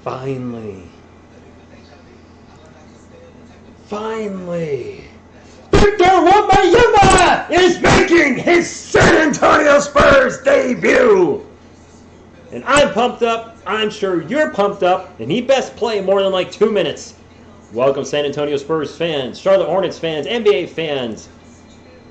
Finally. Victor Wembanyama is making his San Antonio Spurs debut. And I'm pumped up. I'm sure you're pumped up. And he best play more than like 2 minutes. Welcome, San Antonio Spurs fans, Charlotte Hornets fans, NBA fans,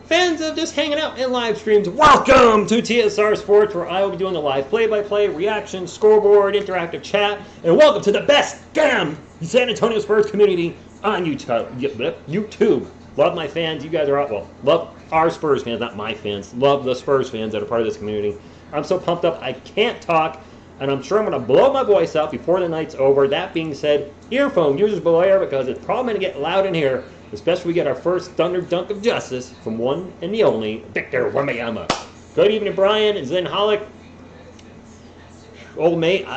fans of just hanging out in live streams. Welcome to TSR Sports, where I will be doing a live play-by-play, reaction, scoreboard, interactive chat. And welcome to the best damn San Antonio Spurs community on YouTube. Love my fans. You guys are out. Well, love our Spurs fans, not my fans. Love the Spurs fans that are part of this community. I'm so pumped up, I can't talk. And I'm sure I'm going to blow my voice out before the night's over. That being said, earphone users beware, because it's probably going to get loud in here, especially when we get our first Thunder Dunk of Justice from one and the only Victor Wembanyama. Good evening, Brian and Zen Holic. Old mate,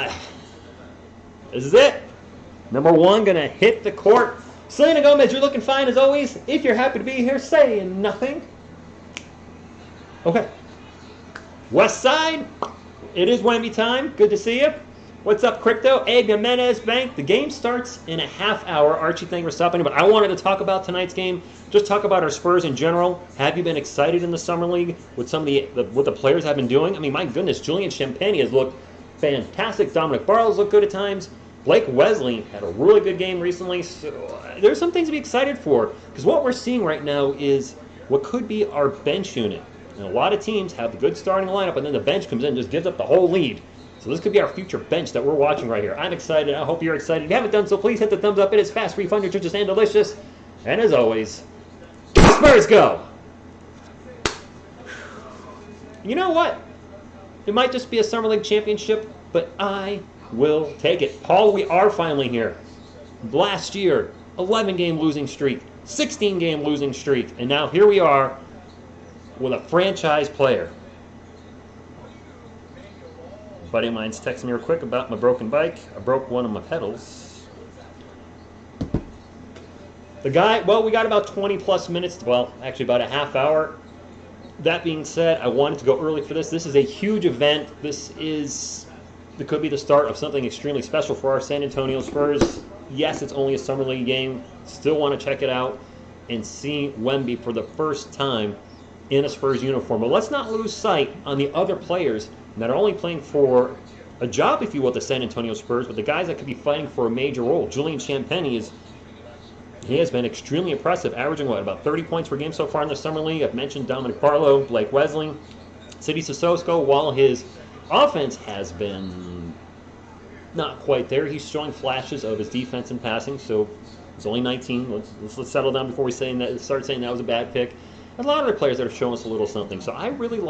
this is it. Number one, going to hit the court. Selena Gomez, you're looking fine as always. If you're happy to be here, say nothing. Okay. West Side. It is Wemby time. Good to see you. What's up, Crypto? Egg Jimenez Bank. The game starts in a half hour. Archie, thank you for stopping. But I wanted to talk about tonight's game. Just talk about our Spurs in general. Have you been excited in the summer league with some of what the players have been doing? I mean, my goodness, Julian Champagnie has looked fantastic. Dominic Barles looked good at times. Blake Wesley had a really good game recently. So there's some things to be excited for, because what we're seeing right now is what could be our bench unit. And a lot of teams have a good starting lineup, and then the bench comes in and just gives up the whole lead. So this could be our future bench that we're watching right here. I'm excited. I hope you're excited. If you haven't done so, please hit the thumbs up. It is fast, free, fun, nutritious, and delicious. And as always, Spurs go! You know what? It might just be a Summer League championship, but I will take it. Paul, we are finally here. Last year, 11-game losing streak, 16-game losing streak, and now here we are with a franchise player. A buddy of mine's texting me real quick about my broken bike. I broke one of my pedals. The guy, well, we got about 20 plus minutes, well, actually about a half hour. That being said, I wanted to go early for this. This is a huge event. It could be the start of something extremely special for our San Antonio Spurs. Yes, it's only a Summer League game. Still want to check it out and see Wemby for the first time in a Spurs uniform. But let's not lose sight on the other players that are only playing for a job, if you will, at the San Antonio Spurs, but the guys that could be fighting for a major role. Julian Champagnie has been extremely impressive, averaging, about 30 points per game so far in the Summer League. I've mentioned Dominic Barlow, Blake Wesley, Sidy Cissoko. While his offense has been not quite there, he's showing flashes of his defense and passing, so he's only 19. Let's settle down before we start saying that was a bad pick. A lot of other players that have shown us a little something. So I really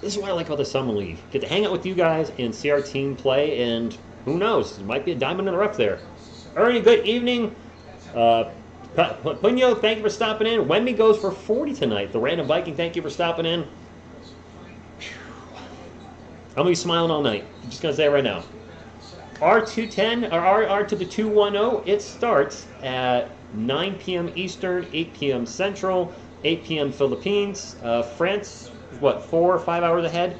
this is what I like about the Summer League. Get to hang out with you guys and see our team play, and who knows, it might be a diamond in the rough there. Ernie, good evening. Punyo, thank you for stopping in. Wemby goes for 40 tonight. The Random Viking, thank you for stopping in. I'm going to be smiling all night. I'm just going to say it right now. R210, or R to the 210, it starts at 9 p.m. Eastern, 8 p.m. Central, 8 p.m. Philippines. France, what, 4 or 5 hours ahead?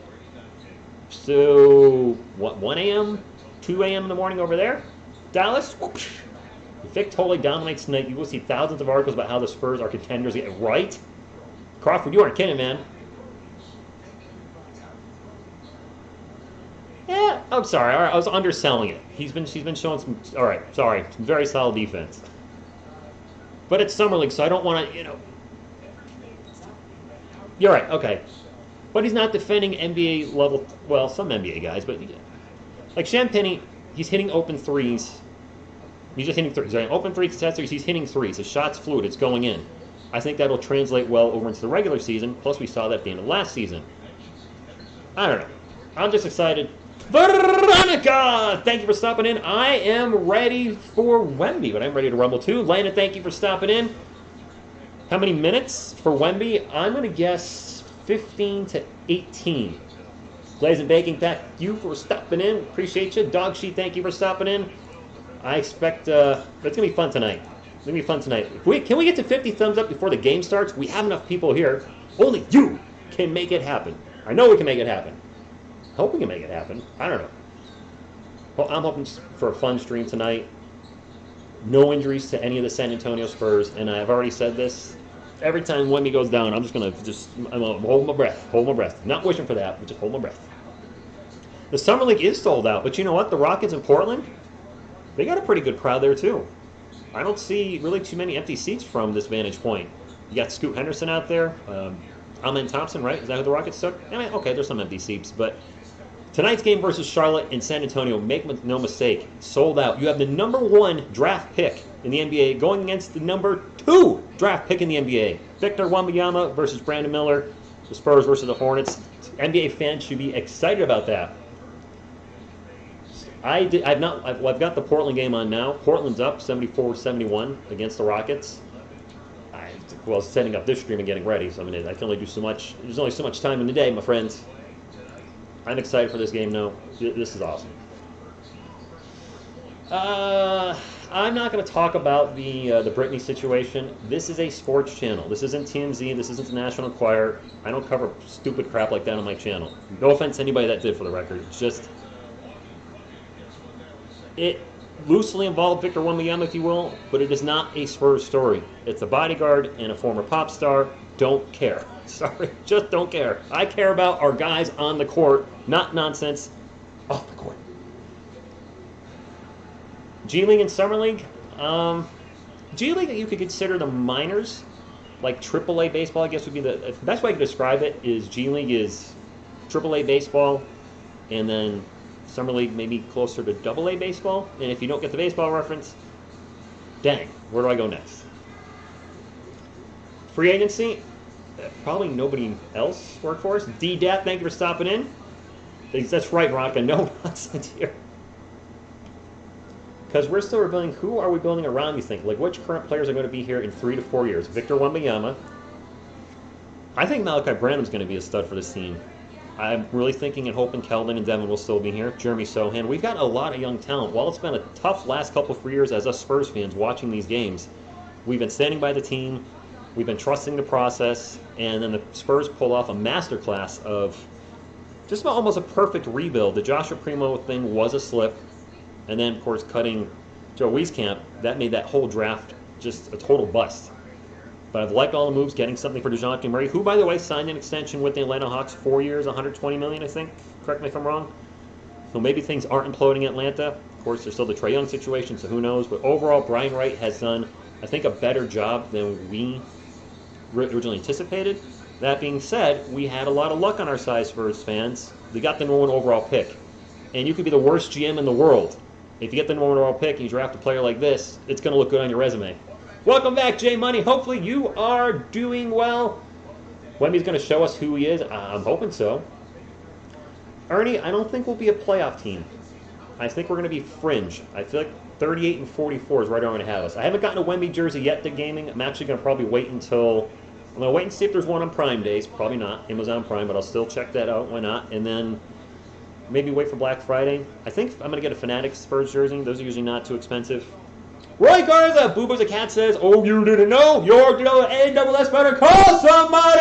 So, what, 1 a.m., 2 a.m. in the morning over there? Dallas, whoosh. Vic totally dominates tonight. You will see thousands of articles about how the Spurs are contenders. Right? Crawford, you aren't kidding, man. Yeah, I'm sorry. All right, I was underselling it. She's been showing some. All right, sorry, some very solid defense. But it's Summer League, so I don't want to, You're right. Okay, but he's not defending NBA level. Well, some NBA guys, but like Champagnie, he's hitting open threes. He's just hitting threes. Right? Open three contesters, he's hitting threes. His shot's fluid. It's going in. I think that'll translate well over into the regular season. Plus, we saw that at the end of last season. I don't know. I'm just excited. Veronica, thank you for stopping in. I am ready for Wemby, but I'm ready to rumble too. Landon, thank you for stopping in. How many minutes for Wemby? I'm going to guess 15 to 18. Glaze and Baking, thank you for stopping in. Appreciate you. Dog Sheet, thank you for stopping in. I expect it's going to be fun tonight. It's going to be fun tonight. Can we get to 50 thumbs up before the game starts? We have enough people here. Only you can make it happen. I know we can make it happen. I hope we can make it happen. I don't know. Well, I'm hoping for a fun stream tonight. No injuries to any of the San Antonio Spurs, and I've already said this. Every time Wemby goes down, I'm gonna hold my breath. Not wishing for that, but just hold my breath. The Summer League is sold out, but you know what? The Rockets in Portland, they got a pretty good crowd there too. I don't see really too many empty seats from this vantage point. You got Scoot Henderson out there, Amen Thompson, right? Is that who the Rockets took? I mean, okay, there's some empty seats, but tonight's game versus Charlotte in San Antonio, make no mistake, sold out. You have the number 1 draft pick in the NBA going against the number 2 draft pick in the NBA. Victor Wembanyama versus Brandon Miller, the Spurs versus the Hornets. NBA fans should be excited about that. I've got the Portland game on now. Portland's up 74-71 against the Rockets. Setting up this stream and getting ready, so I mean, I can only do so much. There's only so much time in the day, my friends. I'm excited for this game now. This is awesome. I'm not going to talk about the Britney situation. This is a sports channel. This isn't TMZ. This isn't the National Enquirer. I don't cover stupid crap like that on my channel. No offense to anybody that did, for the record. It's just, it loosely involved Victor Wembanyama, if you will, but it is not a Spurs story. It's a bodyguard and a former pop star. Don't care. Sorry, just don't care. I care about our guys on the court, not nonsense off the court. G League and Summer League. G League, you could consider the minors, like AAA baseball, I guess would be the best way I could describe it. Is G League is AAA baseball, and then Summer League maybe closer to AA baseball. And if you don't get the baseball reference, dang, where do I go next? Free agency, probably nobody else worked for us. D-Dat, thank you for stopping in. That's right, Rocka, no nonsense here. Because we're still rebuilding. Who are we building around, you think? Like, which current players are going to be here in 3 to 4 years? Victor Wembanyama. I think Malachi Branham's going to be a stud for this team. I'm really thinking and hoping Keldon and Devin will still be here. Jeremy Sohan. We've got a lot of young talent. While it's been a tough last couple of years as us Spurs fans watching these games, we've been standing by the team. We've been trusting the process. And then the Spurs pull off a masterclass of just about almost a perfect rebuild. The Joshua Primo thing was a slip. And then, of course, cutting Joe Wieskamp, that made that whole draft just a total bust. But I've liked all the moves, getting something for DeJounte Murray, who, by the way, signed an extension with the Atlanta Hawks, 4 years, $120 million, I think. Correct me if I'm wrong. So maybe things aren't imploding Atlanta. Of course, there's still the Trae Young situation, so who knows. But overall, Brian Wright has done, I think, a better job than we originally anticipated. That being said, we had a lot of luck on our side, Spurs fans. We got the number 1 overall pick. And you could be the worst GM in the world. If you get the number 1 overall pick and you draft a player like this, it's going to look good on your resume. Welcome back, Jay Money. Hopefully you are doing well. Wemby's going to show us who he is. I'm hoping so. Ernie, I don't think we'll be a playoff team. I think we're going to be fringe. I feel like 38 and 44 is right around going to have us. I haven't gotten a Wemby jersey yet to gaming. I'm actually going to probably wait until... I'm going to wait and see if there's one on Prime days. Probably not. Amazon Prime, but I'll still check that out. Why not? And then maybe wait for Black Friday. I think I'm going to get a Fanatics Spurs jersey. Those are usually not too expensive. Roy Garza, Boobo's a Cat says, oh, you didn't know? Your ASS better call somebody!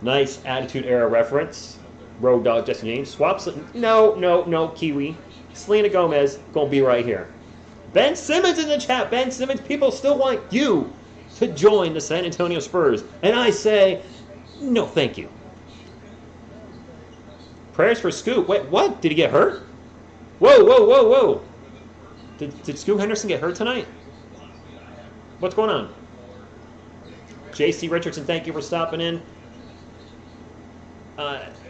Nice Attitude Era reference. Road Dog, Jesse James. Swaps. No, Kiwi. Selena Gomez, gonna be right here. Ben Simmons in the chat. Ben Simmons, people still want you to join the San Antonio Spurs. And I say, no, thank you. Prayers for Scoop. Wait, what? Did he get hurt? Whoa. Did Scoot Henderson get hurt tonight? What's going on? J.C. Richardson, thank you for stopping in.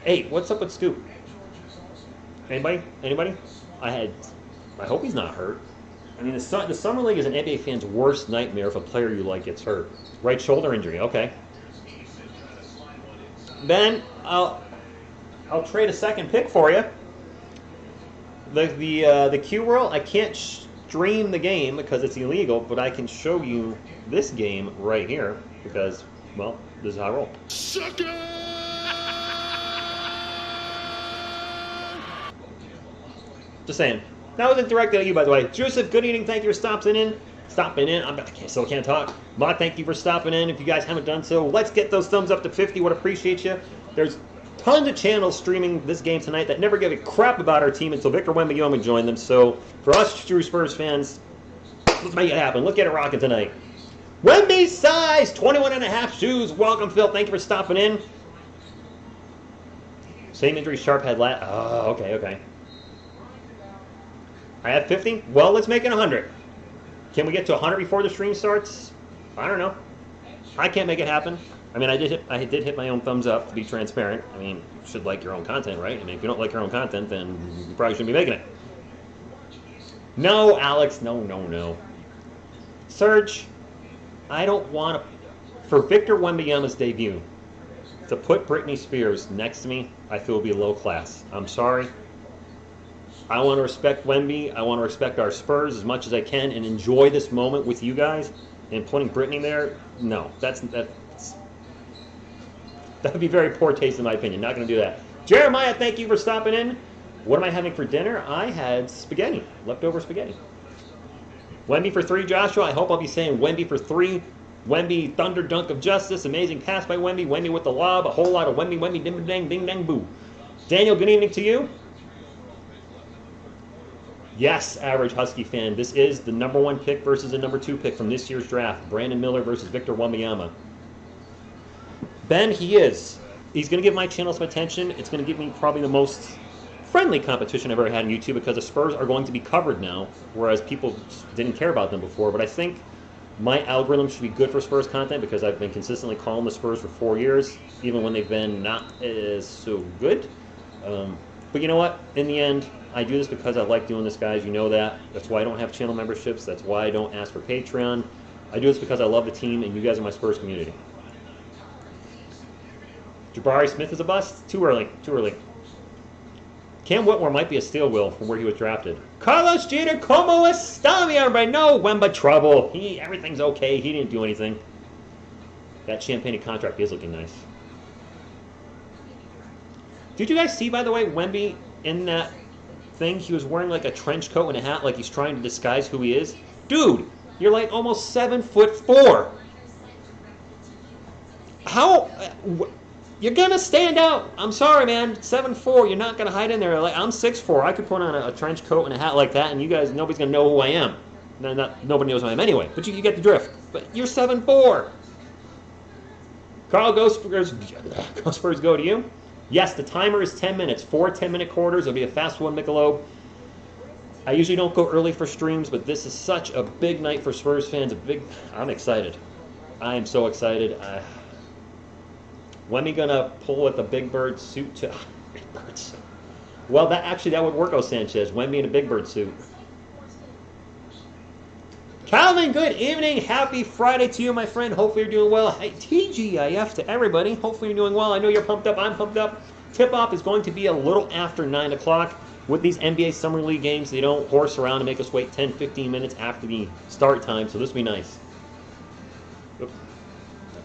Hey, what's up with Scoot? Anybody? I hope he's not hurt. I mean, the Summer League is an NBA fan's worst nightmare if a player you like gets hurt. Right shoulder injury, okay. Ben, I'll trade a second pick for you. The Q World, I can't stream the game because it's illegal, but I can show you this game right here because, well, this is how I roll. Suck it! Just saying. That wasn't directed at you, by the way. Joseph, good evening. Thank you for stopping in. Still can't talk. Ma, thank you for stopping in. If you guys haven't done so, let's get those thumbs up to 50. Would appreciate you. There's tons of channels streaming this game tonight that never give a crap about our team until Victor Wembanyama joined them. So for us true Spurs fans, let's make it happen. Let's get it rocking tonight. Wemby size 21.5 shoes. Welcome, Phil. Thank you for stopping in. Same injury Sharp had last. Oh, okay. I have 50. Well, let's make it 100. Can we get to 100 before the stream starts? I don't know. I can't make it happen. I mean, I did hit my own thumbs up to be transparent. I mean, you should like your own content, right? I mean, if you don't like your own content, then you probably shouldn't be making it. No, Alex. No. Serge, I don't want to... For Victor Wembanyama's debut, to put Britney Spears next to me, I feel would be low class. I'm sorry. I want to respect Wemby. I want to respect our Spurs as much as I can and enjoy this moment with you guys. And putting Britney there, no. That would be very poor taste in my opinion. Not going to do that. Jeremiah, thank you for stopping in. What am I having for dinner? I had spaghetti. Leftover spaghetti. Wemby for 3, Joshua. I hope I'll be saying Wemby for 3. Wemby, thunder dunk of justice. Amazing pass by Wemby. Wemby with the lob. A whole lot of Wemby, ding, dang, ding, dang, boo. Daniel, good evening to you. Yes, average Husky fan. This is the number 1 pick versus the number 2 pick from this year's draft. Brandon Miller versus Victor Wembanyama. Ben, he is. He's going to give my channel some attention. It's going to give me probably the most friendly competition I've ever had on YouTube because the Spurs are going to be covered now, whereas people didn't care about them before. But I think my algorithm should be good for Spurs content because I've been consistently calling the Spurs for 4 years, even when they've been not as so good. But you know what? In the end, I do this because I like doing this, guys. You know that. That's why I don't have channel memberships. That's why I don't ask for Patreon. I do this because I love the team, and you guys are my Spurs community. Jabari Smith is a bust? Too early. Cam Whitmore might be a steel wheel from where he was drafted. Carlos Jeter, como está, mi hombre? No, Wemba trouble. Everything's okay. He didn't do anything. That Champagne contract is looking nice. Did you guys see, by the way, Wemby in that thing? He was wearing like a trench coat and a hat like he's trying to disguise who he is. Dude, you're like almost 7'4". How... You're going to stand out. I'm sorry, man. 7'4", you're not going to hide in there. Like, I'm 6'4". I could put on a trench coat and a hat like that, and you guys, nobody's going to know who I am. Nobody knows who I am anyway, but you get the drift. But you're 7'4". Carl, go Spurs, go to you. Yes, the timer is 10 minutes. 4 10-minute quarters. It'll be a fast one, Michelob. I usually don't go early for streams, but this is such a big night for Spurs fans. I'm excited. I am so excited. When are we gonna pull with a Big Bird suit to Big Bird suit? Well, that would work, O Sanchez. Wemby in a Big Bird suit. Calvin, good evening. Happy Friday to you, my friend. Hopefully you're doing well. Hey, TGIF to everybody. Hopefully you're doing well. I know you're pumped up. I'm pumped up. Tip-off is going to be a little after 9 o'clock. With these NBA Summer League games, they don't horse around and make us wait 10, 15 minutes after the start time, so this will be nice. Oops.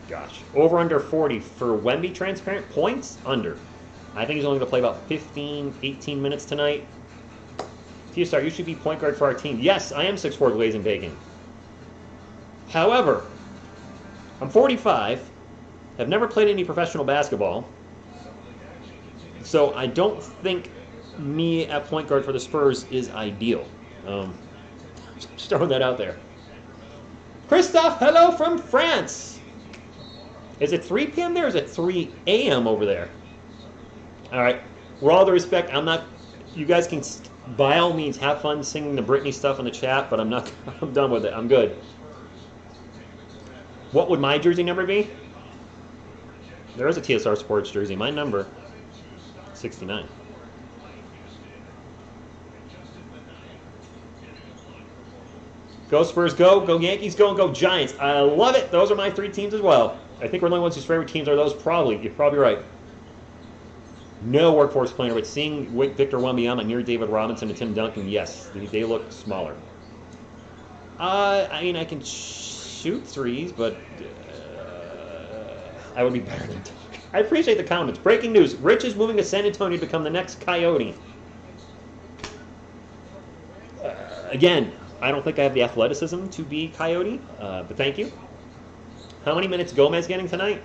Gosh. Over under 40 for Wemby transparent points? Under. I think he's only going to play about 15, 18 minutes tonight. TSR, you should be point guard for our team. Yes, I am 6'4", glazing bacon. However, I'm 45, have never played any professional basketball, so I don't think me at point guard for the Spurs is ideal. Just throwing that out there. Christophe, hello from France. Is it 3 p.m. there, or is it 3 a.m. over there? All right. With all the respect, I'm not... You guys can, by all means, have fun singing the Britney stuff in the chat, but I'm not... I'm done with it. I'm good. What would my jersey number be? There is a TSR Sports jersey. My number, 69. Go Spurs, go. Go Yankees, go, and go Giants. I love it. Those are my 3 teams as well. I think we're the only ones whose favorite teams are those. Probably. You're probably right. No workforce player, but seeing Victor Wembanyama near David Robinson and Tim Duncan, yes, they look smaller. I mean, I can shoot threes, but I would be better than Duncan. I appreciate the comments. Breaking news. Rich is moving to San Antonio to become the next Coyote. Again, I don't think I have the athleticism to be Coyote, but thank you. How many minutes Gomez getting tonight?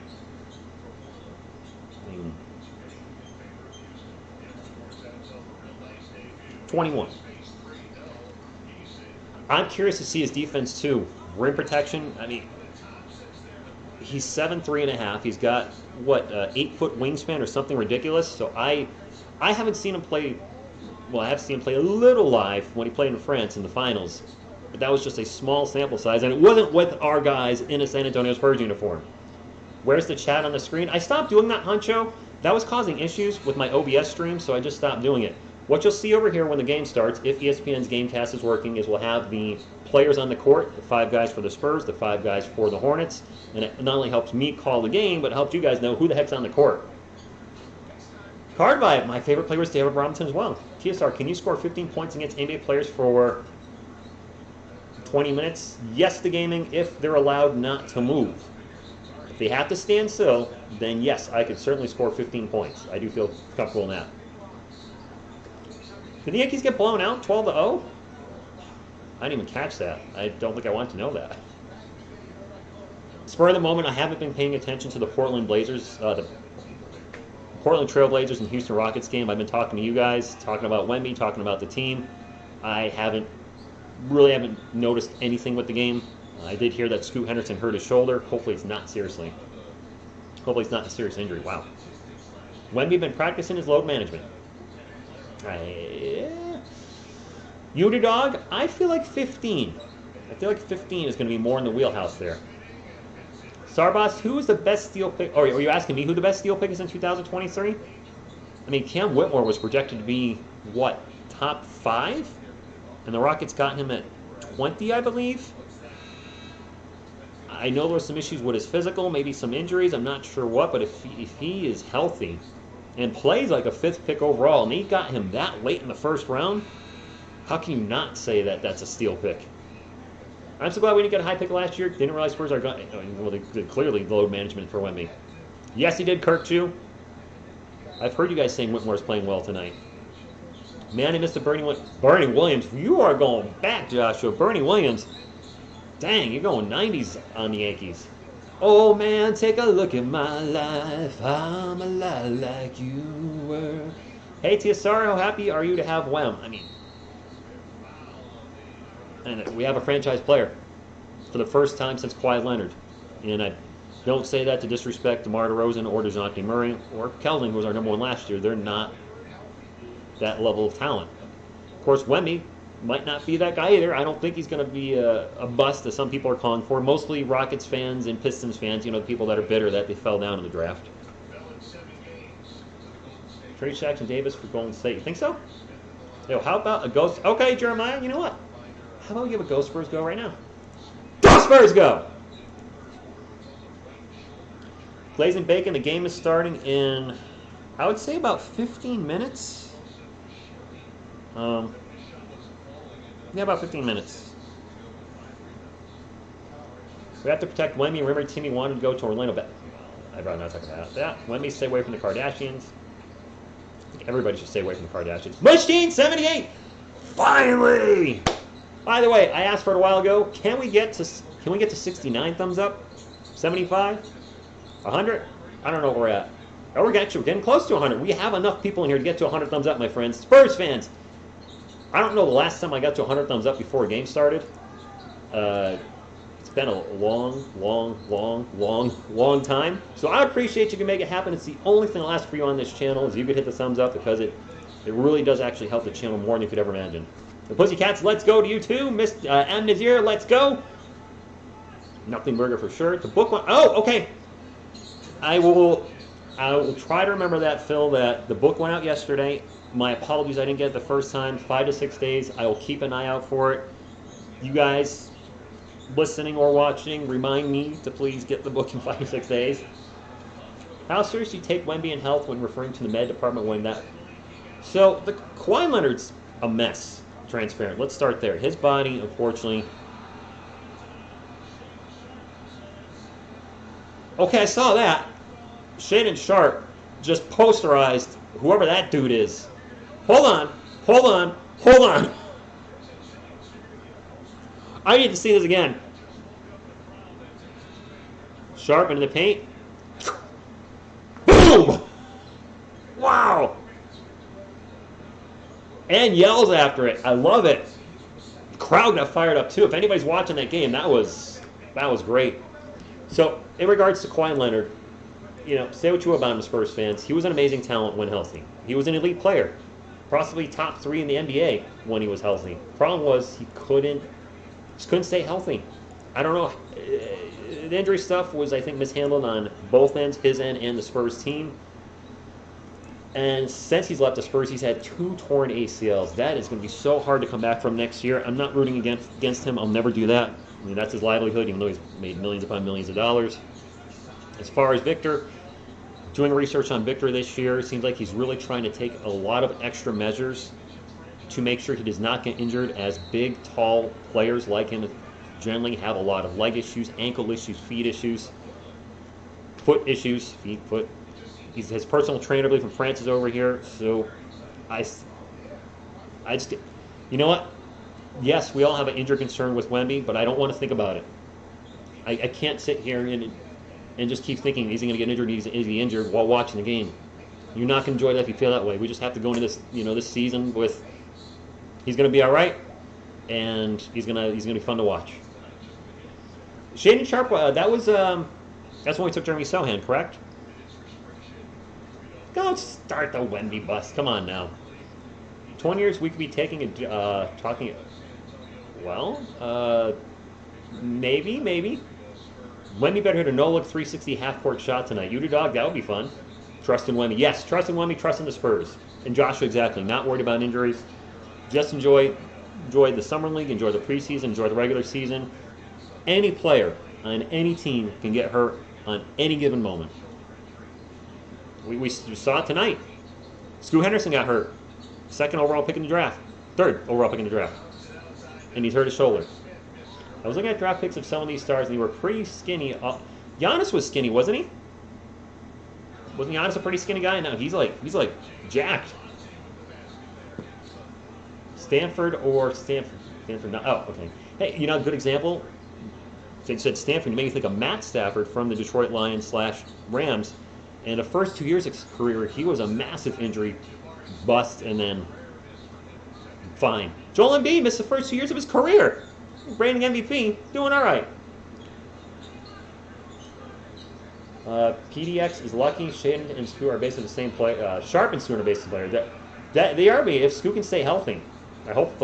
21. I'm curious to see his defense, too. Rim protection, I mean, he's 7'3.5". He's got, what, 8-foot wingspan or something ridiculous. So I haven't seen him play, well, I have seen him play a little live when he played in France in the finals. But that was just a small sample size, and it wasn't with our guys in a San Antonio Spurs uniform. Where's the chat on the screen? I stopped doing that, Huncho. That was causing issues with my OBS stream, so I just stopped doing it. What you'll see over here when the game starts, if ESPN's Gamecast is working, is we'll have the players on the court, the 5 guys for the Spurs, the 5 guys for the Hornets, and it not only helps me call the game, but it helps you guys know who the heck's on the court. Card Vibe, my favorite player is David Robinson as well. TSR, can you score 15 points against NBA players for 20 minutes? Yes to gaming if they're allowed not to move. If they have to stand still, then yes, I could certainly score 15 points. I do feel comfortable in that. Did the Yankees get blown out 12-0? I didn't even catch that. I don't think I want to know that. Spur of the moment, I haven't been paying attention to the Portland Blazers, the Portland Trail Blazers and Houston Rockets game. I've been talking to you guys, talking about Wemby, talking about the team. I haven't noticed anything with the game. I did hear that Scoot Henderson hurt his shoulder. Hopefully it's not seriously. Hopefully it's not a serious injury. Wow. Wemby been practicing his load management. Dog, I feel like 15. I feel like 15 is going to be more in the wheelhouse there. Sarbas, who is the best steal pick? Or are you asking me who the best steal pick is in 2023? I mean, Cam Whitmore was projected to be, what, top 5? And the Rockets got him at 20, I believe. I know there were some issues with his physical, maybe some injuries, I'm not sure what, but if he is healthy and plays like a 5th pick overall, and they got him that late in the first round, how can you not say that that's a steal pick? I'm so glad we didn't get a high pick last year. Didn't realize Spurs are going. Well, they did clearly load management for Wemby. Yes, he did, Kirk, too. I've heard you guys saying Whitmore's playing well tonight. Man, I missed the Bernie Williams. You are going back, Joshua. Bernie Williams. Dang, you're going 90s on the Yankees. Oh, man, take a look at my life. I'm a lot like you were. Hey, TSR, how happy are you to have Wem? I mean, and we have a franchise player for the first time since Kawhi Leonard. And I don't say that to disrespect DeMar DeRozan or DeJounte Murray or Keldon, who was our number 1 last year. They're not that level of talent. Of course, Wemby might not be that guy either. I don't think he's going to be a bust, as some people are calling for. Mostly Rockets fans and Pistons fans, you know, the people that are bitter that they fell down in the draft. Trade Shaq and Davis for Golden State. You think so? Yo, how about a ghost? Okay, Jeremiah, you know what? How about we give a Go Spurs go right now? Go Spurs go! Glazing Bacon, the game is starting in, I would say, about 15 minutes. Yeah, about 15 minutes. We have to protect Wemby. Remember, Timmy wanted to go to Orlando. But I'd rather not talk about that. Wemby, stay away from the Kardashians. I think everybody should stay away from the Kardashians. Machine 78! Finally! By the way, I asked for it a while ago. Can we get to 69 thumbs up? 75? 100? I don't know where we're at. Oh, we're getting close to 100. We have enough people in here to get to 100 thumbs up, my friends. Spurs fans! I don't know the last time I got to 100 thumbs up before a game started. It's been a long time. So I appreciate you can make it happen. It's the only thing I'll ask for you on this channel is you could hit the thumbs up, because it really does actually help the channel more than you could ever imagine. The Pussycats, let's go to you too. Miss M. Nazir, let's go. Nothing Burger for sure. The book one. Oh, okay. I will try to remember that, Phil, that the book went out yesterday. My apologies, I didn't get it the first time. 5 to 6 days. I will keep an eye out for it. You guys listening or watching, remind me to please get the book in 5 to 6 days. How seriously take Wemby in health when referring to the med department when that? So the Kawhi Leonard's a mess. Transparent. Let's start there. His body, unfortunately. Okay, I saw that. Shaden Sharp just posterized whoever that dude is. Hold on. I need to see this again. Sharp into the paint. Boom! Wow! and yells after it. I love it. The crowd got fired up too. If anybody's watching that game, that was great. So in regards to Kawhi Leonard, say what you will about him, Spurs fans. He was an amazing talent when healthy. He was an elite player, possibly top 3 in the NBA when he was healthy. Problem was he just couldn't stay healthy. I don't know. The injury stuff was, I think, mishandled on both ends, his end and the Spurs team. And since he's left the Spurs, he's had 2 torn ACLs. That is going to be so hard to come back from next year. I'm not rooting against him. I'll never do that. I mean, that's his livelihood, even though he's made millions upon millions of dollars. As far as Victor, doing research on Victor this year, it seems like he's really trying to take a lot of extra measures to make sure he does not get injured, as big, tall players like him generally have a lot of leg issues, ankle issues, feet issues, foot issues, foot. His personal trainer, I believe, from France is over here. So I just, you know what? Yes, we all have an injury concern with Wemby, but I don't want to think about it. I can't sit here and just keep thinking, is he going to get injured? Is he injured while watching the game? You're not going to enjoy that if you feel that way. We just have to go into this, this season with he's going to be all right, and he's going to be fun to watch. Shaden Sharp, that's when we took Jeremy Sohan, correct? Don't start the Wemby bus. Come on now. 20 years we could be taking talking. Well, maybe. Wemby better hit a no-look 360 half-court shot tonight. You do, dog. That would be fun. Trust in Wemby. Yes, trust in Wemby. Trust in the Spurs. And Joshua, exactly. Not worried about injuries. Just enjoy the summer league. Enjoy the preseason. Enjoy the regular season. Any player on any team can get hurt on any given moment. We saw it tonight. Scoot Henderson got hurt. 2nd overall pick in the draft. 3rd overall pick in the draft. And he's hurt his shoulder. I was looking at draft picks of some of these stars, and they were pretty skinny. Giannis was skinny, wasn't he? Wasn't Giannis a pretty skinny guy? No, he's like jacked. Stanford. No, oh, okay. Hey, good example. They said Stanford. You made me think of Matt Stafford from the Detroit Lions / Rams. And the first 2 years of his career, he was a massive injury bust, and then fine. Joel Embiid missed the first 2 years of his career. Reigning MVP, doing all right. PDX is lucky. Shaden and Scoot are basically the same player. Sharp and Scoot are basically the player. That they are if Scoot can stay healthy. I hope.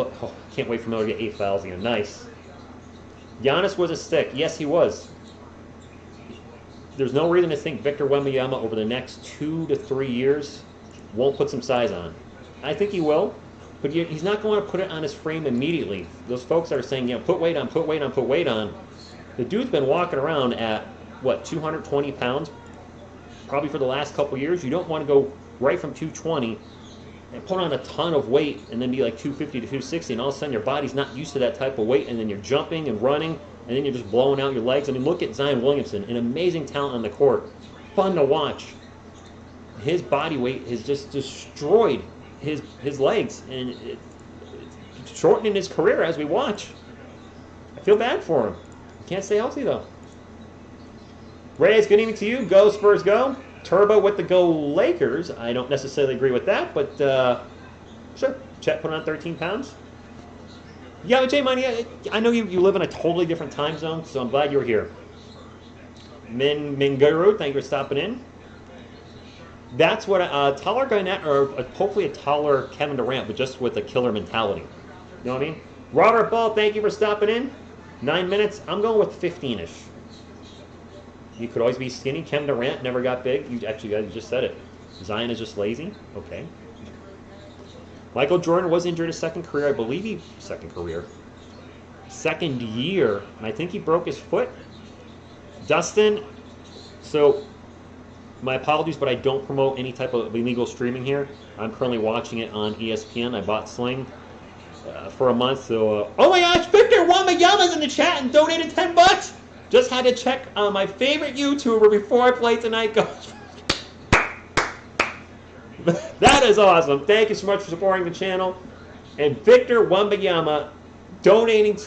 Can't wait for Miller to get 8 fouls again. Nice. Giannis was a stick. Yes, he was. There's no reason to think Victor Wembanyama over the next 2 to 3 years won't put some size on. I think he will, but he's not going to put it on his frame immediately. Those folks that are saying, put weight on, put weight on, put weight on. The dude's been walking around at, 220 pounds? Probably for the last couple years. You don't want to go right from 220 and put on a ton of weight and then be like 250 to 260, and all of a sudden your body's not used to that type of weight, and then you're jumping and running, and then you're just blowing out your legs. I mean, look at Zion Williamson, an amazing talent on the court. Fun to watch. His body weight has just destroyed his legs, and it's shortening his career as we watch. I feel bad for him. He can't stay healthy, though. Reyes, good evening to you. Go Spurs, go. Turbo with the go Lakers. I don't necessarily agree with that, but sure. Chet put on 13 pounds. Yeah, but Jay Money, I know you live in a totally different time zone, so I'm glad you're here. Minguru, thank you for stopping in. That's what a taller Garnett, or hopefully a taller Kevin Durant, but just with a killer mentality. You know what I mean? Robert Ball, thank you for stopping in. 9 minutes. I'm going with 15-ish. You could always be skinny. Kevin Durant never got big. You just said it. Zion is just lazy. Okay. Michael Jordan was injured his second year, and I think he broke his foot. Dustin, so my apologies, but I don't promote any type of illegal streaming here. I'm currently watching it on ESPN. I bought Sling for a month, so oh my gosh, Victor Wembanyama's in the chat and donated $10. Just had to check on my favorite YouTuber before I play tonight. That is awesome. Thank you so much for supporting the channel. And Victor Wembanyama donating.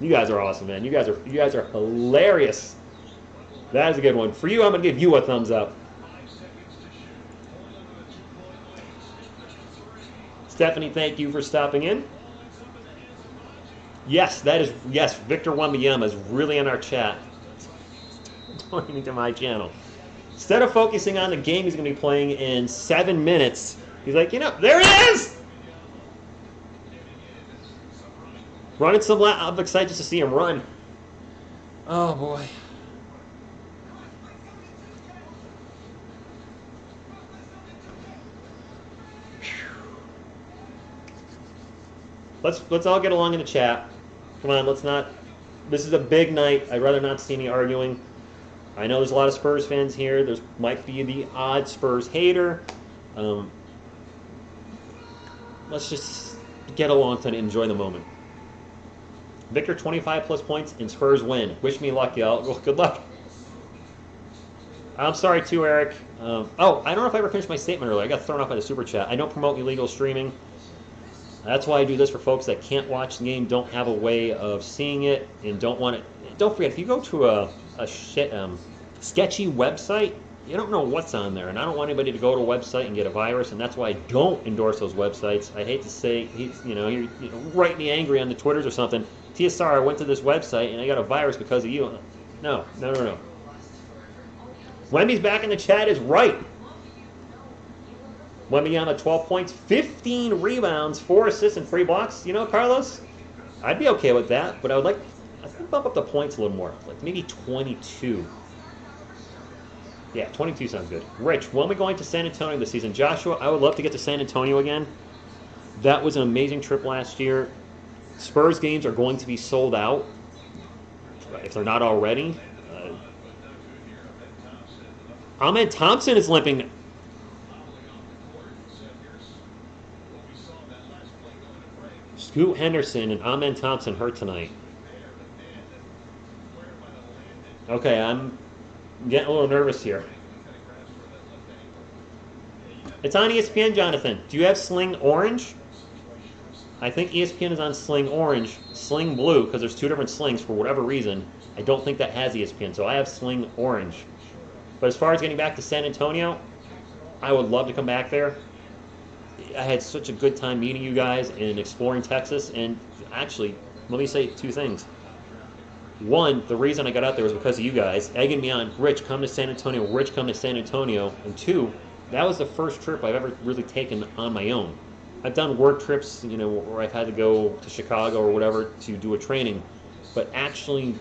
You guys are awesome, man. You guys are hilarious. That is a good one. For you, I'm going to give you a thumbs up. Stephanie, thank you for stopping in. Yes, yes, Victor Wembanyama is really in our chat. Donating to my channel. Instead of focusing on the game he's going to be playing in 7 minutes, he's like, there it is! Running some laps. I'm excited just to see him run. Oh, boy. Let's all get along in the chat. Come on, let's not. This is a big night. I'd rather not see any arguing. I know there's a lot of Spurs fans here. There's might be the odd Spurs hater. Let's just get along to enjoy the moment. Victor, 25 plus points and Spurs win. Wish me luck, y'all. Well, good luck. I'm sorry too, Eric. I don't know if I ever finished my statement earlier. I got thrown off by the super chat. I don't promote illegal streaming. That's why I do this for folks that can't watch the game, don't have a way of seeing it, and don't want it. Don't forget, if you go to a sketchy website, you don't know what's on there, and I don't want anybody to go to a website and get a virus, and that's why I don't endorse those websites. I hate to say, you're write me angry on the Twitters or something. TSR, I went to this website and I got a virus because of you. No. Wemby's back in the chat is right. Wembanyama, 12 points, 15 rebounds, 4 assists, and 3 blocks. Carlos, I'd be okay with that, but I'd bump up the points a little more, like maybe 22. Yeah, 22 sounds good. Rich, when are we going to San Antonio this season? Joshua, I would love to get to San Antonio again. That was an amazing trip last year. Spurs games are going to be sold out, if they're not already. Ahmed Thompson is limping. Scoot Henderson and Ahmed Thompson hurt tonight. Okay, I'm getting a little nervous here. It's on ESPN, Jonathan. Do you have Sling Orange? I think ESPN is on Sling Orange, Sling Blue, because there's 2 different slings for whatever reason. I don't think that has ESPN, so I have Sling Orange. But as far as getting back to San Antonio, I would love to come back there. I had such a good time meeting you guys and exploring Texas. And actually, let me say 2 things. One, the reason I got out there was because of you guys, egging me on, Rich, come to San Antonio, Rich, come to San Antonio. And 2, that was the first trip I've ever really taken on my own. I've done work trips, where I've had to go to Chicago or whatever to do a training. But actually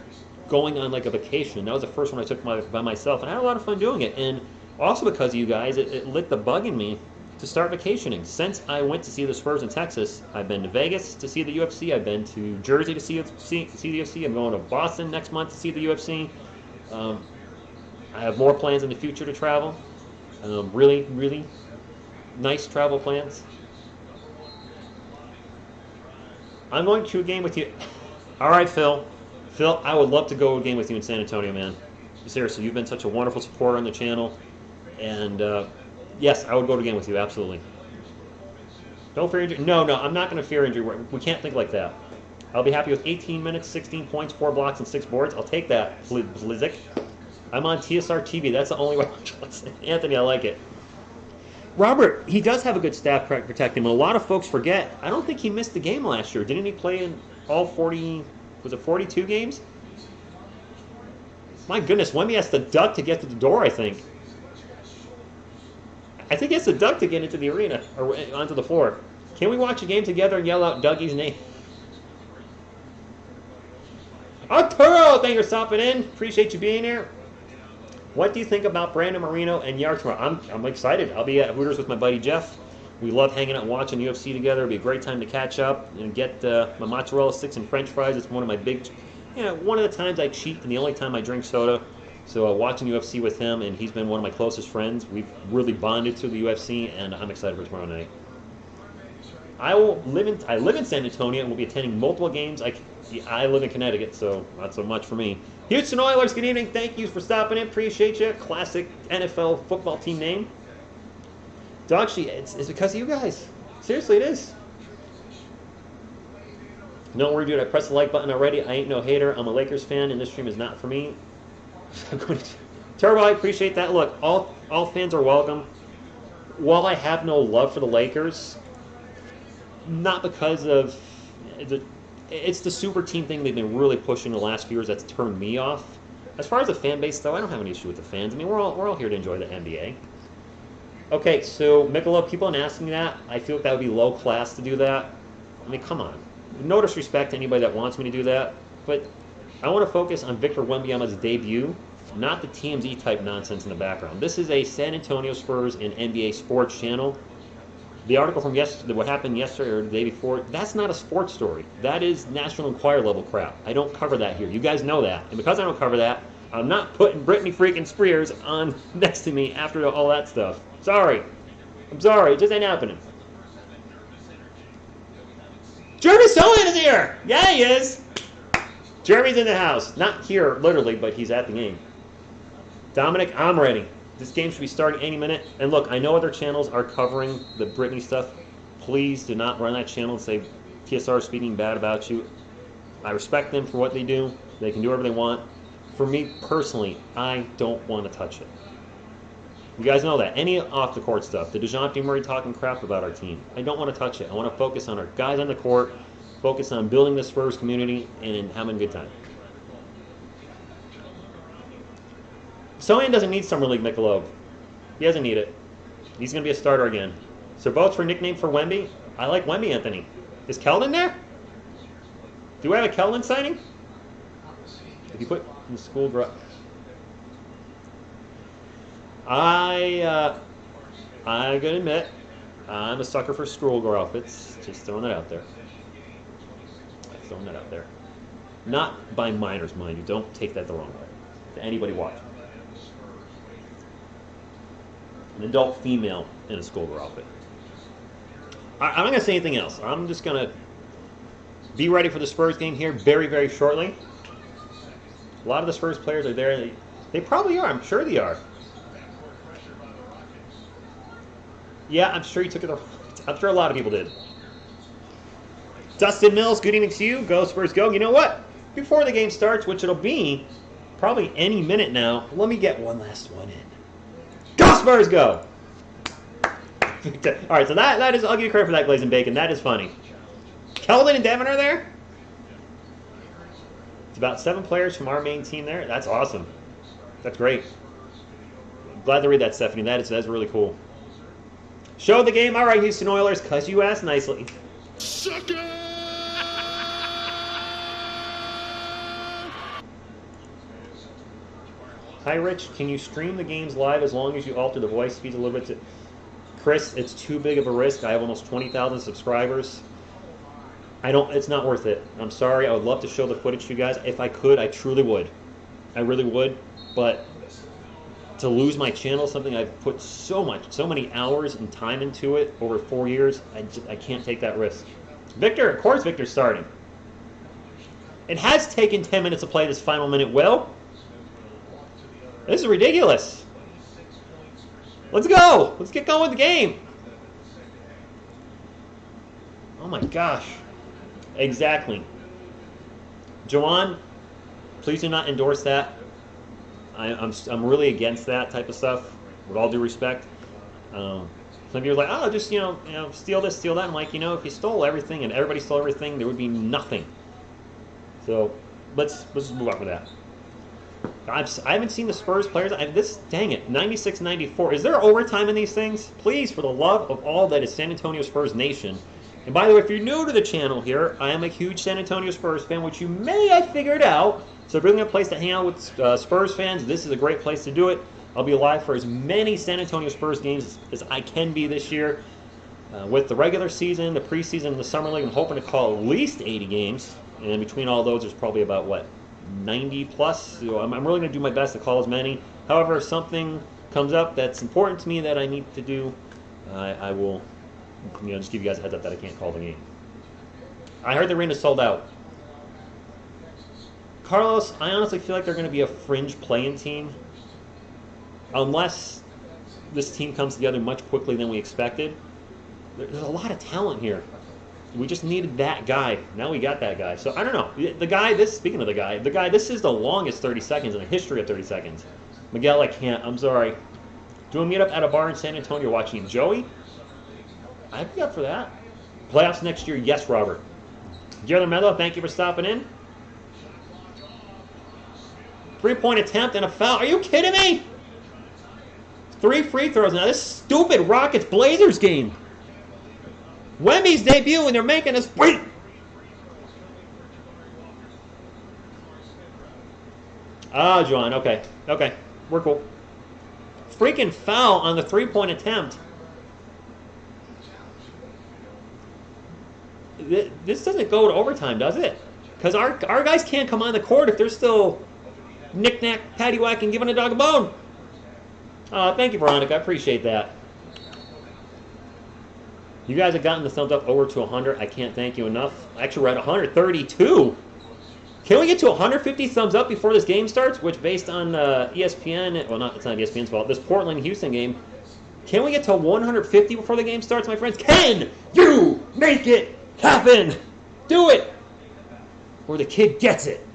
going on like a vacation, that was the first one I took by myself. And I had a lot of fun doing it. And also because of you guys, it lit the bug in me to start vacationing. Since I went to see the Spurs in Texas, I've been to Vegas to see the UFC. I've been to Jersey to see the UFC. I'm going to Boston next month to see the UFC. I have more plans in the future to travel. Really, really nice travel plans. I'm going to a game with you. All right, Phil. Phil, I would love to go to a game with you in San Antonio, man. Seriously, you've been such a wonderful supporter on the channel. And yes, I would go to a game with you, absolutely. Don't fear injury. No, I'm not going to fear injury. We can't think like that. I'll be happy with 18 minutes, 16 points, 4 blocks, and 6 boards. I'll take that, Blizzik. I'm on TSR TV. That's the only way. Anthony, I like it. Robert, he does have a good staff protecting him. A lot of folks forget. I don't think he missed the game last year. Didn't he play in all 40, was it 42 games? My goodness, Wemby has to duck to get to the door, I think. I think he has to duck to get into the arena, or onto the floor. Can we watch a game together and yell out Dougie's name? Arturo, thank you for stopping in. Appreciate you being here. What do you think about Brandon Marino and Yard tomorrow? I'm excited. I'll be at Hooters with my buddy Jeff. We love hanging out and watching UFC together. It'll be a great time to catch up and get my mozzarella sticks and French fries. It's one of my big, one of the times I cheat and the only time I drink soda. So watching UFC with him, and he's been one of my closest friends. We've really bonded through the UFC, and I'm excited for tomorrow night. I live in San Antonio and will be attending multiple games. I live in Connecticut, so not so much for me. Houston Oilers, good evening. Thank you for stopping in. Appreciate you. Classic NFL football team name. Dog sheet, it's because of you guys. Seriously, it is. Don't worry, dude. I pressed the like button already. I ain't no hater. I'm a Lakers fan, and this stream is not for me. Turbo, I appreciate that. Look, all fans are welcome. While I have no love for the Lakers, not because of it's the super team thing they've been really pushing the last few years that's turned me off. As far as the fan base, though, I don't have any issue with the fans. I mean, we're all here to enjoy the NBA. Okay, so Michelob, people are asking that. I feel like that would be low class to do that. I mean, come on. No disrespect to anybody that wants me to do that, but I want to focus on Victor Wembanyama's debut, not the TMZ type nonsense in the background. This is a San Antonio Spurs and NBA sports channel. The article from yesterday, what happened yesterday or the day before, that's not a sports story. That is National Enquirer level crap. I don't cover that here. You guys know that. And because I don't cover that, I'm not putting Brittany freaking Spears on next to me after all that stuff. Sorry. I'm sorry. It just ain't happening. Jeremy Sohan is here! Yeah, he is! Jeremy's in the house. Not here, literally, but he's at the game. Dominic, I'm ready. This game should be starting any minute. And look, I know other channels are covering the Britney stuff. Please do not run that channel and say TSR is speaking bad about you. I respect them for what they do. They can do whatever they want. For me personally, I don't want to touch it. You guys know that. Any off-the-court stuff, the DeJounte Murray talking crap about our team, I don't want to touch it. I want to focus on our guys on the court, focus on building the Spurs community, and having a good time. Sohan doesn't need Summer League Michelob. He doesn't need it. He's going to be a starter again. So votes for nickname for Wemby. I like Wemby, Anthony. Is Keldon there? Do we have a Keldon signing? If you put in the school I'm going to admit, I'm a sucker for schoolgirl outfits. Just throwing that out there. Throwing that out there. Not by minors, mind you. Don't take that the wrong way. To anybody watching. An adult female in a schoolgirl outfit. I'm not going to say anything else. I'm just going to be ready for the Spurs game here very, very shortly. A lot of the Spurs players are there. They probably are. I'm sure they are. Yeah, I'm sure you took it. I'm sure a lot of people did. Dustin Mills, good evening to you. Go Spurs, go. You know what? Before the game starts, which it'll be probably any minute now, let me get one last one in. Go Spurs, go! All right, so that is, I'll give you credit for that, Glazing Bacon. That is funny. Keldon and Devin are there? It's about 7 players from our main team there. That's awesome. That's great. Glad to read that, Stephanie. That's really cool. Show the game. All right, Houston Oilers, because you asked nicely. Sucker! Hi, Rich. Can you stream the games live as long as you alter the voice speeds a little bit? Chris, it's too big of a risk. I have almost 20,000 subscribers. It's not worth it. I'm sorry. I would love to show the footage to you guys. If I could, I truly would. I really would. But to lose my channel, something I've put so many hours and time into it over 4 years, I can't take that risk. Victor, of course Victor's starting. It has taken 10 minutes to play this final minute. Will, this is ridiculous. Let's go. Let's get going with the game. Oh my gosh. Exactly. Joanne, please do not endorse that. I'm really against that type of stuff, with all due respect. Some of you are like, oh, just steal this, steal that. I'm like, if you stole everything and everybody stole everything, there would be nothing. So let's just move on with that. I haven't seen the Spurs players. Dang it, 96-94. Is there overtime in these things? Please, for the love of all that is San Antonio Spurs Nation. And by the way, if you're new to the channel here, I am a huge San Antonio Spurs fan, which you may have figured out. So if you're looking for a place to hang out with Spurs fans, this is a great place to do it. I'll be live for as many San Antonio Spurs games as I can be this year. With the regular season, the preseason, and the summer league, I'm hoping to call at least 80 games. And between all those, there's probably about, 90 plus? So I'm really going to do my best to call as many. However, if something comes up that's important to me that I need to do, I will just give you guys a heads up that I can't call the game. I heard the arena sold out. Carlos, I honestly feel like they're going to be a fringe play-in team. Unless this team comes together much quickly than we expected. There's a lot of talent here. We just needed that guy. Now we got that guy. So I don't know. Speaking of the guy, this is the longest 30 seconds in the history of 30 seconds. Miguel, I can't. I'm sorry. Do a meetup at a bar in San Antonio watching Joey? I'd be up for that. Playoffs next year? Yes, Robert. Jalen Mello, thank you for stopping in. 3-point attempt and a foul. Are you kidding me? 3 free throws. Now, this stupid Rockets-Blazers game. Wemby's debut, and they're making us wait. Ah, John. Okay. Okay. We're cool. Freaking foul on the 3-point attempt. This doesn't go to overtime, does it? Because our guys can't come on the court if they're still knick-knack, paddywhack, and giving a dog a bone. Thank you, Veronica. I appreciate that. You guys have gotten the thumbs up over to 100. I can't thank you enough. Actually, we're at 132. Can we get to 150 thumbs up before this game starts? Which, based on ESPN, well, it's not ESPN's fault. This Portland-Houston game, can we get to 150 before the game starts, my friends? Can you make it happen? Do it, or the kid gets it.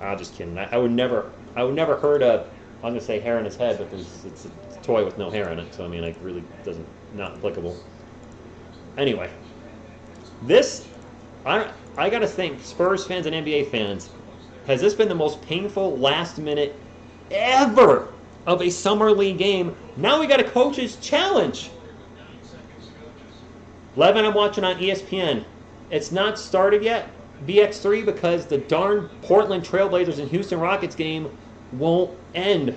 I'm just kidding. I would never hurt a, I'm gonna say hair in his head, but it's a toy with no hair in it. So I mean, it really doesn't, not applicable. Anyway, this, I gotta think, Spurs fans and NBA fans, has this been the most painful last minute ever of a summer league game? Now we got a coach's challenge. 11, I'm watching on ESPN. It's not started yet, BX3, because the darn Portland Trailblazers and Houston Rockets game won't end.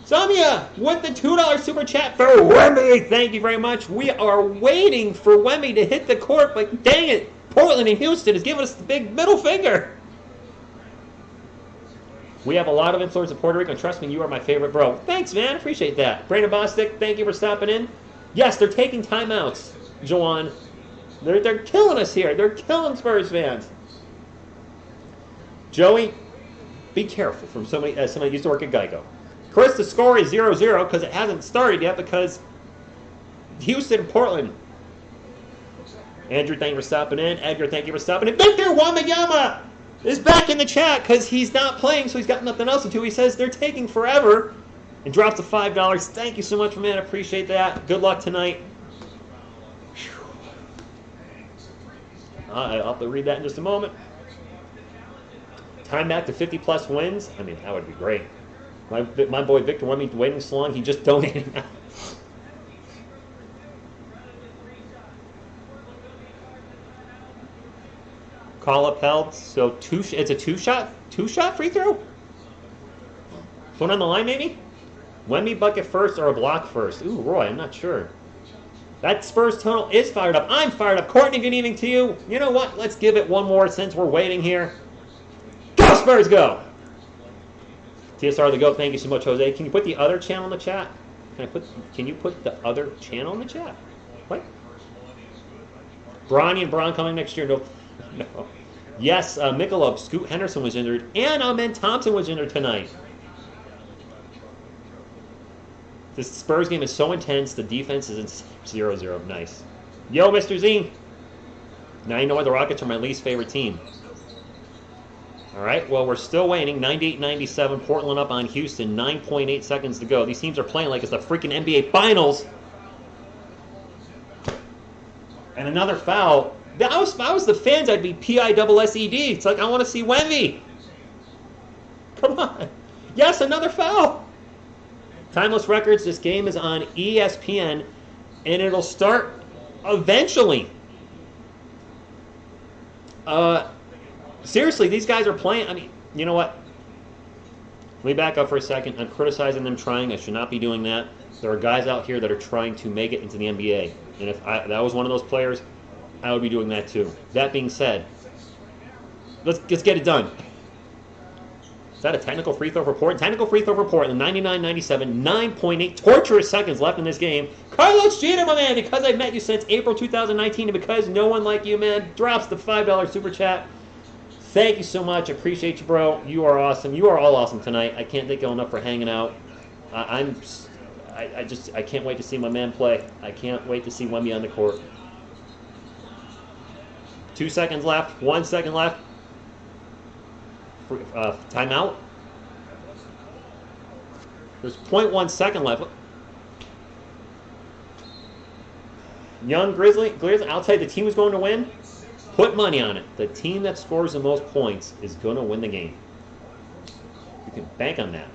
Samia with the $2 super chat for Wemby. Thank you very much. We are waiting for Wemby to hit the court, but dang it, Portland and Houston is giving us the big middle finger. We have a lot of influence in Puerto Rico, and trust me, you are my favorite bro. Thanks, man. Appreciate that. Brandon Bostic, thank you for stopping in. Yes, they're taking timeouts, Joanne. They're killing us here. They're killing Spurs fans. Joey, be careful from somebody used to work at Geico. Chris, the score is 0-0 because it hasn't started yet because Houston and Portland. Andrew, thank you for stopping in. Edgar, thank you for stopping in. Victor Wembanyama is back in the chat because he's not playing, so he's got nothing else to do. He says they're taking forever and drops the $5. Thank you so much, man. I appreciate that. Good luck tonight. I'll have to read that in just a moment. Time back to 50-plus wins. I mean, that would be great. My boy Victor Wemby waiting so long, he just donated now. Call up held. So it's a two-shot free throw? One on the line, maybe? Wemby bucket first or a block first? Ooh, Roy, I'm not sure. That Spurs tunnel is fired up. I'm fired up. Courtney, good evening to you. You know what? Let's give it one more since we're waiting here. Go, Spurs, go! TSR the GOAT, thank you so much, Jose. Can you put the other channel in the chat? Can you put the other channel in the chat? What? Bronny and Braun coming next year? No. No. Yes, Michelob, Scoot Henderson was injured, and Amen Thompson was injured tonight. This Spurs game is so intense, the defense is in 0-0. Nice. Yo, Mr. Z. Now you know why the Rockets are my least favorite team. All right, well, we're still waiting. 98-97, Portland up on Houston. 9.8 seconds to go. These teams are playing like it's the freaking NBA Finals. And another foul. If I was the fans, I'd be P-I-double-S-E-D. It's like, I want to see Wemby. Come on. Yes, another foul. Timeless Records, this game is on ESPN, and it'll start eventually. Seriously, these guys are playing. I mean, you know what? Let me back up for a second. I'm criticizing them trying. I should not be doing that. There are guys out here that are trying to make it into the NBA. And if that was one of those players, I would be doing that too. That being said, let's get it done. Is that a technical free throw report? Technical free throw report in the 99-97, 9.8 torturous seconds left in this game. Carlos Jeter, my man, because I've met you since April 2019 and because no one like you, man, drops the $5 super chat. Thank you so much. I appreciate you, bro. You are awesome. You are all awesome tonight. I can't thank you enough for hanging out. I can't wait to see my man play. I can't wait to see Wemby on the court. 2 seconds left. 1 second left. Timeout. There's 0.1 second left. Young Grizzly, I'll tell you, the team who's going to win, put money on it. The team that scores the most points is going to win the game. You can bank on that.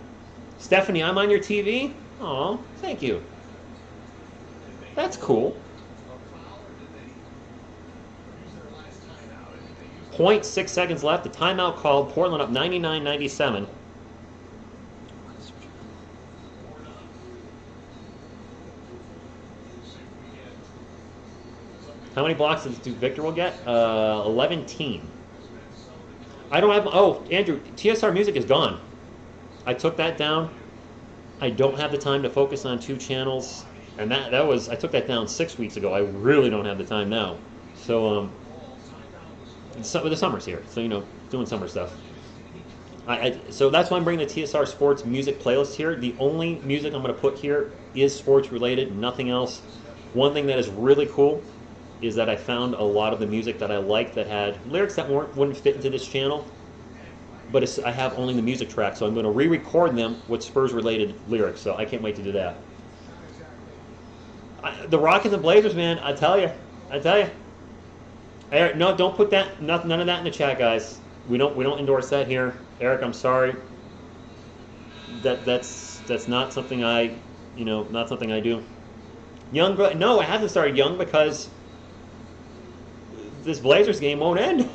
Stephanie, I'm on your TV? Aw, thank you. That's cool. 0.6 seconds left. The timeout called. Portland up 99-97. How many blocks do Victor will get? 11 team. I don't have... Oh, Andrew, TSR Music is gone. I took that down. I don't have the time to focus on 2 channels. And that was... I took that down 6 weeks ago. I really don't have the time now. So, the summer's here. So, you know, doing summer stuff. So that's why I'm bringing the TSR Sports music playlist here. The only music I'm going to put here is sports related, nothing else. One thing that is really cool is that I found a lot of the music that I liked that had lyrics that wouldn't fit into this channel, but I have only the music track, so I'm going to re-record them with Spurs-related lyrics, so I can't wait to do that. The Rockets and Blazers, man, I tell you. Eric, no, don't put that, none of that in the chat, guys. We don't endorse that here. Eric, I'm sorry. That's not something not something I do. Young, no, it hasn't started young because this Blazers game won't end.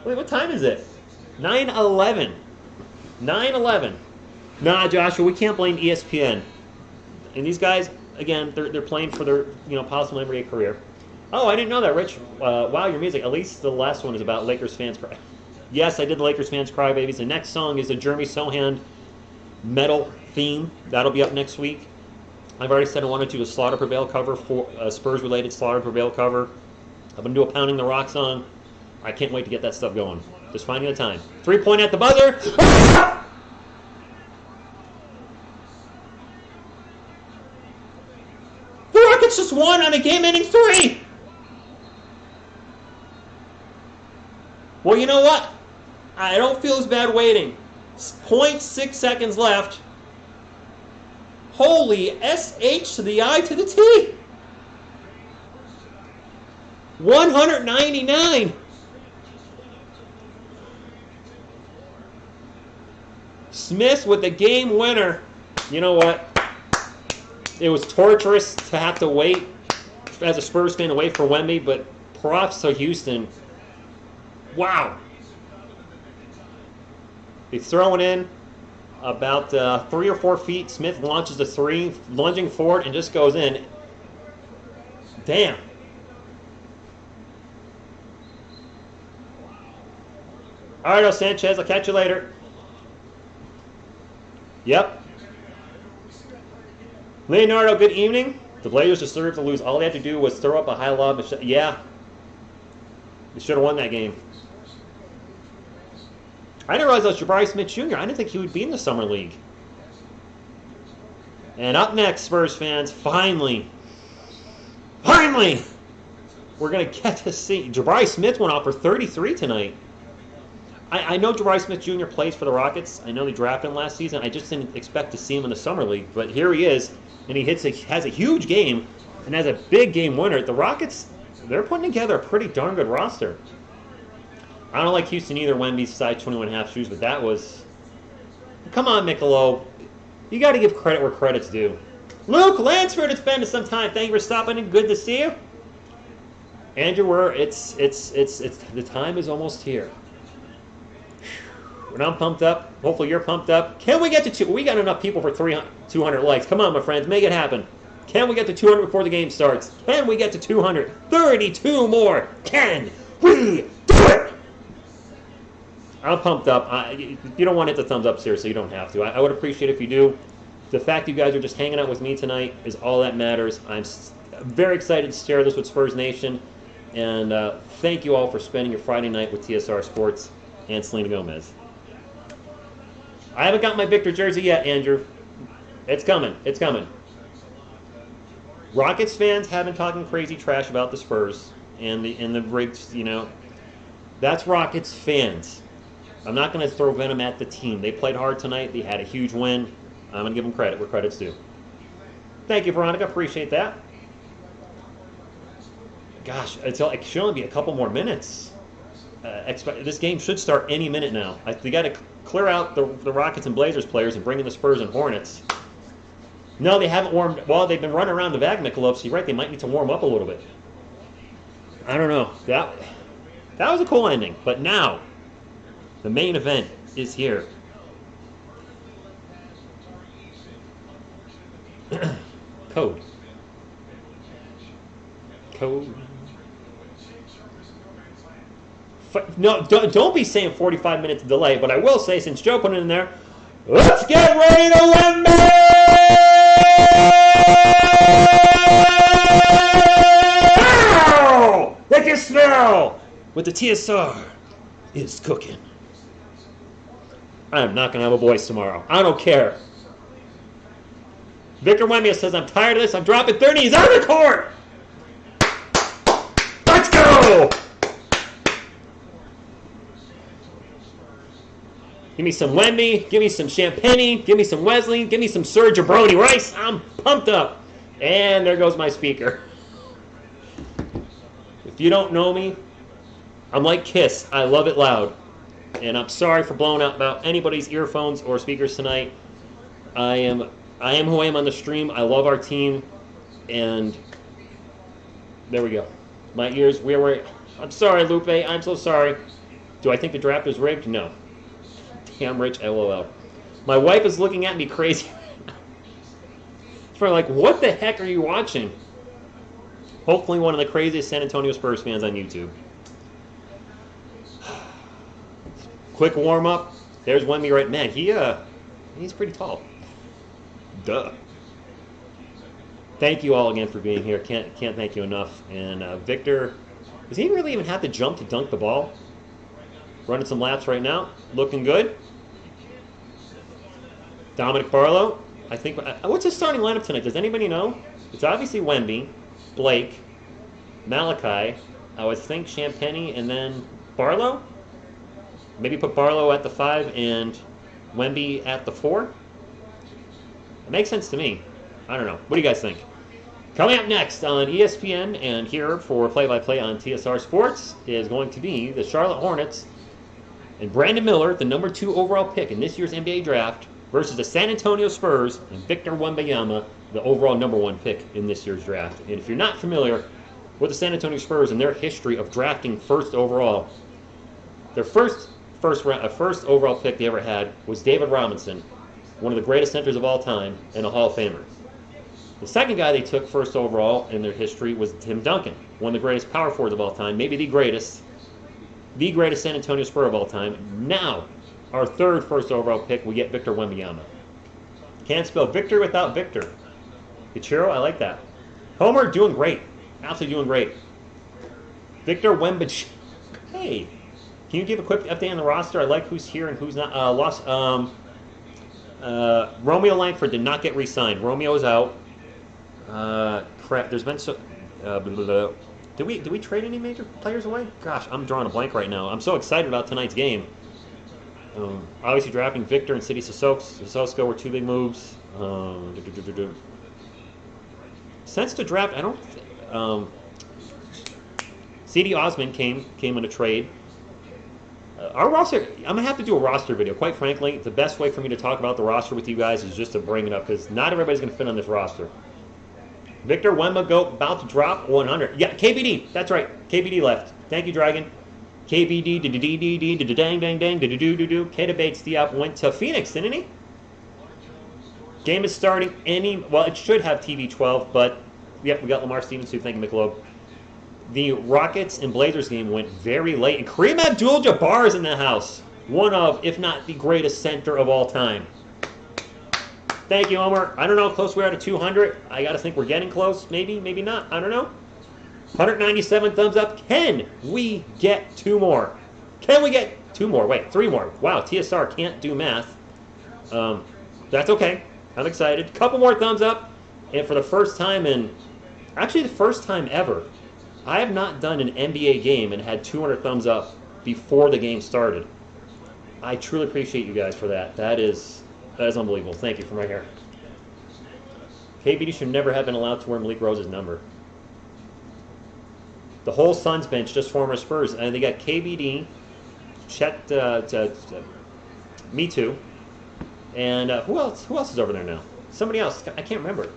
Wait, what time is it? 9:11. 9:11. Nah, Joshua, we can't blame ESPN. And these guys, again, they're playing for their possible NBA career. Oh, I didn't know that, Rich. Wow, your music. At least the last one is about Lakers fans cry. Yes, I did the Lakers fans cry babies. The next song is the Jeremy Sohan metal theme. That'll be up next week. I've already said I wanted to do a Slaughter Prevail cover for a Spurs-related Slaughter Prevail cover. I'm going to do a Pounding the Rock song. I can't wait to get that stuff going. Just finding the time. 3-point at the buzzer. The Rockets just won on a game-ending 3. Well, you know what? I don't feel as bad waiting. 0.6 seconds left. Holy SH to the I to the T. 199. Smith with the game winner. You know what? It was torturous to have to wait as a Spurs fan to wait for Wemby, but props to Houston. Wow. He's throwing in about 3 or 4 feet. Smith launches the 3, lunging forward, and just goes in. Damn. All right, Sanchez, I'll catch you later. Yep. Leonardo, good evening. The Blazers deserve to lose. All they had to do was throw up a high lob. Yeah. They should have won that game. I didn't realize that was Jabari Smith Jr. I didn't think he would be in the Summer League. And up next, Spurs fans, finally, we're going to get to see. Jabari Smith went off for 33 tonight. I know Jabari Smith Jr. plays for the Rockets. I know they drafted him last season. I just didn't expect to see him in the Summer League. But here he is, and he has a huge game and has a big game winner. The Rockets, they're putting together a pretty darn good roster. I don't like Houston either, Wemby's size 21.5 shoes, but that was... Come on, Michelob. You got to give credit where credit's due. Luke Lansford, it's been some time. Thank you for stopping in. Good to see you. Andrew, the time is almost here. When I'm pumped up, hopefully you're pumped up. Can we get to 2? We got enough people for 200 likes. Come on, my friends, make it happen. Can we get to 200 before the game starts? Can we get to 200? 32 more. Can we do it? I'm pumped up. You don't want to hit the thumbs up, seriously. You don't have to. I would appreciate it if you do. The fact you guys are just hanging out with me tonight is all that matters. I'm very excited to share this with Spurs Nation. And thank you all for spending your Friday night with TSR Sports and Selena Gomez. I haven't got my Victor jersey yet, Andrew. It's coming. It's coming. Rockets fans have been talking crazy trash about the Spurs and the rigs, That's Rockets fans. I'm not going to throw venom at the team. They played hard tonight. They had a huge win. I'm going to give them credit where credit's due. Thank you, Veronica. Appreciate that. gosh, it should only be a couple more minutes. This game should start any minute now. They got to clear out the Rockets and Blazers players and bring in the Spurs and Hornets. No, they haven't warmed. Well, they've been running around the bag, Michelob, so you're right. They might need to warm up a little bit. I don't know. That was a cool ending. But now, the main event is here. Code. No, don't be saying 45 minutes delay, but I will say, since Joe put it in there, let's get ready to Wemby! They can smell what the TSR is cooking. I am not going to have a voice tomorrow. I don't care. Victor Wembanyama says, I'm tired of this. I'm dropping 30. He's on the court. Let's go. Give me some Wemby. Give me some Champagne. Give me some Wesley. Give me some Sir Jabroni Rice. I'm pumped up. And there goes my speaker. If you don't know me, I'm like Kiss. I love it loud. And I'm sorry for blowing out about anybody's earphones or speakers tonight. I am who I am on the stream. I love our team. And there we go. My ears, I'm sorry, Lupe. I'm so sorry. Do I think the draft is rigged? No. Damn rich, LOL. My wife is looking at me crazy. For like, what the heck are you watching? Hopefully one of the craziest San Antonio Spurs fans on YouTube. Quick warm-up. There's Wemby right. Man, he's pretty tall. Duh. Thank you all again for being here. Can't thank you enough. And Victor, does he really even have to jump to dunk the ball? Running some laps right now. Looking good. Dominic Barlow. I think. What's his starting lineup tonight? Does anybody know? It's obviously Wemby, Blake, Malachi. I would think Champagne, and then Barlow. Maybe put Barlow at the 5 and Wemby at the 4. It makes sense to me. I don't know. What do you guys think? Coming up next on ESPN and here for play-by-play on TSR Sports is going to be the Charlotte Hornets and Brandon Miller, the number 2 overall pick in this year's NBA draft, versus the San Antonio Spurs and Victor Wembanyama, the overall number 1 pick in this year's draft. And if you're not familiar with the San Antonio Spurs and their history of drafting first overall, their first overall pick they ever had was David Robinson, one of the greatest centers of all time and a Hall of Famer. The second guy they took first overall in their history was Tim Duncan, one of the greatest power forwards of all time, maybe the greatest San Antonio Spur of all time. Now, our third first overall pick, we get Victor Wembanyama. Can't spell Victor without Victor. Ichiro, I like that. Homer, doing great. Absolutely doing great. Victor Wembanyama. Hey, can you give a quick update on the roster? I like who's here and who's not. Romeo Langford did not get re-signed. Romeo's out. Crap. There's been so. Did we trade any major players away? Gosh, I'm drawing a blank right now. I'm so excited about tonight's game. Obviously, drafting Victor and City Sissoko were 2 big moves. Since the draft, I don't. C.D. Osman came in a trade. Our roster, I'm going to have to do a roster video. Quite frankly, the best way for me to talk about the roster with you guys is just to bring it up, because not everybody's going to fit on this roster. Victor Wembanyama about to drop 100. Yeah, KBD. That's right. KBD left. Thank you, Dragon. KBD, dang, Kata Bates Diop went to Phoenix, didn't he? Game is starting well, it should have TV 12, but yep, we got Lamar Stevens too. Thank you, Michelob. The Rockets and Blazers game went very late, and Kareem Abdul-Jabbar is in the house. One of, if not the greatest center of all time. Thank you, Omar. I don't know how close we are to 200. I got to think we're getting close. Maybe, maybe not. I don't know. 197 thumbs up. Can we get 2 more? Can we get 2 more? Wait, 3 more. Wow, TSR can't do math. That's okay. I'm excited. Couple more thumbs up. And for the first time actually the first time ever, I have not done an NBA game and had 200 thumbs up before the game started. I truly appreciate you guys for that. That is unbelievable. Thank you from right here. KBD should never have been allowed to wear Malik Rose's number. The whole Suns bench, just former Spurs. And they got KBD, Chet, Me Too, and who else? Who else is over there now? Somebody else. I can't remember.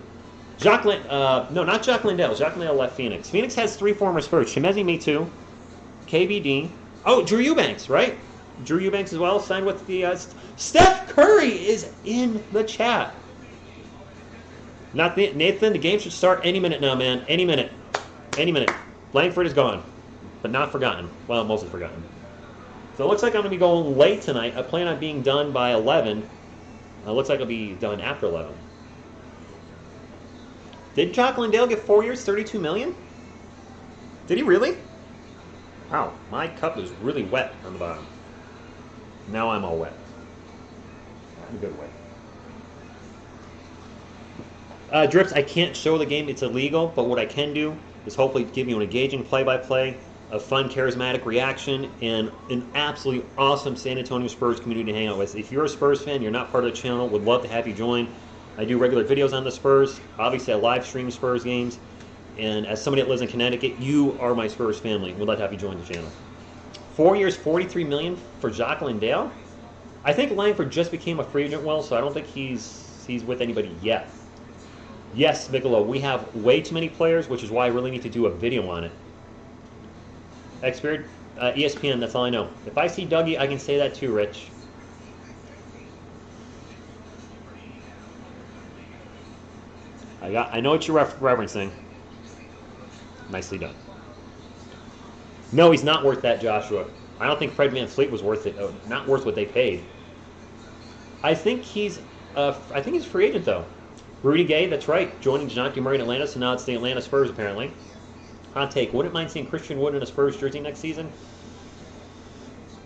No, not Jacques Lindell. Jacques Lindell left Phoenix. Phoenix has 3 former Spurs. Shemezi Me Too, KBD. Oh, Drew Eubanks, right? Drew Eubanks as well, signed with the... Steph Curry is in the chat. Nathan, the game should start any minute now, man. Any minute. Any minute. Langford is gone, but not forgotten. Well, mostly forgotten. So it looks like I'm going to be going late tonight. I plan on being done by 11. It looks like I'll be done after 11. Did Jock Lindale get 4 years, $32 million? Did he really? Wow, my cup is really wet on the bottom. Now I'm all wet. I'm a good way. Drips, I can't show the game. It's illegal, but what I can do is hopefully give you an engaging play-by-play, a fun, charismatic reaction, and an absolutely awesome San Antonio Spurs community to hang out with. If you're a Spurs fan, you're not part of the channel, would love to have you join. I do regular videos on the Spurs. Obviously, I live stream Spurs games. And as somebody that lives in Connecticut, you are my Spurs family. We'd love to have you join the channel. 4 years, $43 million for Jock Lindale. I think Langford just became a free agent, so I don't think he's with anybody yet. Yes, Bigelow, we have way too many players, which is why I really need to do a video on it. Xbeard, ESPN, that's all I know. If I see Dougie, I can say that too, Rich. I know what you're referencing. Nicely done. No, he's not worth that, Joshua. I don't think Fred VanVleet was worth it. Not worth what they paid. I think he's a free agent though. Rudy Gay, that's right, joining DeJounte Murray in Atlanta, so now it's the Atlanta Spurs apparently. Hot take: wouldn't mind seeing Christian Wood in a Spurs jersey next season.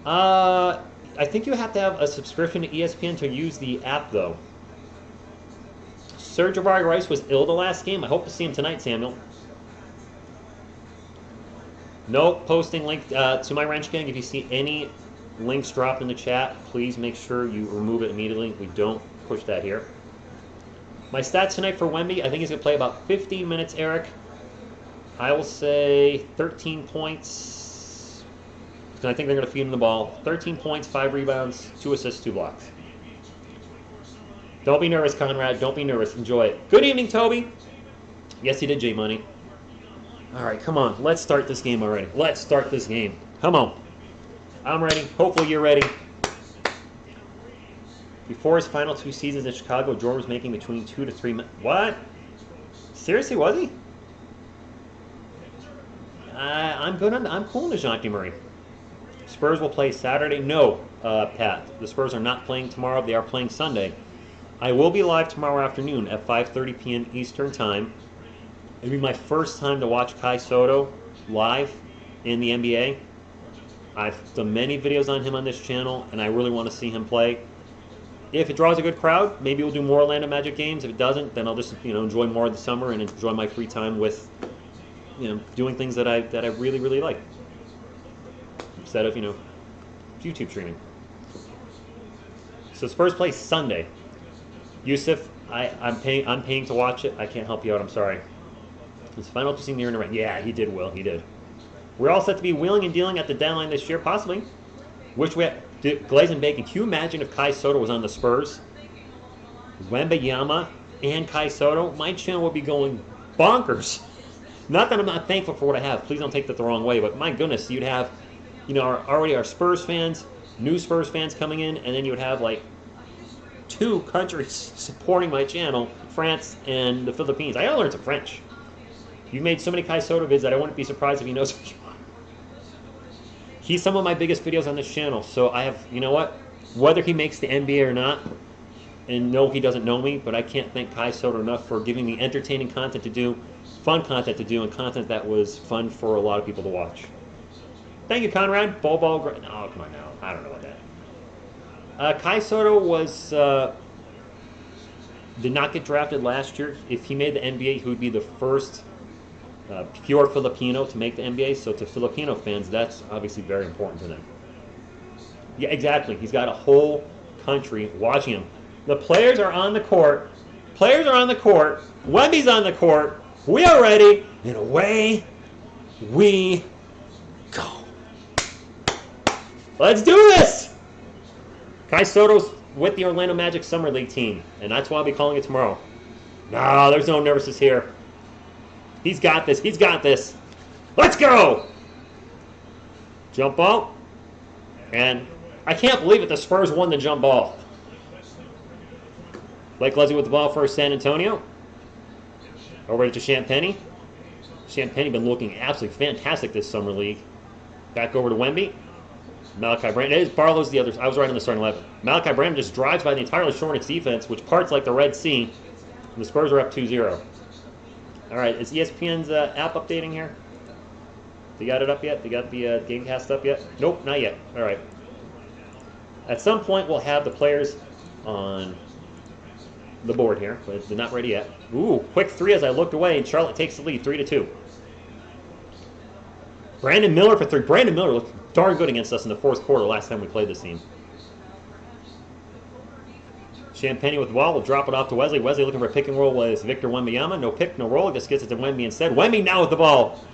I think you have to have a subscription to ESPN to use the app though. Serge Jabari Rice was ill the last game. I hope to see him tonight, Samuel. No posting link to my Wrench Gang. If you see any links dropped in the chat, please make sure you remove it immediately. We don't push that here. My stats tonight for Wemby, I think he's going to play about 15 minutes, Eric. I will say 13 points. I think they're going to feed him the ball. 13 points, 5 rebounds, 2 assists, 2 blocks. Don't be nervous, Conrad. Don't be nervous. Enjoy it. Good evening, Toby. Yes, he did, J-Money. All right, come on. Let's start this game already. Let's start this game. Come on. I'm ready. Hopefully you're ready. Before his final 2 seasons in Chicago, Jordan was making between 2 to 3 million. What? Seriously, was he? I'm good on. I'm cool on DeJounte Murray. Spurs will play Saturday. No, Pat. The Spurs are not playing tomorrow. They are playing Sunday. I will be live tomorrow afternoon at 5:30 p.m. Eastern Time. It'll be my first time to watch Kai Soto live in the NBA. I've done many videos on him on this channel, and I really want to see him play. If it draws a good crowd, maybe we'll do more Orlando Magic games. If it doesn't, then I'll just enjoy more of the summer and enjoy my free time with doing things that I really really like instead of YouTube streaming. So Spurs play Sunday. Yusuf, I'm paying to watch it. I can't help you out. I'm sorry. His final to see near and around. Yeah, he did, Will. He did. We're all set to be wheeling and dealing at the deadline this year, possibly. Which we have. Glaze and Bacon, can you imagine if Kai Soto was on the Spurs? Wembanyama and Kai Soto? My channel would be going bonkers. Not that I'm not thankful for what I have. Please don't take that the wrong way. But my goodness, you'd have, already our Spurs fans, new Spurs fans coming in, and then you would have like 2 countries supporting my channel, France and the Philippines. I gotta learn some French. You've made so many Kai Soto vids that I wouldn't be surprised if he knows what you want. He's some of my biggest videos on this channel, so I have, whether he makes the NBA or not, and no, he doesn't know me, but I can't thank Kai Soto enough for giving me entertaining content to do, fun content to do, and content that was fun for a lot of people to watch. Thank you, Conrad. Oh, come on now. I don't know about that. Kai Soto did not get drafted last year. If he made the NBA, he would be the first pure Filipino to make the NBA, so to Filipino fans, that's obviously very important to them. Yeah, exactly. He's got a whole country watching him. The players are on the court. Wemby's on the court. We are ready, and away we go. Let's do this! Kai Soto's with the Orlando Magic Summer League team, and that's why I'll be calling it tomorrow. No, there's no nervousness here. He's got this. He's got this. Let's go! Jump ball. And I can't believe it. The Spurs won the jump ball. Blake Leslie with the ball for San Antonio. Over to Champagnie. Champagnie been looking absolutely fantastic this summer league. Back over to Wemby. Malachi Branham. Barlow's the other. I was right on the starting 11. Malachi Branham just drives by the entirely Hornets defense, which parts like the Red Sea. And the Spurs are up 2-0. All right, is ESPN's app updating here? They got it up yet? They got the Gamecast up yet? Nope, not yet. All right. At some point, we'll have the players on the board here, but they're not ready yet. Ooh, quick three as I looked away, and Charlotte takes the lead, 3-2. Brandon Miller for three. Brandon Miller looked darn good against us in the fourth quarter last time we played this team. Champagnie with the ball. We'll drop it off to Wesley. Wesley looking for a pick and roll with Victor Wembanyama. No pick, no roll. Just gets it to Wemby instead. Wemby now with the ball.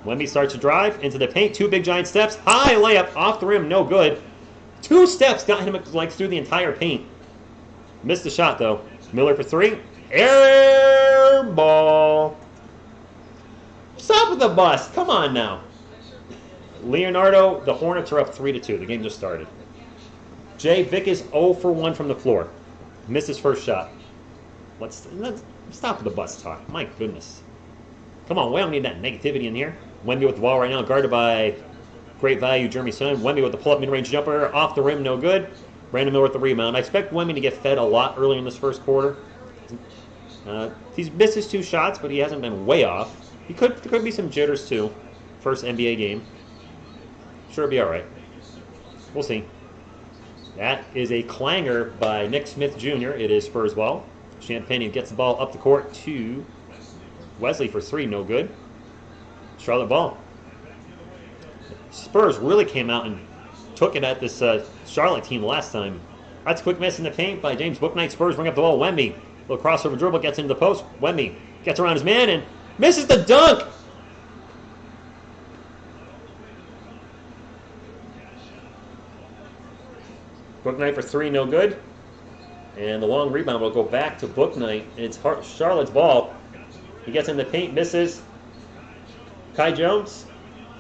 Wemby starts to drive into the paint. Two big giant steps. High layup off the rim. No good. Two steps got him like through the entire paint. Missed the shot though. Miller for three. Air ball. Stop with the bus. Come on now. Leonardo, the Hornets are up 3-2. The game just started. Jay Vick is 0 for 1 from the floor. Missed his first shot. Let's stop with the bus talk. My goodness. Come on, we don't need that negativity in here. Wemby with the ball right now, guarded by great value Jeremy Son. Wemby with the pull-up mid-range jumper, off the rim, no good. Brandon Miller with the rebound. I expect Wemby to get fed a lot early in this first quarter. He's missed his two shots, but he hasn't been way off. There could be some jitters too. First NBA game. Sure, it'll be all right. We'll see. That is a clanger by Nick Smith Jr. It is Spurs ball. Champagnie gets the ball up the court to Wesley for three, no good. Charlotte ball. Spurs really came out and took it at this Charlotte team last time. That's a quick miss in the paint by James Bouknight. Spurs bring up the ball. Wemby. Little crossover dribble, gets into the post. Wemby gets around his man and misses the dunk. Bouknight for three, no good. And the long rebound will go back to Bouknight. It's Charlotte's ball. He gets in the paint, misses. Kai Jones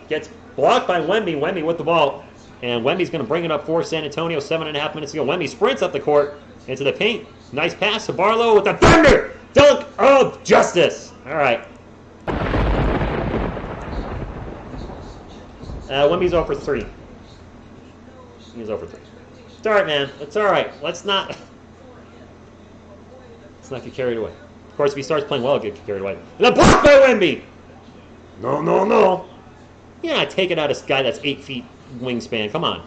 gets blocked by Wemby. Wemby with the ball. And Wemby's going to bring it up for San Antonio. 7.5 minutes to go. Wemby sprints up the court into the paint. Nice pass to Barlow with the thunder. Dunk of justice. All right. Wemby's 0 for 3. He's 0 for 3. It's all right, man. It's all right. Let's not get carried away. Of course, if he starts playing well, he'll get carried away. And a block by Wemby. No. Yeah, take it out of this guy that's 8 feet wingspan. Come on.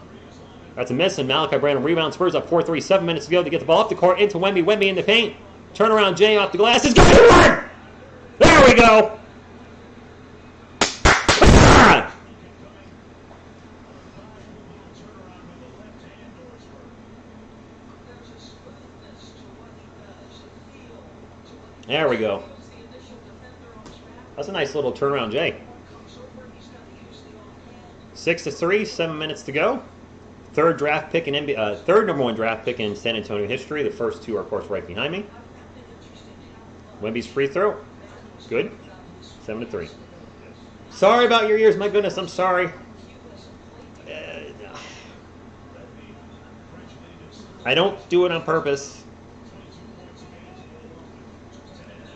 That's a miss, and Malachi Branham rebound. Spurs up 4-3. 7 minutes to go to get the ball up the court into Wemby. Wemby in the paint. Turnaround Jay off the glass. It's going to work! There we go! Ah! There we go. That's a nice little turnaround, Jay. 6-3, 7 minutes to go. Third number one draft pick in San Antonio history. The first two are, of course, right behind me. Wemby's free throw. Good. 7-3. Sorry about your ears. My goodness, I'm sorry. I don't do it on purpose.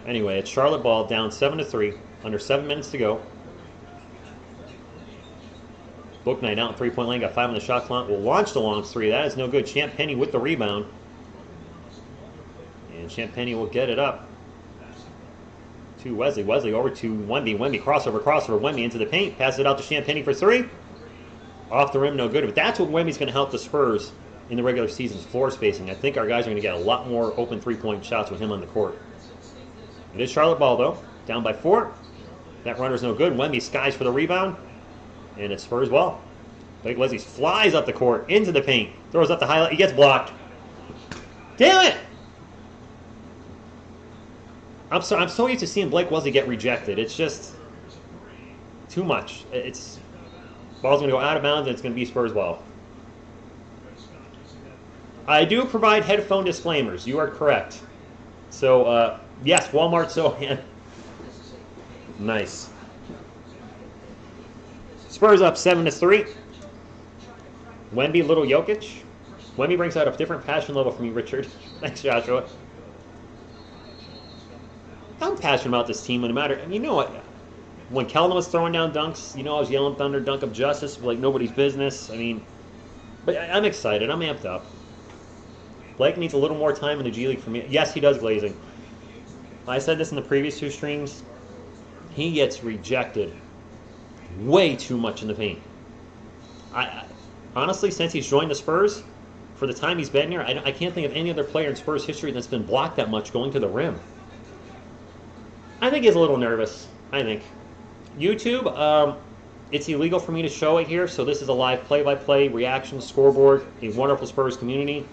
Anyway, it's Charlotte ball down 7-3. Under 7 minutes to go. Bouknight out in three-point lane. Got 5 on the shot clock. Will launch the long three. That is no good. Champagnie with the rebound. And Champagnie will get it up to Wesley. Wesley over to Wemby. Wemby crossover. Wemby into the paint. Passes it out to Champagnie for three. Off the rim, no good. But that's what Wemby's going to help the Spurs in the regular season's floor spacing. I think our guys are going to get a lot more open three-point shots with him on the court. It is Charlotte ball, though. Down by 4. That runner's no good. Wemby skies for the rebound. And it's Spurs ball. Blake Leslie flies up the court into the paint. Throws up the highlight. He gets blocked. Damn it! I'm so used to seeing Blake Leslie get rejected. It's just... Too much. Ball's going to go out of bounds, and it's going to be Spurs ball. I do provide headphone disclaimers. You are correct. So, yes, Walmart Sohan. Nice. Spurs up 7-3. Wemby, little Jokic. Wemby brings out a different passion level from you, Richard. Thanks, Joshua. I'm passionate about this team, no matter. You know what? When Keldon was throwing down dunks, I was yelling thunder, dunk of justice, like nobody's business. But I'm excited. I'm amped up. Blake needs a little more time in the G League for me. Yes, he does, Glazing. I said this in the previous 2 streams. He gets rejected way too much in the paint. Honestly, since he's joined the Spurs, for the time he's been here, I can't think of any other player in Spurs history that's been blocked that much going to the rim. I think he's a little nervous. I think. YouTube, it's illegal for me to show it here, so this is a live play-by-play reaction scoreboard, a wonderful Spurs community,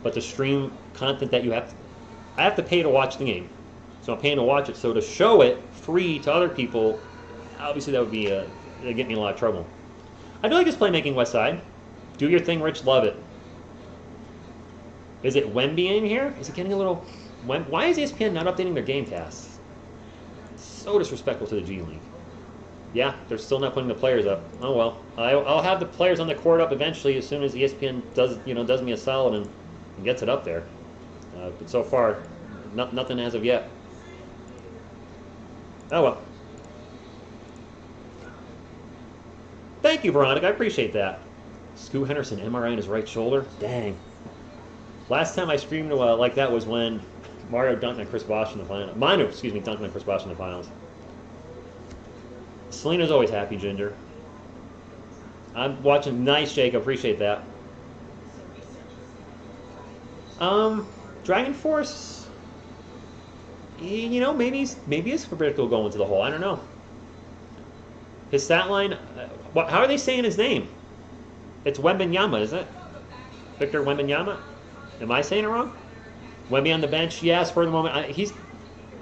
but the stream content that I have to pay to watch the game. So I'm paying to watch it. So to show it free to other people, obviously that would be it'd get me in a lot of trouble. I do like this playmaking, West Side. Do your thing, Rich. Love it. Is it Wemby in here? Is it getting a little... Why is ESPN not updating their game casts? So disrespectful to the G League. Yeah, they're still not putting the players up. Oh well. I'll have the players on the court up eventually as soon as ESPN does me a solid and gets it up there. But so far, nothing as of yet. Oh well. Thank you, Veronica. I appreciate that. Scoot Henderson, MRI on his right shoulder. Dang. Last time I streamed like that was when Mario dunked on Chris Bosh in the finals. Manu, excuse me, dunked on Chris Bosh in the finals. Selena's always happy, Ginger. I'm watching. Nice, Jake. Appreciate that. Dragon Force. Maybe it's predictable going to the hole. I don't know. His stat line. How are they saying his name? It's Wembanyama, is it? Victor Wembanyama? Am I saying it wrong? Wemby on the bench. Yes, for the moment. I think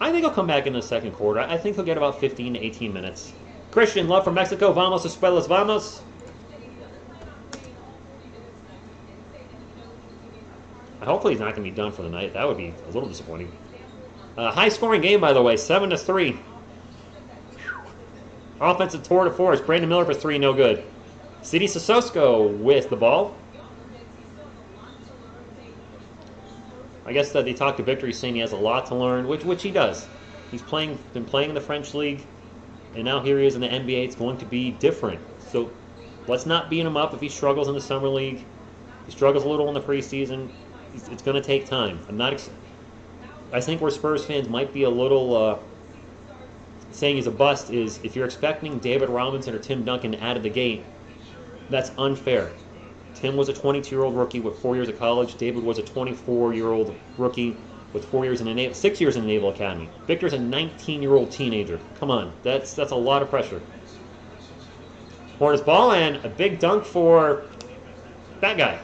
he'll come back in the second quarter. I think he'll get about 15 to 18 minutes. Christian, love from Mexico. Vamos, escuelas, vamos. Hopefully he's not going to be done for the night. That would be a little disappointing. High-scoring game, by the way. 7-3. Offensive tour de force. Brandon Miller for 3, no good. City Sissoko with the ball. I guess that they talked to Victor. He's saying he has a lot to learn, which he does. He's been playing in the French League, and now here he is in the NBA. It's going to be different. So let's not beat him up if he struggles in the Summer League. He struggles a little in the preseason. It's going to take time. I think where Spurs fans might be a little saying he's a bust is if you're expecting David Robinson or Tim Duncan out of the gate, that's unfair. Tim was a 22-year-old rookie with 4 years of college. David was a 24-year-old rookie with 6 years in the Naval Academy. Victor's a 19-year-old teenager. Come on, that's a lot of pressure. Hornets ball and a big dunk for that guy.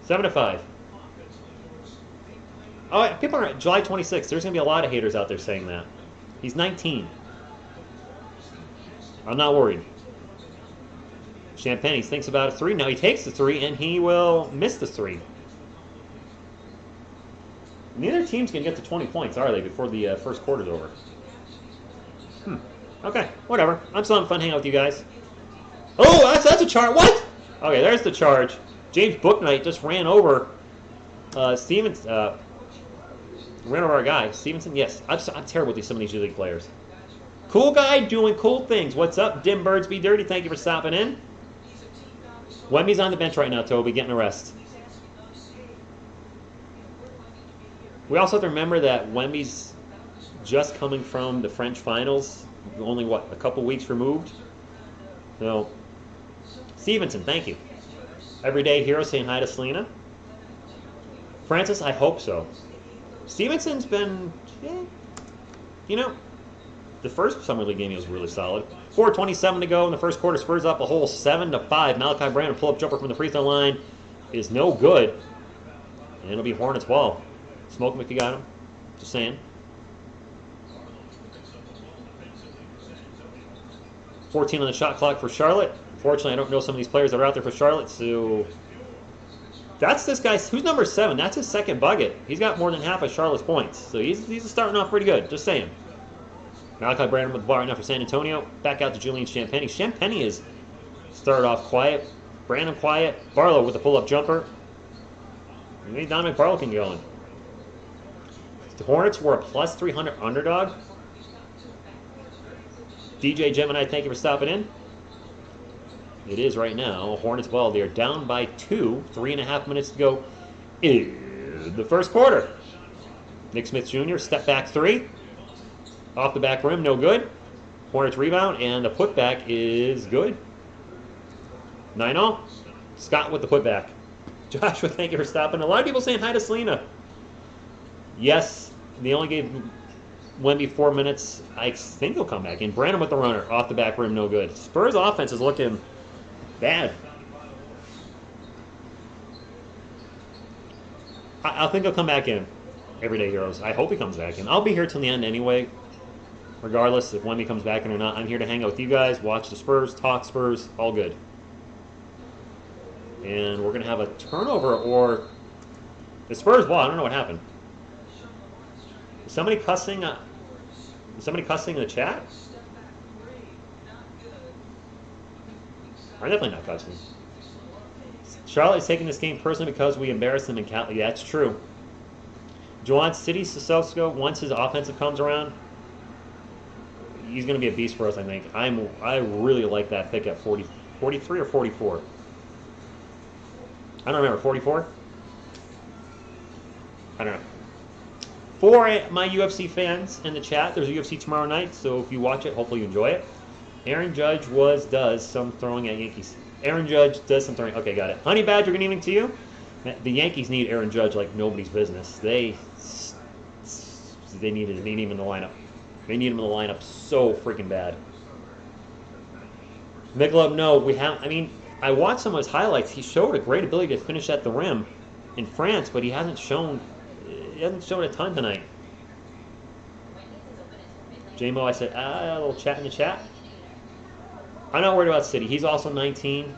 7-5. Oh, people are July 26th. There's going to be a lot of haters out there saying that. He's 19. I'm not worried. Champagne thinks about a 3. Now he takes the 3, and he will miss the 3. Neither team's going to get to 20 points, are they, before the first quarter's over? Okay, whatever. I'm still having fun hanging out with you guys. Oh, that's a charge. What? Okay, there's the charge. James Booknight just ran over Stevens. Ran over our guy. Stevenson, yes. I'm terrible with some of these G League players. Cool guy doing cool things. What's up, Dim Birds Be Dirty? Thank you for stopping in. Wemby's on the bench right now, Toby, getting a rest. We also have to remember that Wemby's just coming from the French finals. Only, a couple weeks removed? So, Stevenson, thank you. Everyday hero saying hi to Selena. Francis, I hope so. Stevenson's been, the first Summer League game he was really solid. 4:27 to go in the first quarter. Spurs up a whole 7-5. Malachi Brandon pull-up jumper from the free throw line is no good. And it'll be Hornets ball. Smoke him if you got him. Just saying. 14 on the shot clock for Charlotte. Unfortunately, I don't know some of these players that are out there for Charlotte, so that's this guy. Who's number 7? That's his second bucket. He's got more than half of Charlotte's points, so he's starting off pretty good. Just saying. Malachi Brandon with the ball right now for San Antonio. Back out to Julian Champagny. Champagny is started off quiet. Brandon quiet. Barlow with the pull-up jumper. Maybe Dominic Barlow can get going. The Hornets were a plus 300 underdog. DJ Gemini, thank you for stopping in. It is right now. Hornets ball. They are down by 2. 3.5 minutes to go in the first quarter. Nick Smith Jr. step back 3. Off the back rim, no good. Hornets rebound, and the putback is good. 9-0. Scott with the putback. Joshua, thank you for stopping. A lot of people saying hi to Selena. Yes, they only gave Wemby 4 minutes. I think he'll come back in. Brandon with the runner. Off the back rim, no good. Spurs offense is looking bad. I think he'll come back in. Everyday Heroes. I hope he comes back in. I'll be here till the end anyway. Regardless if Wemby comes back in or not, I'm here to hang out with you guys, watch the Spurs, talk Spurs, all good. And we're going to have a turnover or the Spurs ball. I don't know what happened. Is somebody cussing? Somebody cussing in the chat? I'm definitely not cussing. Charlotte is taking this game personally because we embarrassed them in Cali. Yeah, that's true. Juwan City Sissoko, once his offensive comes around, he's going to be a beast for us, I think. I really like that pick at 43 or 44. I don't remember. 44? I don't know. For my UFC fans in the chat, there's a UFC tomorrow night, so if you watch it, hopefully you enjoy it. Aaron Judge does some throwing at Yankees. Aaron Judge does some throwing. Okay, got it. Honey Badger, good evening to you. The Yankees need Aaron Judge like nobody's business. They need him in the lineup. They need him in the lineup so freaking bad. Michelob, no, we have. I mean, I watched some of his highlights. He showed a great ability to finish at the rim in France, but he hasn't shown a ton tonight. J-Mo, I said, a little chat in the chat. I'm not worried about City. He's also 19.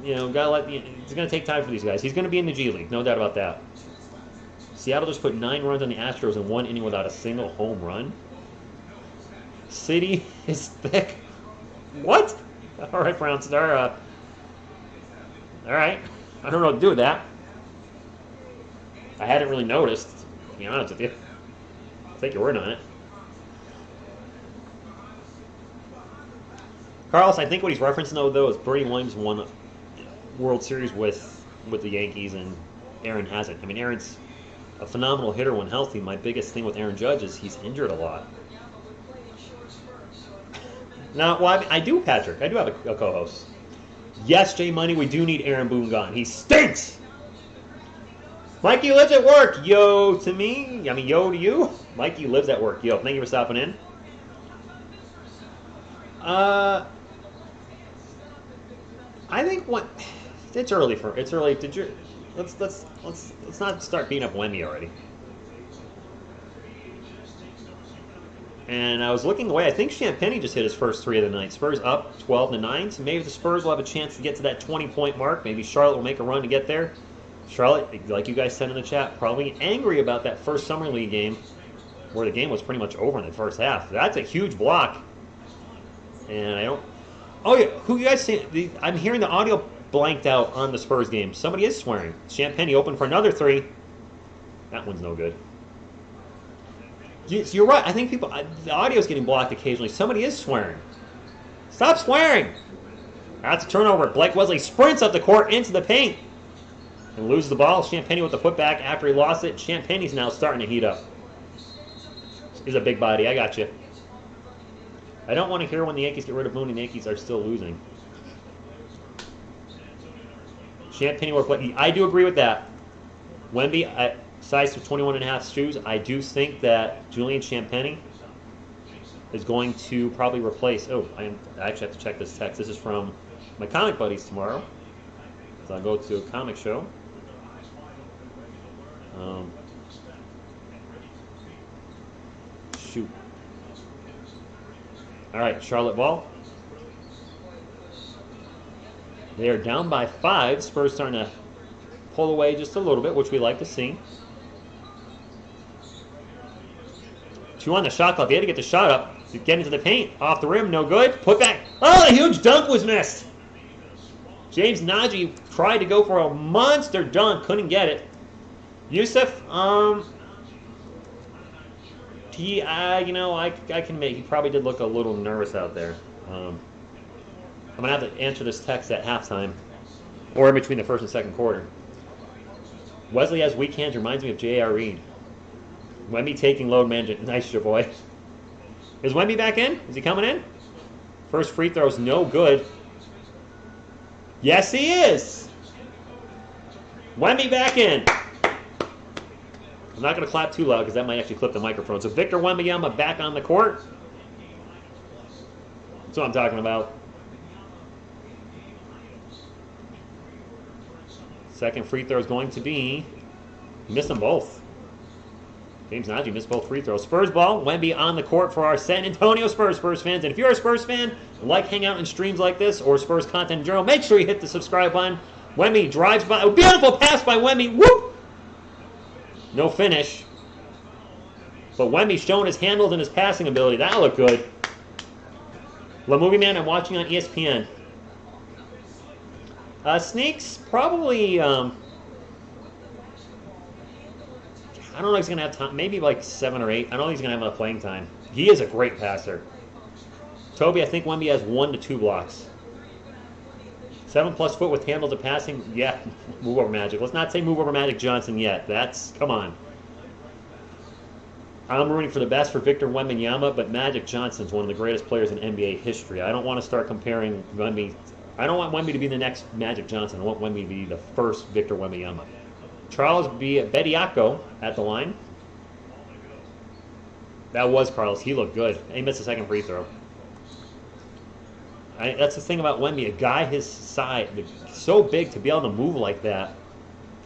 You know, it's going to take time for these guys. He's going to be in the G League, no doubt about that. Seattle just put 9 runs on the Astros in 1 inning without a single home run. City is thick. What? All right, Brown Star. All right. I don't know what to do with that. I hadn't really noticed, to be honest with you. I'll take your word on it. Carlos, I think what he's referencing, though, is Bernie Williams won a World Series with the Yankees, and Aaron hasn't. I mean, Aaron's a phenomenal hitter when healthy. My biggest thing with Aaron Judge is he's injured a lot. Now, well, I do, Patrick. I do have a co-host. Yes, J Money, we do need Aaron Boone gone. He stinks! Mikey lives at work. Yo to me. I mean, yo to you. Mikey lives at work. Yo, thank you for stopping in. I think it's early. Did you? Let's not start beating up Wemby already. And I was looking away. I think Champagny just hit his first 3 of the night. Spurs up 12-9. So maybe the Spurs will have a chance to get to that 20-point mark. Maybe Charlotte will make a run to get there. Charlotte, like you guys said in the chat, probably angry about that first Summer League game where the game was pretty much over in the first half. That's a huge block. And I don't... Oh, yeah. Who you guys see? I'm hearing the audio blanked out on the Spurs game. Somebody is swearing. Champagny open for another 3. That one's no good. You're right. I think the audio's getting blocked occasionally. Somebody is swearing. Stop swearing! That's a turnover. Blake Wesley sprints up the court into the paint and loses the ball. Champagny with the putback after he lost it. Champagny's now starting to heat up. He's a big body. I got you. I don't want to hear when the Yankees get rid of Boone and the Yankees are still losing. Champagny will play. I do agree with that. Wemby, size of 21.5 shoes. I do think that Julian Champagny is going to probably replace. Oh, I actually have to check this text. This is from my comic buddies tomorrow. So I'll go to a comic show. Shoot. All right, Charlotte ball. They are down by 5. Spurs starting to pull away just a little bit, which we like to see. 2 on the shot clock. They had to get the shot up. Get into the paint. Off the rim. No good. Put back. Oh, a huge dunk was missed. James Nagy tried to go for a monster dunk. Couldn't get it. Yusuf, I can make. He probably did look a little nervous out there. I'm going to have to answer this text at halftime or in between the first and second quarter. Wesley has weak hands. Reminds me of J.R. Reed. Wemby taking load management. Nice, your boy. Is Wemby back in? Is he coming in? First free throw is no good. Yes, he is. Wemby back in. I'm not going to clap too loud because that might actually clip the microphone. So Victor Wembanyama back on the court. That's what I'm talking about. Second free throw is going to be... He missed them both. James Nagy missed both free throws. Spurs ball. Wemby on the court for our San Antonio Spurs fans. And if you're a Spurs fan, like hang out in streams like this or Spurs content in general, make sure you hit the subscribe button. Wemby drives by. A beautiful pass by Wemby. Whoop! No finish. But Wemby's showing his handles and his passing ability. That looked good. La Movie Man, I'm watching on ESPN. Sneaks, probably... I don't know if he's going to have time. Maybe like 7 or 8. I don't know if he's going to have enough playing time. He is a great passer. Toby, I think Wemby has 1 to 2 blocks. 7+ foot with handles to passing. Yeah, move over Magic. Let's not say move over Magic Johnson yet. That's, come on. I'm rooting for the best for Victor Wembanyama, but Magic Johnson's one of the greatest players in NBA history. I don't want to start comparing Wemby. I don't want Wemby to be the next Magic Johnson. I want Wemby to be the first Victor Wembanyama. Charles Bediako at the line. That was Carlos. He looked good. He missed the second free throw. That's the thing about Wemby. A guy his size, so big to be able to move like that,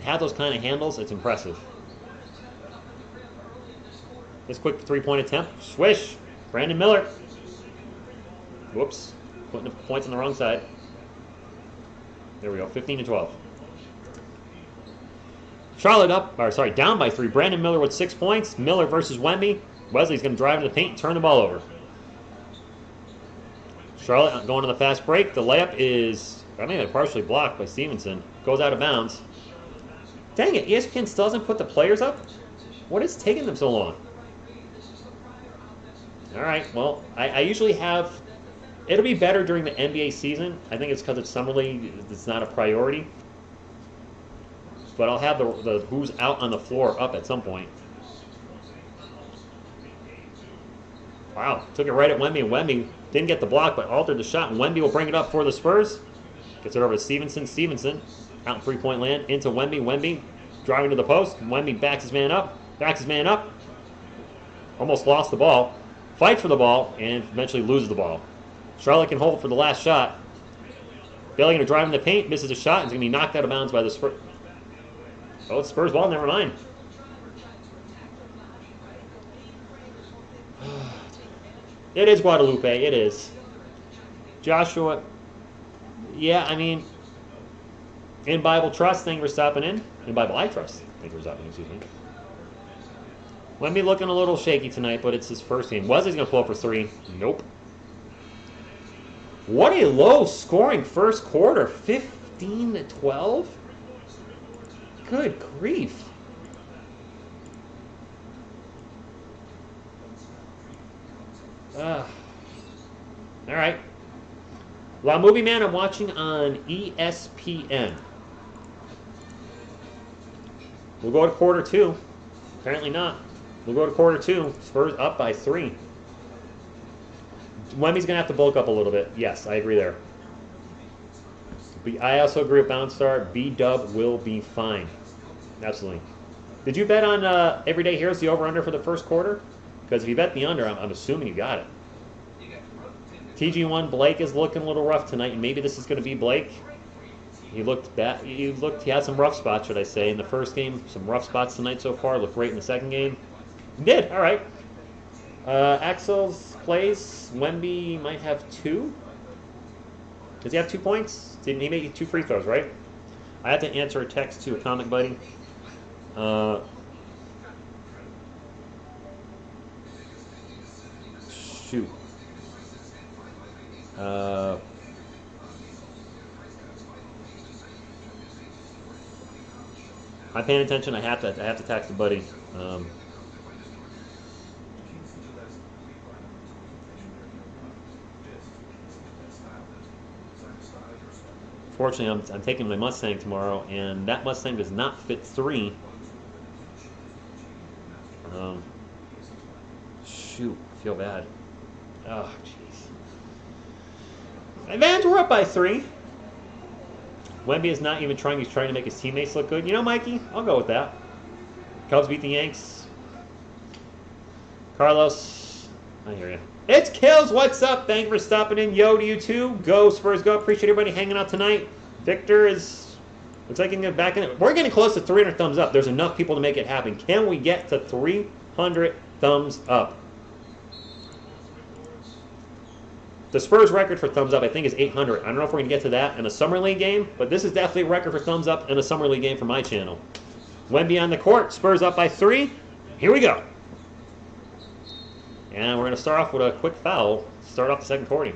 have those kind of handles, it's impressive. This quick three-point attempt. Swish. Brandon Miller. Whoops. Putting the points on the wrong side. There we go. 15-12. Charlotte down by 3. Brandon Miller with 6 points. Miller versus Wemby. Wesley's going to drive into the paint and turn the ball over. Charlotte going to the fast break. The layup is, partially blocked by Stevenson. Goes out of bounds. Dang it, ESPN still doesn't put the players up? What is taking them so long? All right, well, I usually have, it'll be better during the NBA season. I think it's because it's summer league. It's not a priority. But I'll have the who's out on the floor up at some point. Wow, took it right at Wemby. Wemby didn't get the block, but altered the shot. And Wemby will bring it up for the Spurs. Gets it over to Stevenson. Stevenson out in three-point land into Wemby. Wemby driving to the post. Wemby backs his man up. Almost lost the ball. Fights for the ball and eventually loses the ball. Charlotte can hold it for the last shot. Bailey going to drive in the paint. Misses a shot. He's going to be knocked out of bounds by the Spurs. Oh, it's Spurs ball. Never mind. It is Guadalupe. It is. Joshua. Yeah, in Bible trust, thank you for stopping in. In Bible I trust, thank you for stopping in, excuse me. Wemby looking a little shaky tonight, but it's his first game. Wesley's going to pull up for 3. Nope. What a low-scoring first quarter. 15-12? Good grief. All right. La Movie Man, I'm watching on ESPN. We'll go to quarter 2. Apparently not. We'll go to quarter 2. Spurs up by 3. Wemby's going to have to bulk up a little bit. Yes, I agree there. But I also agree with Bounce Star. B-Dub will be fine. Absolutely. Did you bet on Everyday Heroes, the over-under for the first quarter? Because if you bet the under, I'm assuming you got it. TG1, Blake is looking a little rough tonight, and maybe this is going to be Blake. He looked bad. He had some rough spots, should I say, in the first game. Some rough spots tonight so far. Looked great in the second game. He did. All right. Axel's plays, Wemby might have 2. Does he have 2 points? Didn't he make 2 free throws, right? I have to answer a text to a comic buddy. Shoot. Am I paying attention? I have to text a buddy. Fortunately, I'm taking my Mustang tomorrow, and that Mustang does not fit 3. Shoot, I feel bad. Oh, jeez. Vans were up by 3. Wemby is not even trying. He's trying to make his teammates look good. You know, Mikey, I'll go with that. Cubs beat the Yanks. Carlos, I hear you. It's Kills. What's up? Thank you for stopping in. Yo to you too. Go Spurs, go. Appreciate everybody hanging out tonight. Victor is, looks like he can get back in it. We're getting close to 300 thumbs up. There's enough people to make it happen. Can we get to 300 thumbs up? The Spurs record for thumbs up, I think, is 800. I don't know if we're going to get to that in a Summer League game, but this is definitely a record for thumbs up in a Summer League game for my channel. Wemby on the court. Spurs up by 3. Here we go. And we're going to start off with a quick foul. Start off the second quarter.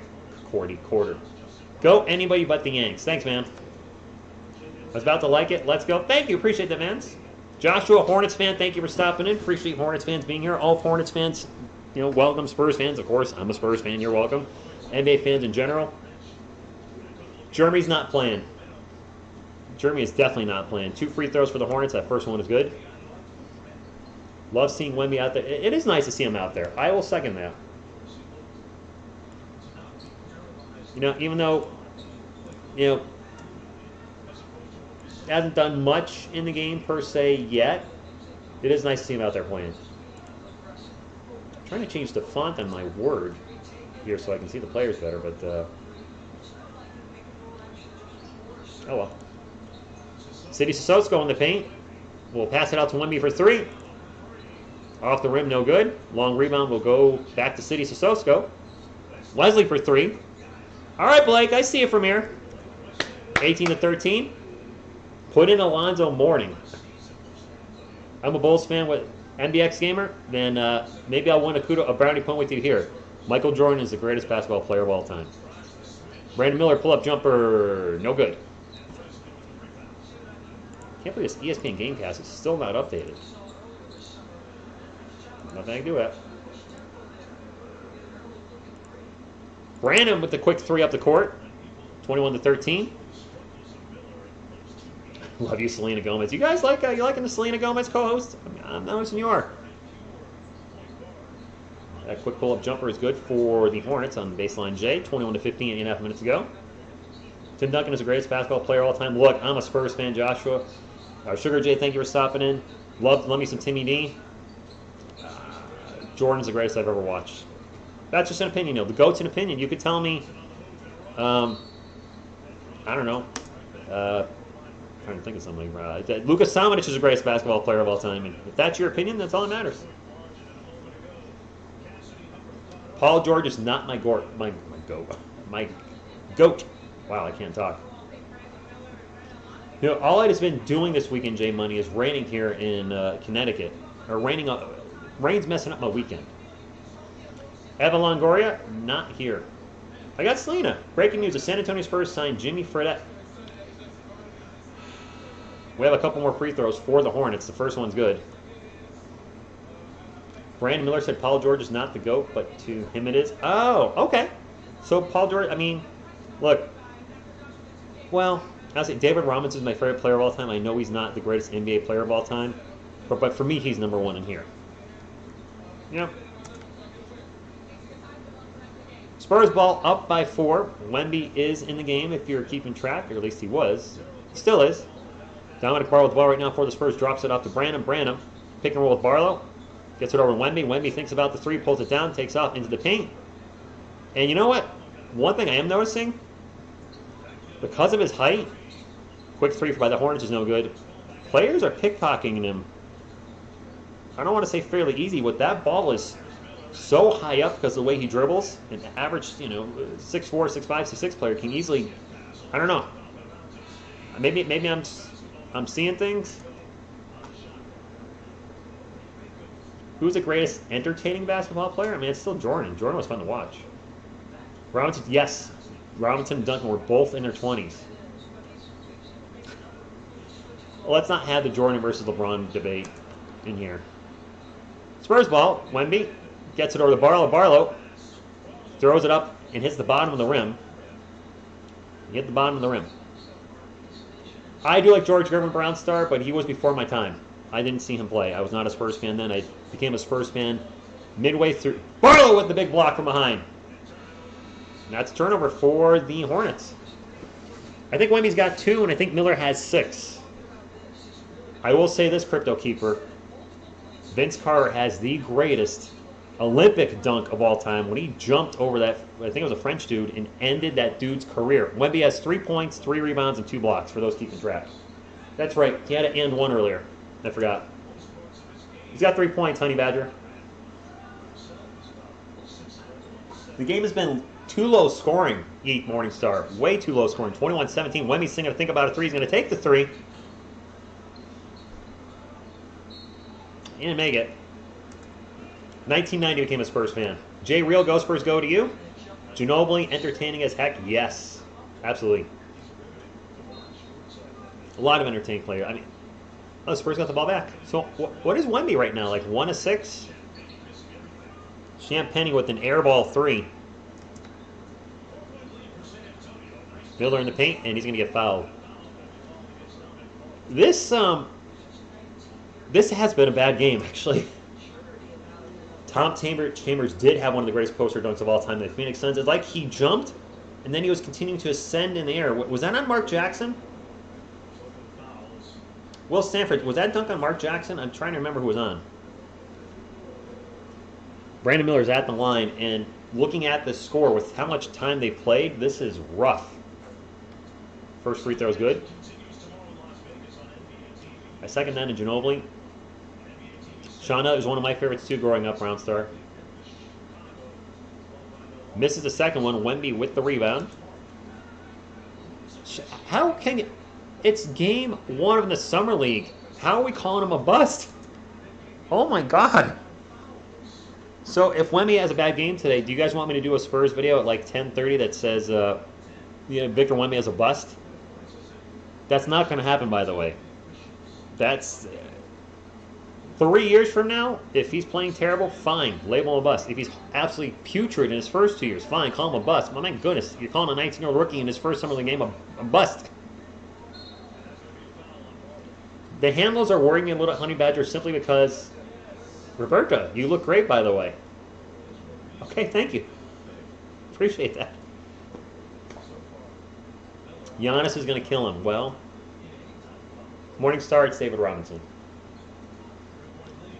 Go anybody but the Yanks. Thanks, man. I was about to like it. Let's go. Thank you. Appreciate that, man. Joshua, Hornets fan, thank you for stopping in. Appreciate Hornets fans being here. All Hornets fans, you know, welcome. Spurs fans, of course. I'm a Spurs fan. You're welcome. NBA fans in general. Jeremy's not playing. Jeremy is definitely not playing. 2 free throws for the Hornets. That first one is good. Love seeing Wemby out there. It is nice to see him out there. I will second that. You know, even though, you know, hasn't done much in the game per se yet, it is nice to see him out there playing. I'm trying to change the font on my Word here so I can see the players better, but oh well. City Sissoko in the paint. We'll pass it out to Wemby for 3. Off the rim, no good. Long rebound will go back to City Sissoko. Wesley for 3. All right, Blake, I see you from here. 18-13. Put in Alonzo Mourning. I'm a Bulls fan with MBX Gamer. Then maybe I'll win a brownie point with you here. Michael Jordan is the greatest basketball player of all time. Brandon Miller, pull-up jumper, no good. Can't believe this ESPN Game Pass is still not updated. Nothing I can do with that. Brandon with the quick 3 up the court. 21-13. Love you, Selena Gomez. You guys like you liking the Selena Gomez co-host? I'm noticing you are. That quick pull-up jumper is good for the Hornets on baseline J. 21-15, 8.5 minutes ago. Tim Duncan is the greatest basketball player of all time. Look, I'm a Spurs fan, Joshua. Sugar J, thank you for stopping in. Love me some Timmy D. Jordan's the greatest I've ever watched. That's just an opinion, you know. The GOAT's an opinion. You could tell me, I don't know. Trying to think of something. Luka Samanic is the greatest basketball player of all time. And if that's your opinion, that's all that matters. Paul George is not my goat. My goat. Wow, I can't talk. You know, all I've been doing this weekend, J Money, is raining here in Connecticut. Or rain's messing up my weekend. Evan Longoria, not here. I got Selena. Breaking news: the San Antonio Spurs signed Jimmy Fredette. We have a couple more free throws for the Hornets. The first one's good. Brandon Miller said Paul George is not the GOAT, but to him it is. Oh, okay. So Paul George, I mean, look. Well, I'll say David Robinson is my favorite player of all time. I know he's not the greatest NBA player of all time, but for me, he's number 1 in here. Yeah. Spurs ball up by 4. Wemby is in the game if you're keeping track, or at least he was. Still is. Dominic Barlow with the ball right now for the Spurs. Drops it off to Branham. Branham, pick and roll with Barlow. Gets it over to Wemby. Wemby thinks about the 3, pulls it down, takes off into the paint. And you know what? One thing I am noticing, because of his height, quick 3 by the Hornets is no good. Players are pickpocketing him. I don't want to say fairly easy. What that ball is so high up because of the way he dribbles. An average, 6'4", 6'5", 6'6" player can easily, I don't know. Maybe I'm seeing things. Who's the greatest entertaining basketball player? I mean, it's still Jordan. Jordan was fun to watch. Robinson, yes. Robinson and Duncan were both in their 20s. Well, let's not have the Jordan versus LeBron debate in here. Spurs ball. Wemby gets it over to Barlow. Barlow throws it up and hits the bottom of the rim. Hit the bottom of the rim. I do like George Gervin Brown star, but he was before my time. I didn't see him play. I was not a Spurs fan then. I became a Spurs fan midway through. Barlow with the big block from behind. And that's a turnover for the Hornets. I think Wemby's got 2, and I think Miller has 6. I will say this, Crypto Keeper. Vince Carter has the greatest Olympic dunk of all time when he jumped over that, I think it was a French dude, and ended that dude's career. Wemby has 3 points, 3 rebounds, and 2 blocks for those keeping track. That's right. He had an and 1 earlier. I forgot. He's got 3 points, Honey Badger. The game has been too low scoring, Eat Morningstar. Way too low scoring. 21-17. Wemby's going to think about a 3. He's going to take the 3. And make it. 1990 became a Spurs fan. Jay Real, Go Spurs, go to you. Ginobili, entertaining as heck. Yes. Absolutely. A lot of entertaining players. I mean, oh, Spurs got the ball back. So what is Wemby right now? Like 1 of 6? Champagny with an air ball 3. Miller in the paint, and he's going to get fouled. This has been a bad game, actually. Tom Chambers did have one of the greatest poster dunks of all time in the Phoenix Suns. It's like he jumped, and then he was continuing to ascend in the air. Was that on Mark Jackson? Will Stanford, was that dunk on Mark Jackson? I'm trying to remember who was on. Brandon Miller's at the line, and looking at the score with how much time they played, this is rough. First free throw is good. I second that to Ginobili. Shauna is one of my favorites too growing up, Brown Star. Misses the second one. Wemby with the rebound. How can you... It's game 1 of the Summer League. How are we calling him a bust? Oh my God. So if Wemby has a bad game today, do you guys want me to do a Spurs video at like 10:30 that says Victor Wemby has a bust? That's not going to happen, by the way. That's 3 years from now, if he's playing terrible, fine, label him a bust. If he's absolutely putrid in his first 2 years, fine, call him a bust. But my goodness, you're calling a 19-year-old rookie in his first Summer League game a bust. The handlers are worrying me a little at Honey Badger simply because, Roberta, you look great, by the way. Okay, thank you. Appreciate that. Giannis is going to kill him. Well, Morning Star, it's David Robinson.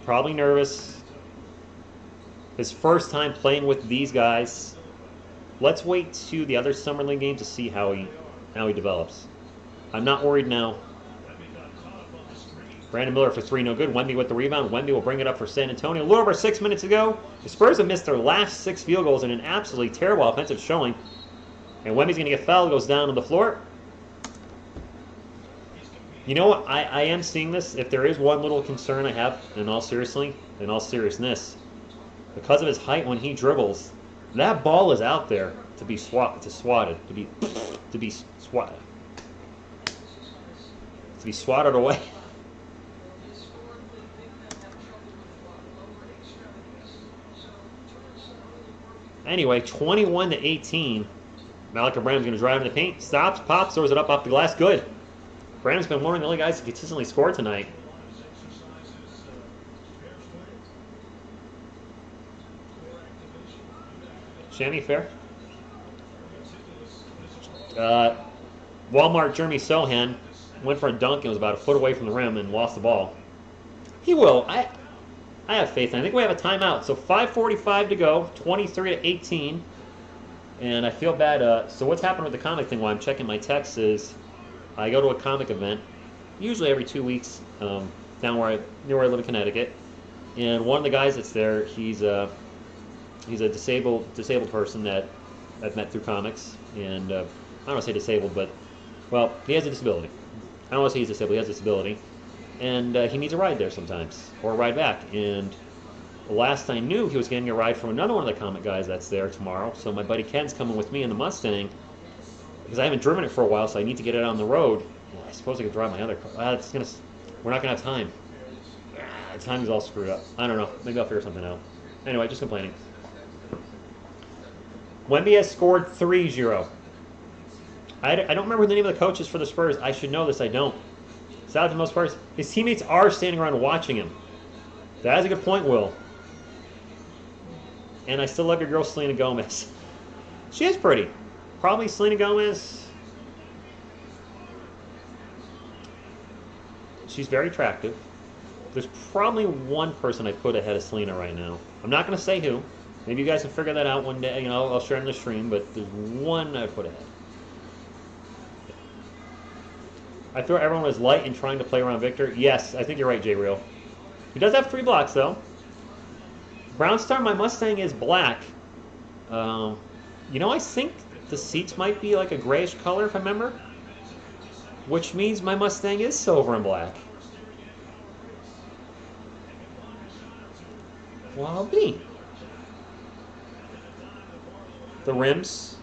Probably nervous. His first time playing with these guys. Let's wait to the other Summer League game to see how he develops. I'm not worried now. Brandon Miller for 3, no good. Wemby with the rebound. Wemby will bring it up for San Antonio. A little over 6 minutes ago. The Spurs have missed their last 6 field goals in an absolutely terrible offensive showing. And Wemby's going to get fouled, goes down on the floor. You know what? I am seeing this. If there is one little concern I have, in all seriousness, because of his height when he dribbles, that ball is out there to be swatted. Away. Anyway, 21-18. Malachi Branham's going to drive in the paint. Stops, pops, throws it up off the glass. Good. Branham's been one of the only guys to consistently score tonight. Shammy, fair. Walmart Jeremy Sohan went for a dunk and was about a foot away from the rim and lost the ball. He will. I have faith. I think we have a timeout. So 5:45 to go, 23-18. And I feel bad. So what's happened with the comic thing while I'm checking my texts is I go to a comic event, usually every 2 weeks, near where I live in Connecticut. And one of the guys that's there, he's He's a disabled person that I've met through comics, and I don't want to say disabled, but well, he has a disability. I don't want to say he's disabled. He has a disability, and he needs a ride there sometimes, or a ride back. And the last I knew, he was getting a ride from another one of the comic guys that's there tomorrow. So my buddy Ken's coming with me in the Mustang because I haven't driven it for a while, so I need to get it on the road. I suppose I could drive my other car. We're not gonna have time. The time is all screwed up. I don't know. Maybe I'll figure something out. Anyway, just complaining. Wemby has scored 3-0. I don't remember the name of the coaches for the Spurs. I should know this. I don't. Sad for the most part, his teammates are standing around watching him. That's a good point, Will. And I still love your girl, Selena Gomez. She is pretty. Probably Selena Gomez. She's very attractive. There's probably one person I put ahead of Selena right now. I'm not going to say who. Maybe you guys can figure that out one day. You know, I'll share it in the stream, but there's one I'd put ahead. I thought everyone was light and trying to play around Victor. Yes, I think you're right, J-Real. He does have 3 blocks, though. Brown Star, my Mustang is black. You know, I think the seats might be like a grayish color, if I remember. Which means my Mustang is silver and black. Well, I'll be. The rims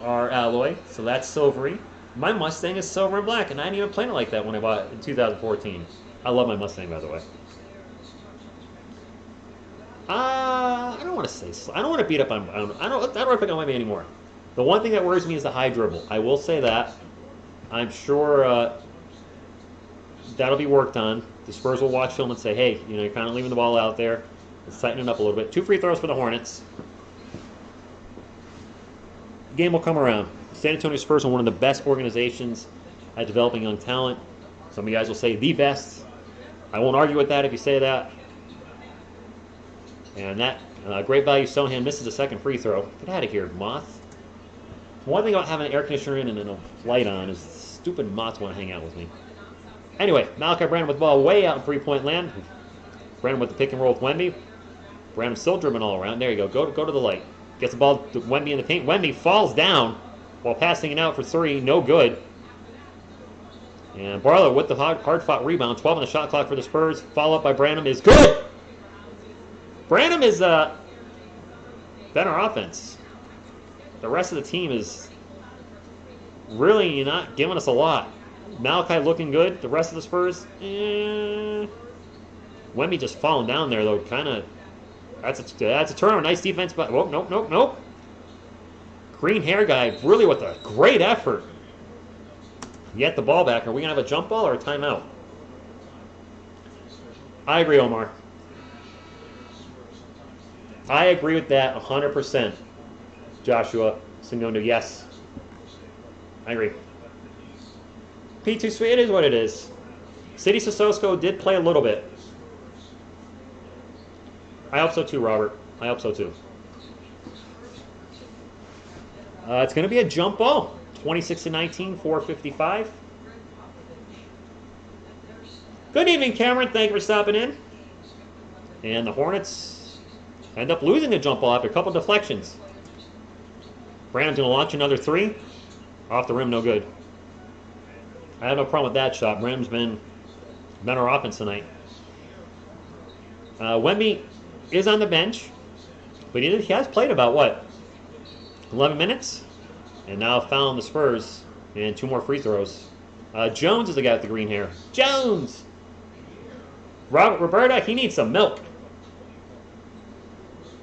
are alloy, so that's silvery. My Mustang is silver and black, and I didn't even plan it like that when I bought it in 2014. I love my Mustang, by the way. I don't want to say. I don't want to beat up on. I don't want to pick on Wemby anymore. The one thing that worries me is the high dribble. I will say that. I'm sure that'll be worked on. The Spurs will watch film and say, "Hey, you know, you're kind of leaving the ball out there. Let's tighten it up a little bit." 2 free throws for the Hornets. The game will come around. San Antonio Spurs are one of the best organizations at developing young talent. Some of you guys will say the best. I won't argue with that if you say that. And that great value Sohan misses a second free throw. Get out of here, Moth. One thing about having an air conditioner in and a light on is stupid moths want to hang out with me. Anyway, Malachi Branham with the ball way out in three-point land. Branham with the pick and roll with Wemby. Branham still dribbling all around. There you go. Go to the light. Gets the ball to Wemby in the paint. Wemby falls down while passing it out for 3. No good. And Barlow with the hard-fought rebound. 12 on the shot clock for the Spurs. Follow-up by Branham is good. Branham is better offense. The rest of the team is really not giving us a lot. Malachi looking good. The rest of the Spurs, Wemby just falling down there though. Kind of. That's a turnover. Nice defense, but nope. Green hair guy really with a great effort. Get the ball back. Are we gonna have a jump ball or a timeout? I agree, Omar. I agree with that 100%. Joshua Singondo, yes. I agree. P2 Sweet, it is what it is. City Sososco did play a little bit. I hope so too, Robert. I hope so too. It's going to be a jump ball. 26-19, 4:55. Good evening, Cameron. Thank you for stopping in. And the Hornets end up losing the jump ball after a couple deflections. Brandon's going to launch another 3. Off the rim, no good. I have no problem with that shot. Brandon's been our offense tonight. Wemby is on the bench, but he has played about, 11 minutes? And now found the Spurs, and 2 more free throws. Jones is the guy with the green hair. Jones! Roberta, he needs some milk.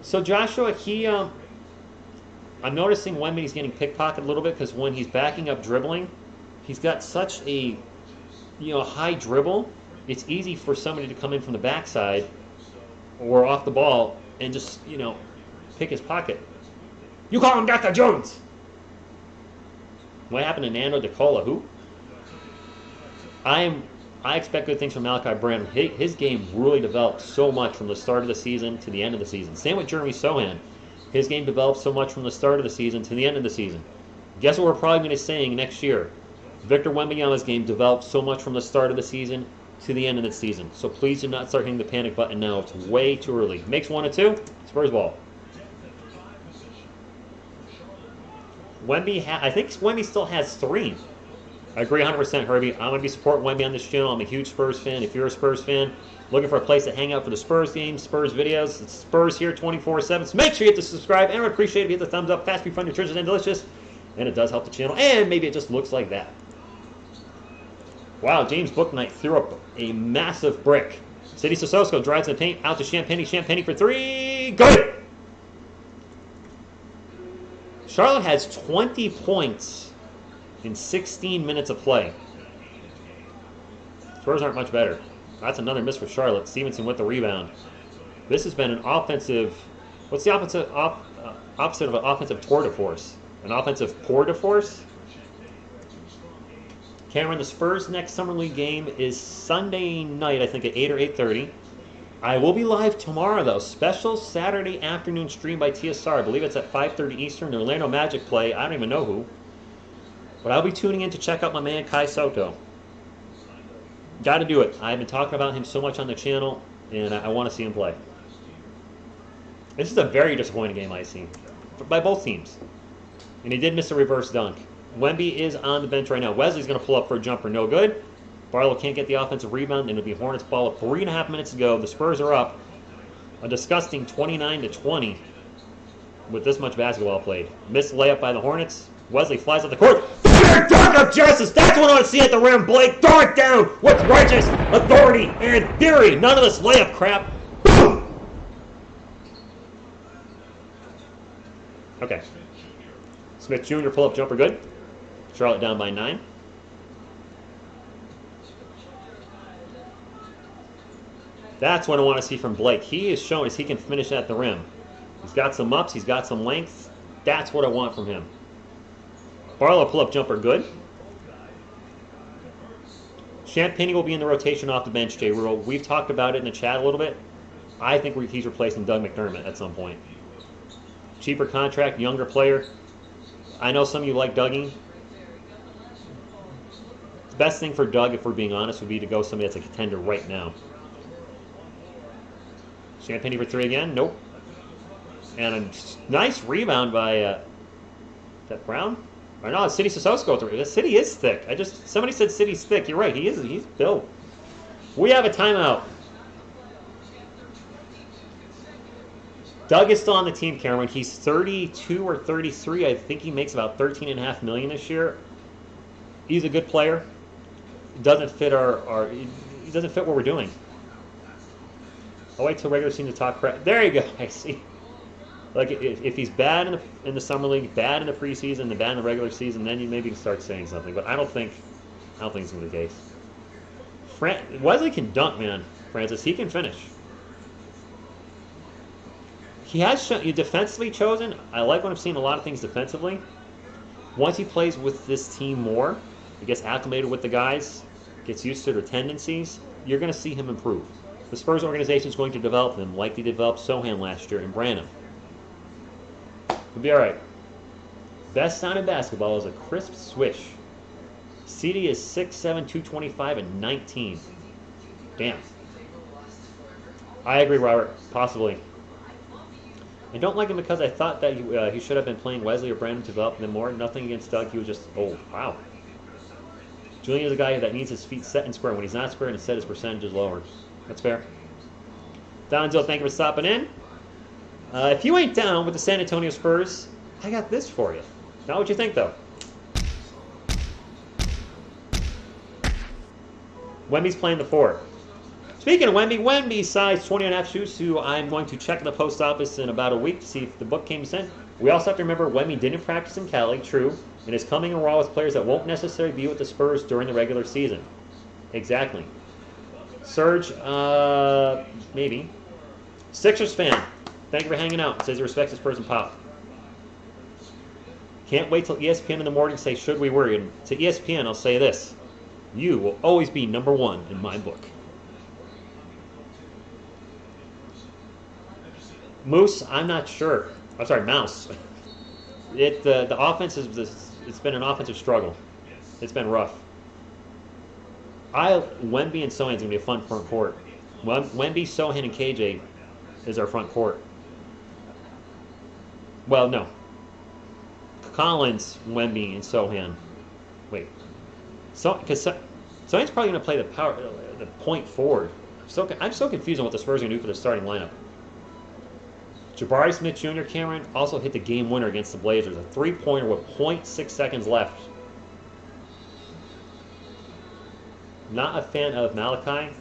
So Joshua, I'm noticing Wemby's getting pickpocketed a little bit because when he's backing up dribbling, he's got such a high dribble. It's easy for somebody to come in from the backside or off the ball and just pick his pocket. You call him Dr. Jones. What happened to Nando DeCola? Who? I expect good things from Malachi Branham. His game really developed so much from the start of the season to the end of the season. Same with Jeremy Sohan. His game developed so much from the start of the season to the end of the season. Guess what we're probably going to be saying next year? Victor Wembanyama's game developed so much from the start of the season to the end of the season. So please do not start hitting the panic button now. It's way too early. Makes 1 and 2. Spurs ball. Wemby, I think Wemby still has 3. I agree 100%, Herbie. I'm going to be supporting Wemby on this channel. I'm a huge Spurs fan. If you're a Spurs fan, looking for a place to hang out for the Spurs games, Spurs videos, it's Spurs here 24/7. So make sure you hit the subscribe, and I would appreciate it if you hit the thumbs up. Fast, be fun, nutritious, and delicious. And it does help the channel. And maybe it just looks like that. Wow, James Bouknight threw up a massive brick. City Sissoko drives in the paint, out to Champagny. Champagny for 3. Good! Charlotte has 20 points in 16 minutes of play. Spurs aren't much better. That's another miss for Charlotte. Stevenson with the rebound. This has been an offensive... What's the opposite of an offensive tour de force? An offensive pour de force? Cameron, the Spurs' next Summer League game is Sunday night, I think at 8 or 8:30. I will be live tomorrow, though. Special Saturday afternoon stream by TSR. I believe it's at 5:30 Eastern. The Orlando Magic play. I don't even know who. But I'll be tuning in to check out my man Kai Soto. Got to do it. I've been talking about him so much on the channel, and I want to see him play. This is a very disappointing game I've seen by both teams. And he did miss a reverse dunk. Wemby is on the bench right now. Wesley's going to pull up for a jumper. No good. Barlow can't get the offensive rebound, and it'll be Hornets ball up 3.5 minutes to go. The Spurs are up a disgusting 29-20 with this much basketball played. Missed layup by the Hornets. Wesley flies up the court. Dunk of justice. That's what I want to see at the rim. Blake, throw it down with righteous authority and theory. None of this layup crap. Boom. Okay. Smith Jr. pull-up jumper good. Charlotte down by 9. That's what I want to see from Blake. He is showing us he can finish at the rim. He's got some ups. He's got some length. That's what I want from him. Barlow pull-up jumper good. Champagny will be in the rotation off the bench, Jay Rule. We've talked about it in the chat a little bit. I think he's replacing Doug McDermott at some point. Cheaper contract, younger player. I know some of you like Dougie. The best thing for Doug, if we're being honest, would be to go somebody that's a contender right now. Champagny for 3 again. Nope. And a nice rebound by is that Brown? Or no, City Sissoko through. The City is thick. Somebody said City's thick. You're right. He's built. We have a timeout. Doug is still on the team, Cameron. He's 32 or 33. I think he makes about $13.5 million this year. He's a good player. He doesn't fit he doesn't fit what we're doing. I'll wait till regular season to talk crap. There you go. I see. Like if he's bad in the summer league, bad in the preseason, and bad in the regular season, then you maybe can start saying something. But I don't think it's going to be the case. Wesley can dunk, man. Francis, he can finish. He has defensively chosen. I like when I've seen a lot of things defensively. Once he plays with this team more, he gets acclimated with the guys, gets used to their tendencies, you're going to see him improve. The Spurs organization is going to develop him like they developed Sohan last year and Branham. He'll be all right. Best sound in basketball is a crisp swish. CD is 6'7", 225, and 19. Damn. I agree, Robert. Possibly. I don't like him because I thought that he should have been playing Wesley or Brandon to develop them more. Nothing against Doug. He was just, oh, wow. Julian is a guy that needs his feet set and square. When he's not square and set, his percentage is lower. That's fair. Donzel, thank you for stopping in. If you ain't down with the San Antonio Spurs, I got this for you. Not what you think, though. Wemby's playing the 4. Speaking of Wemby size 20.5 shoes, who I'm going to check in the post office in about a week to see if the book came sent. We also have to remember Wemby didn't practice in Cali, true, and is coming in raw with players that won't necessarily be with the Spurs during the regular season. Exactly. Serge, maybe. Sixers fan, thank you for hanging out. Says he respects his Spurs and Pop. Can't wait till ESPN in the morning to say, should we worry? And to ESPN, I'll say this. You will always be number 1 in my book. Moose, I'm not sure. I'm sorry, Mouse. The offense it's been an offensive struggle. It's been rough. Wemby and Sohan's gonna be a fun front court. Wemby, Sohan, and KJ is our front court. Well, no. Collins, Wemby, and Sohan. Wait. Because Sohan's probably going to play the point forward. I'm so confused on what the Spurs are going to do for the starting lineup. Jabari Smith Jr., Cameron, also hit the game winner against the Blazers. A three-pointer with 0.6 seconds left. Not a fan of Malachi.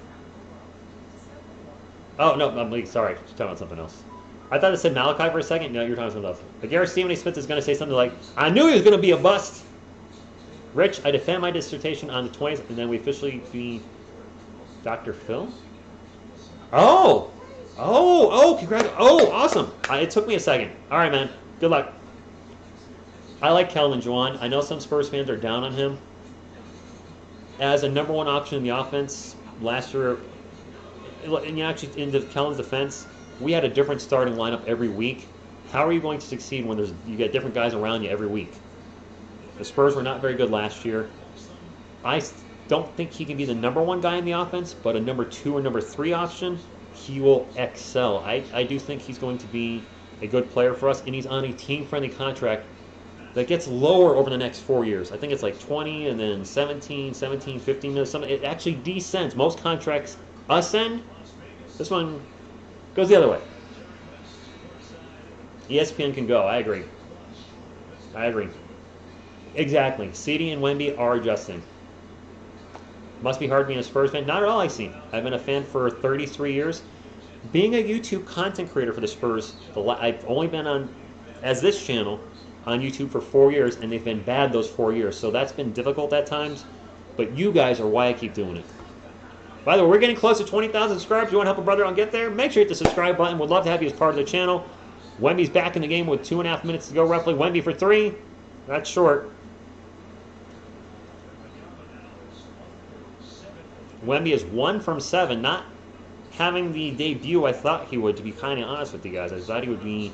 Oh, no, I'm sorry. I'm talking about something else. I thought it said Malachi for a second. No, you're talking about something else. Garrett Stephen A. Smith is going to say something like, I knew he was going to be a bust. Rich, I defend my dissertation on the 20th, and then we officially be Dr. Phil? Congrats. Oh, awesome. It took me a second. All right, man. Good luck. I like Kelvin Juwan. I know some Spurs fans are down on him. As a number one option in the offense last year, and actually in Kelvin's defense, we had a different starting lineup every week. How are you going to succeed when you got different guys around you every week? The Spurs were not very good last year. I don't think he can be the number one guy in the offense, but a number 2 or number 3 option, he will excel. I do think he's going to be a good player for us, and he's on a team-friendly contract that gets lower over the next 4 years. I think it's like 20 and then 17, 15. It actually descends. Most contracts ascend. This one goes the other way. ESPN can go. I agree. Exactly. CD and Wemby are adjusting. Must be hard being a Spurs fan. Not at all, I see. I've been a fan for 33 years. Being a YouTube content creator for the Spurs, I've only been on, as this channel, on YouTube for 4 years, and they've been bad those 4 years. So that's been difficult at times. But you guys are why I keep doing it. By the way, we're getting close to 20,000 subscribers. You want to help a brother out get there? Make sure you hit the subscribe button. We'd love to have you as part of the channel. Wemby's back in the game with 2.5 minutes to go roughly. Wemby for 3. That's short. Wemby is 1 from 7. Not having the debut I thought he would, to be kind of honest with you guys. I thought he would be...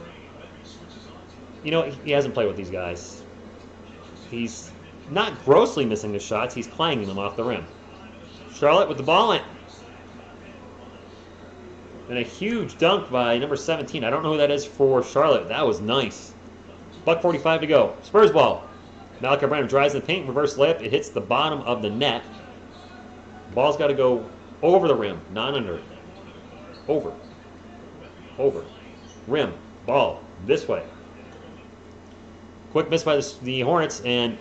You know, he hasn't played with these guys. He's not grossly missing the shots. He's clanging them off the rim. Charlotte with the ball in. And a huge dunk by number 17. I don't know who that is for Charlotte. That was nice. $1:45 to go. Spurs ball. Malachi Branham drives in the paint. Reverse layup. It hits the bottom of the net. Ball's got to go over the rim, not under. Over. Rim. Ball. This way. Quick miss by the Hornets, and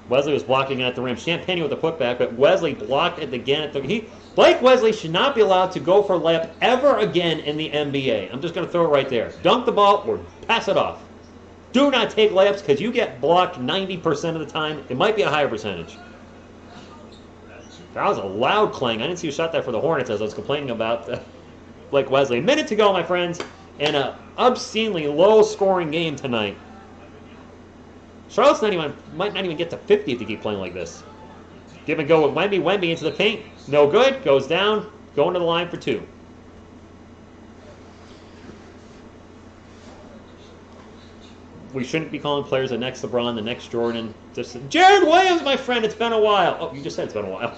Wesley was blocking at the rim. Champagne with the putback, but Wesley blocked it again at the... Blake Wesley should not be allowed to go for a layup ever again in the NBA. I'm just going to throw it right there. Dunk the ball or pass it off. Do not take layups because you get blocked 90% of the time. It might be a higher percentage. That was a loud clang. I didn't see who shot that for the Hornets as I was complaining about Blake Wesley. A minute to go, my friends, and an obscenely low-scoring game tonight. Charlotte's might not even get to 50 if they keep playing like this. Give and go with Wemby. Wemby into the paint. No good. Goes down. Going to the line for 2. We shouldn't be calling players the next LeBron, the next Jordan. Just Jared Williams, my friend. It's been a while. Oh, you just said it's been a while.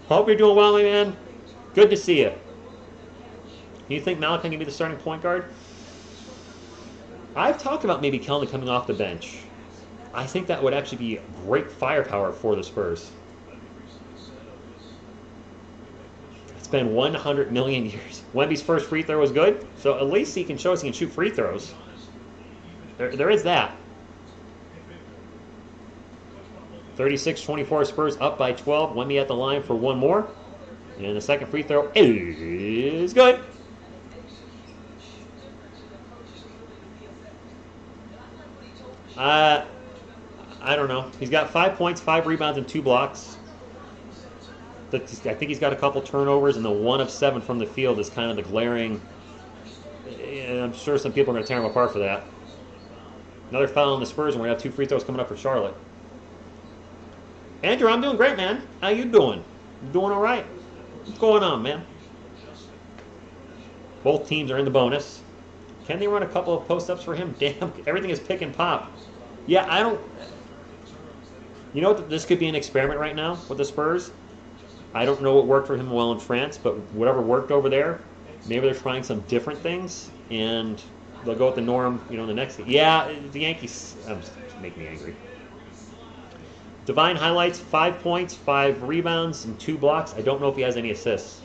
Hope you're doing well, my man. Good to see you. You think Malachi can be the starting point guard? I've talked about maybe Kelvin coming off the bench. I think that would actually be great firepower for the Spurs. It's been 100 million years. Wemby's first free throw was good, so at least he can show us he can shoot free throws. There is that. 36-24 Spurs up by 12. Wemby at the line for one more. And the second free throw is good. I don't know. He's got 5 points, 5 rebounds, and 2 blocks. I think he's got a couple turnovers, and the 1 of 7 from the field is kind of the glaring. I'm sure some people are going to tear him apart for that. Another foul on the Spurs, and we're going to have 2 free throws coming up for Charlotte. Andrew, I'm doing great, man. How you doing? You doing all right? What's going on, man? Both teams are in the bonus. Can they run a couple of post-ups for him? Damn, everything is pick and pop. Yeah, You know what? This could be an experiment right now with the Spurs. I don't know what worked for him well in France, but whatever worked over there, maybe they're trying some different things, and they'll go with the norm, you know, the next. Yeah, the Yankees make me angry. Divine highlights: 5 points, 5 rebounds, and 2 blocks. I don't know if he has any assists.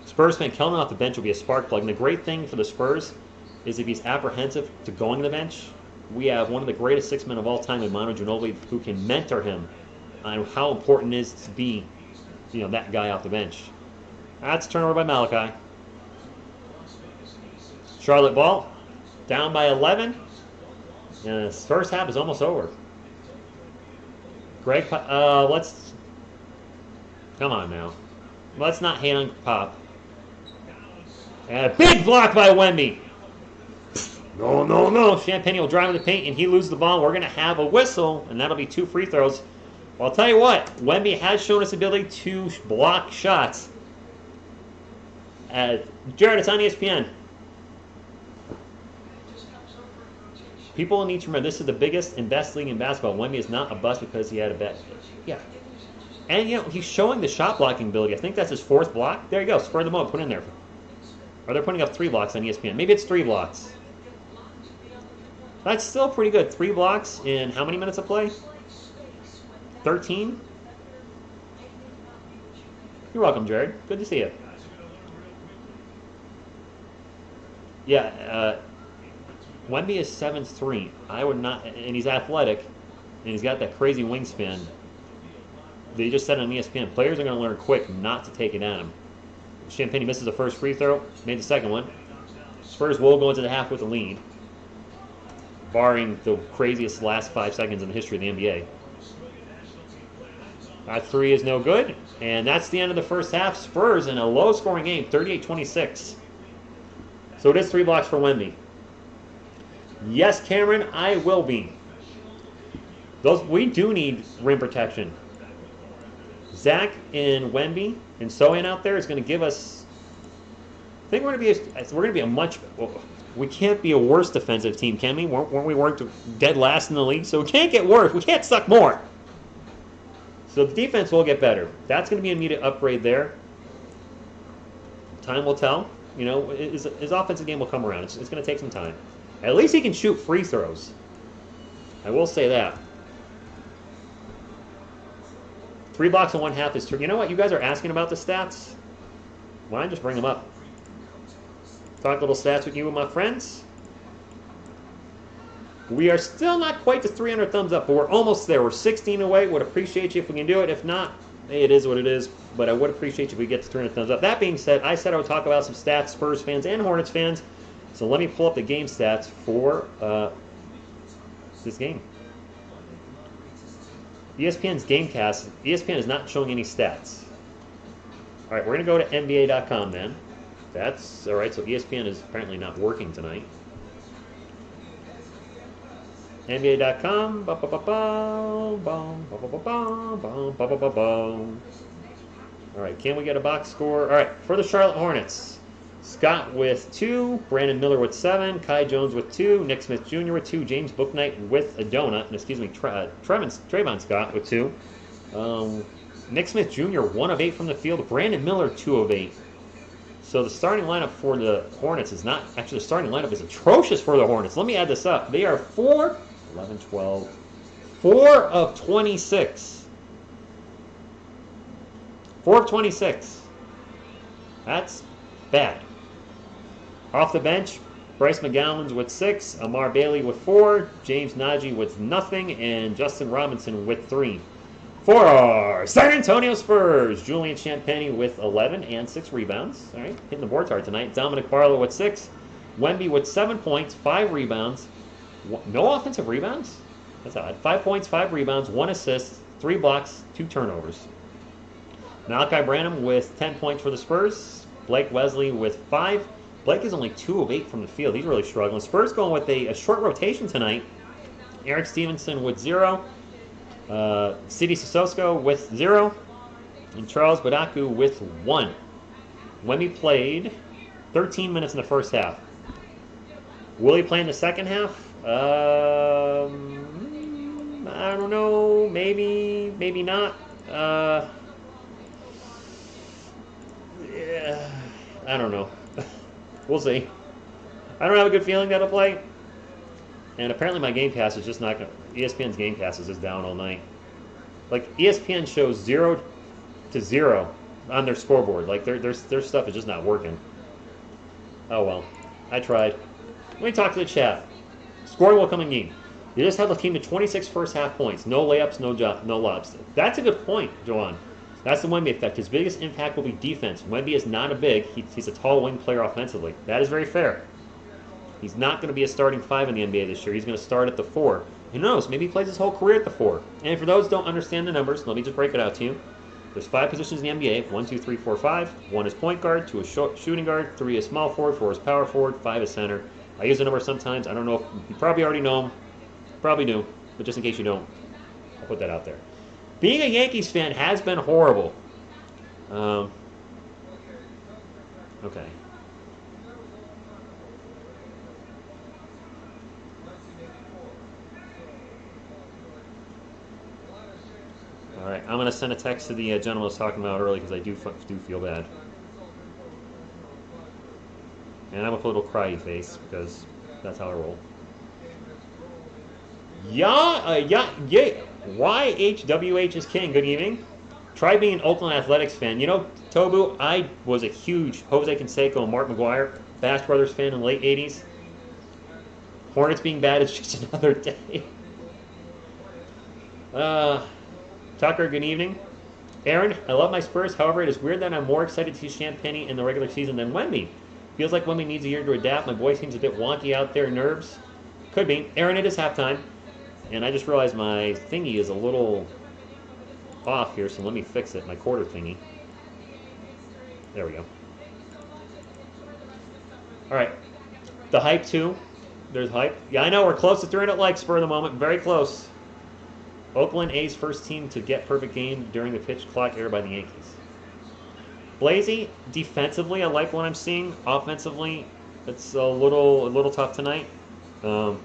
Spurs fan coming off the bench will be a spark plug, and the great thing for the Spurs is if he's apprehensive to going to the bench, we have one of the greatest 6 men of all time in Manu Ginobili who can mentor him on how important it is to be, you know, that guy off the bench. That's a turnover by Malachi. Charlotte ball, down by 11. And the first half is almost over. Greg, let's, come on now. Let's not hate on Pop. And a big block by Wemby. No, no, no. Champagne will drive in the paint, and he loses the ball. We're going to have a whistle, and that'll be 2 free throws. Well, I'll tell you what. Wemby has shown his ability to block shots. Jared, it's on ESPN. People need to remember, this is the biggest and best league in basketball. Wemby is not a bust because he had a bet. Yeah. And, you know, he's showing the shot blocking ability. I think that's his 4th block. There you go. Spur the moment. Put in there. Or they're putting up 3 blocks on ESPN. Maybe it's 3 blocks. That's still pretty good. 3 blocks in how many minutes of play? 13? You're welcome, Jared. Good to see you. Yeah, Wemby is 7'3". I would not, and he's athletic, and he's got that crazy wingspan. They just said on ESPN, players are going to learn quick not to take it at him. Champagne misses the first free throw, made the second one. Spurs will go into the half with a lead, barring the craziest last 5 seconds in the history of the NBA. That 3 is no good, and that's the end of the first half. Spurs in a low-scoring game, 38-26. So it is 3 blocks for Wemby. Yes, Cameron, I will be. We do need rim protection. Zach and Wemby and Sohan out there is going to give us. I think we're going to be a much. We can't be a worse defensive team, can we? Weren't we dead last in the league? So we can't get worse. We can't suck more. So the defense will get better. That's going to be an immediate upgrade there. Time will tell. You know, his offensive game will come around. It's going to take some time. At least he can shoot free throws. I will say that. 3 blocks and 1 half is true. You know what? You guys are asking about the stats. Why don't I just bring them up? Talk a little stats with you and my friends. We are still not quite to 300 thumbs up, but we're almost there. We're 16 away. Would appreciate you if we can do it. If not, hey, it is what it is. But I would appreciate you if we get to 300 thumbs up. That being said, I said I would talk about some stats, Spurs fans and Hornets fans. So let me pull up the game stats for this game. ESPN's Gamecast. ESPN is not showing any stats. All right, we're going to go to NBA.com then. That's all right. So ESPN is apparently not working tonight. NBA.com. All right, can we get a box score? All right, for the Charlotte Hornets. Scott with 2, Brandon Miller with 7, Kai Jones with 2, Nick Smith Jr. with 2, James Bouknight with a donut, Trayvon Scott with 2. Nick Smith Jr. 1 of 8 from the field, Brandon Miller 2 of 8. So the starting lineup for the Hornets is not, actually the starting lineup is atrocious for the Hornets. Let me add this up. They are 4 of 26. 4 of 26. That's bad. Off the bench, Bryce McGowan's with 6, Amar Bailey with 4, James Nagy with nothing, and Justin Robinson with 3. For our San Antonio Spurs, Julian Champagnie with 11 and 6 rebounds. All right, hitting the boards hard tonight. Dominic Barlow with 6, Wemby with 7 points, 5 rebounds. No offensive rebounds? That's odd. 5 points, 5 rebounds, 1 assist, 3 blocks, 2 turnovers. Malachi Branham with 10 points for the Spurs. Blake Wesley with 5. Blake is only 2 of 8 from the field. He's really struggling. Spurs going with a short rotation tonight. Eric Stevenson with 0. Sidi Sissoko with 0. And Charles Badaku with 1. Wemby played 13 minutes in the first half. Will he play in the second half? I I don't know. Maybe, maybe not. Yeah, I don't know. We'll see. I don't have a good feeling that'll play. And apparently my Game Pass is just not going to... ESPN's Game Pass is just down all night. Like, ESPN shows 0 to 0 on their scoreboard. Like, their stuff is just not working. Oh, well. I tried. Let me talk to the chat. Scoring will come in game. You just held the team to 26 first half points. No layups, no lobs. That's a good point, Joanne. That's the Wemby effect. His biggest impact will be defense. Wemby is not a big. He's a tall wing player offensively. That is very fair. He's not going to be a starting 5 in the NBA this year. He's going to start at the 4. Who knows? Maybe he plays his whole career at the 4. And for those who don't understand the numbers, let me just break it out to you. There's 5 positions in the NBA. 1, 2, 3, 4, 5. 1 is point guard, 2 is shooting guard, 3 is small forward, 4 is power forward, 5 is center. I use the number sometimes. I don't know if you probably already know them. Probably do. But just in case you don't, I'll put that out there. Being a Yankees fan has been horrible. Okay. All right, I'm going to send a text to the gentleman I was talking about earlier because I do feel bad. And I'm a little cryy face because that's how I roll. YHWH is king. Good evening. Try being an Oakland Athletics fan. You know, Tobu, I was a huge Jose Canseco and Mark McGuire Bash Brothers fan in the late 80s. Hornets being bad is just another day. Tucker, good evening. Aaron, I love my Spurs. However, it is weird that I'm more excited to see Champagny in the regular season than Wemby. Feels like Wemby needs a year to adapt. My boy seems a bit wonky out there. Nerves? Could be. Aaron, it is halftime. And I just realized my thingy is a little off here, so let me fix it. My quarter thingy. There we go. All right. The hype, too. There's hype. Yeah, I know. We're close to 300 likes for the moment. Very close. Oakland A's first team to get perfect game during the pitch clock era by the Yankees. Blazy, defensively, I like what I'm seeing. Offensively, it's a little tough tonight. I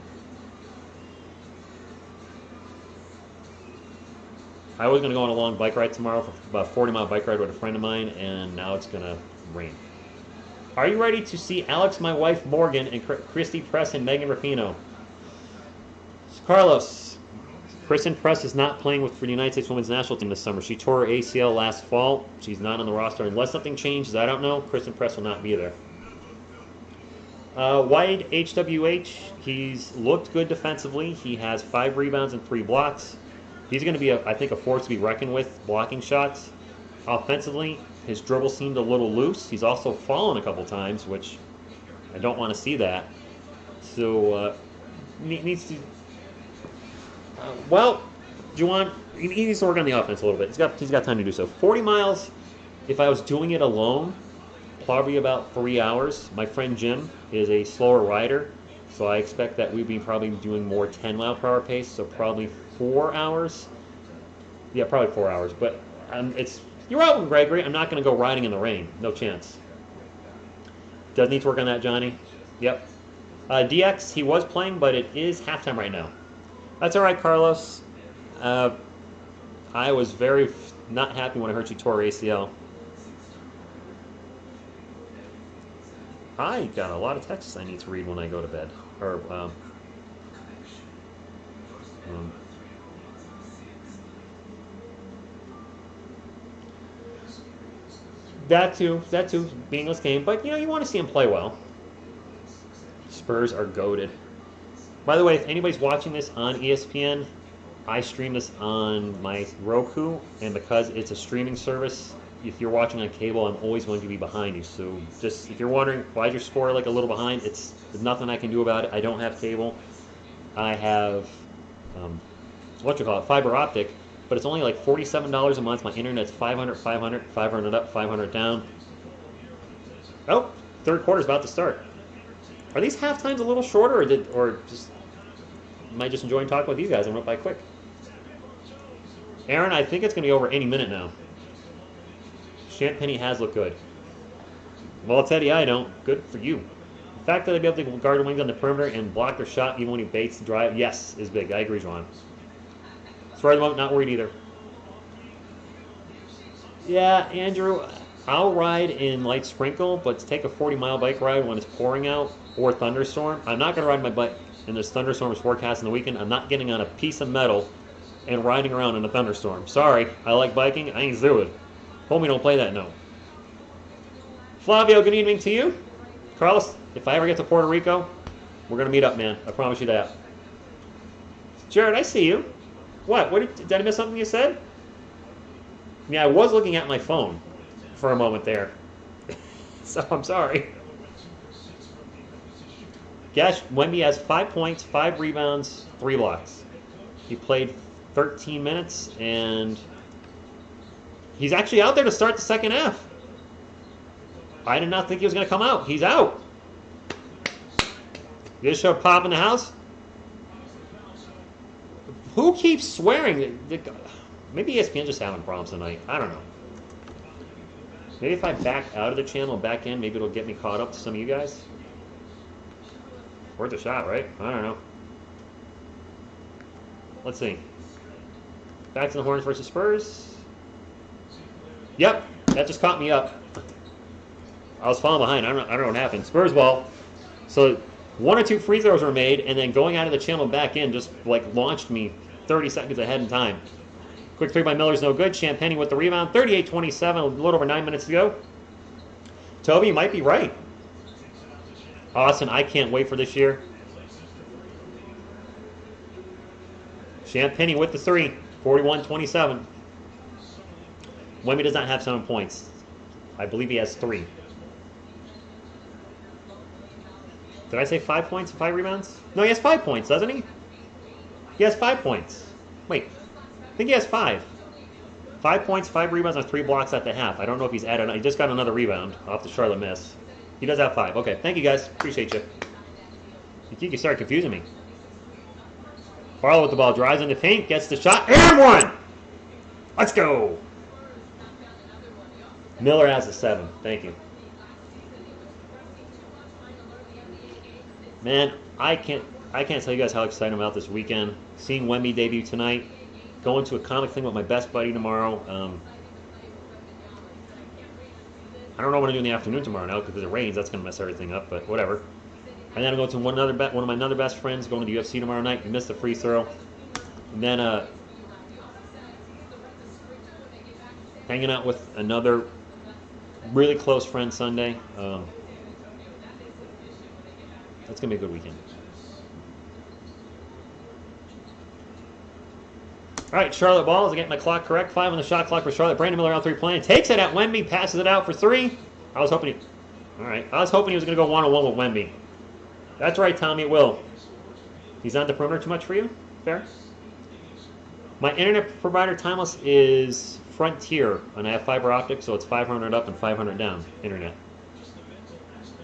was going to go on a long bike ride tomorrow, for about a 40-mile bike ride with a friend of mine, and now it's going to rain. Are you ready to see Alex, my wife, Morgan, and Christy Press and Megan Rapinoe? Carlos, Kristen Press is not playing for the United States Women's National Team this summer. She tore her ACL last fall. She's not on the roster. Unless something changes, I don't know. Kristen Press will not be there. Wide HWH, he's looked good defensively. He has 5 rebounds and 3 blocks. He's going to be, I think, a force to be reckoned with blocking shots. Offensively, his dribble seemed a little loose. He's also fallen a couple times, which I don't want to see that. So, needs to... well, Juwan, he needs to work on the offense a little bit. He's got time to do so. 40 miles, if I was doing it alone, probably about 3 hours. My friend Jim is a slower rider, so I expect that we'd be probably doing more 10-mile-per-hour pace, so probably 4 hours. Yeah, probably 4 hours. But you're out with Gregory. I'm not going to go riding in the rain. No chance. Does need to work on that, Johnny. Yep. DX, he was playing, but it is halftime right now. That's all right, Carlos. I was very not happy when I heard she tore her ACL. I got a lot of texts I need to read when I go to bed. That too, meaningless game. But, you want to see him play well. Spurs are goated. By the way, if anybody's watching this on ESPN, I stream this on my Roku, and because it's a streaming service, if you're watching on cable, I'm always going to be behind you. So just, if you're wondering why is your score like a little behind, there's nothing I can do about it. I don't have cable. I have, fiber optic, but it's only like $47 a month. My internet's 500 up, 500 down. Oh, third quarter's about to start. Are these half times a little shorter, or just am I just enjoying talking with you guys and went by quick? Aaron, I think it's going to be over any minute now. Champagny has looked good. Well, Teddy, I don't. Good for you. The fact that I'd be able to guard the wings on the perimeter and block their shot even when he baits the drive, yes, is big. I agree, Juan. For the moment, not worried either. Yeah, Andrew, I'll ride in light sprinkle, but to take a 40-mile bike ride when it's pouring out or thunderstorm, I'm not going to ride my bike in this thunderstorm is forecast in the weekend. I'm not getting on a piece of metal and riding around in a thunderstorm. Sorry, I like biking. I ain't do it. Homie, don't play that, no. Flavio, good evening to you. Carlos, if I ever get to Puerto Rico, we're going to meet up, man. I promise you that. Jared, I see you. What? Did I miss something you said? Yeah, I was looking at my phone for a moment there. So I'm sorry. Gash, Wemby has 5 points, 5 rebounds, 3 blocks. He played 13 minutes, and he's actually out there to start the second half. I did not think he was going to come out. He's out. You just showed Pop in the house? Who keeps swearing? Maybe ESPN just having problems tonight. I don't know. Maybe if I back out of the channel and back in, maybe it'll get me caught up to some of you guys. Worth a shot, right? I don't know. Let's see. Back to the Hornets versus Spurs. Yep, that just caught me up. I was falling behind. I don't know what happened. Spurs ball. So 1 or 2 free throws were made, and then going out of the channel back in just like launched me 30 seconds ahead in time. Quick 3 by Miller's no good. Champagne with the rebound. 38-27, a little over 9 minutes to go. Toby, you might be right. Austin, I can't wait for this year. Champagne with the 3. 41-27. Wemby does not have 7 points. I believe he has 3. Did I say 5 points and 5 rebounds? No, he has 5 points, doesn't he? He has 5 points. Wait, I think he has 5. 5 points, 5 rebounds, and 3 blocks at the half. I don't know if he's added. He just got another rebound off the Charlotte miss. He does have 5. Okay, thank you guys. Appreciate you. You can start confusing me. Barlow with the ball, drives in the paint, gets the shot, and 1! Let's go! Miller has a 7. Thank you. Man, I can't tell you guys how excited I'm about this weekend. Seeing Wemby debut tonight, going to a comic thing with my best buddy tomorrow. I don't know what I'm going to do in the afternoon tomorrow now because it rains. That's going to mess everything up, but whatever. And then I'm going to one of my other best friends going to the UFC tomorrow night. Missed the free throw. And then hanging out with another really close friend Sunday. That's going to be a good weekend. All right, Charlotte ball. As I get my clock correct. 5 on the shot clock for Charlotte. Brandon Miller on 3 playing. Takes it at Wemby. Passes it out for 3. I was hoping he was going to go one-on-one with Wemby. That's right, Tommy. It will. He's on the perimeter too much for you? Fair. My internet provider timeless is Frontier, and I have fiber optic, so it's 500 up and 500 down internet.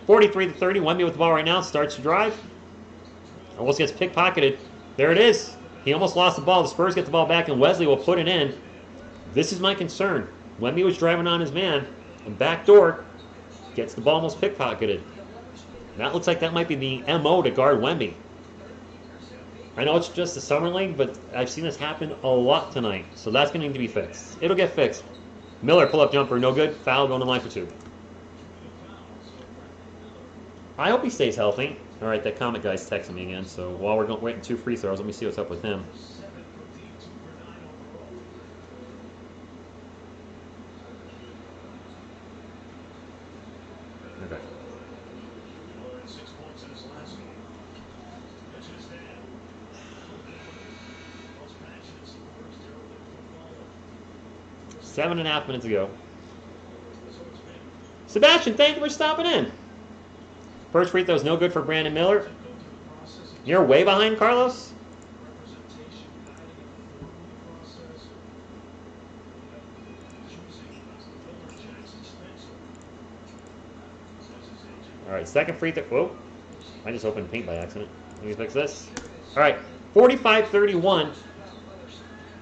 43-30. Wemby with the ball right now. Starts to drive. Almost gets pickpocketed. There it is. He almost lost the ball. The Spurs get the ball back, and Wesley will put it in. This is my concern. Wemby was driving on his man, and backdoor gets the ball almost pickpocketed. That looks like that might be the MO to guard Wemby. I know it's just the summer league, but I've seen this happen a lot tonight, so that's going to need to be fixed. It'll get fixed. Miller, pull-up jumper, no good. Foul, going to line for 2. I hope he stays healthy. All right, that comic guy's texting me again, so while we're waiting 2 free throws, let me see what's up with him. Okay. Seven and a half minutes ago. Sebastian, thank you for stopping in. First free throw is no good for Brandon Miller. You're way behind, Carlos? All right, second free throw. Whoa. I just opened paint by accident. Let me fix this. All right, 45-31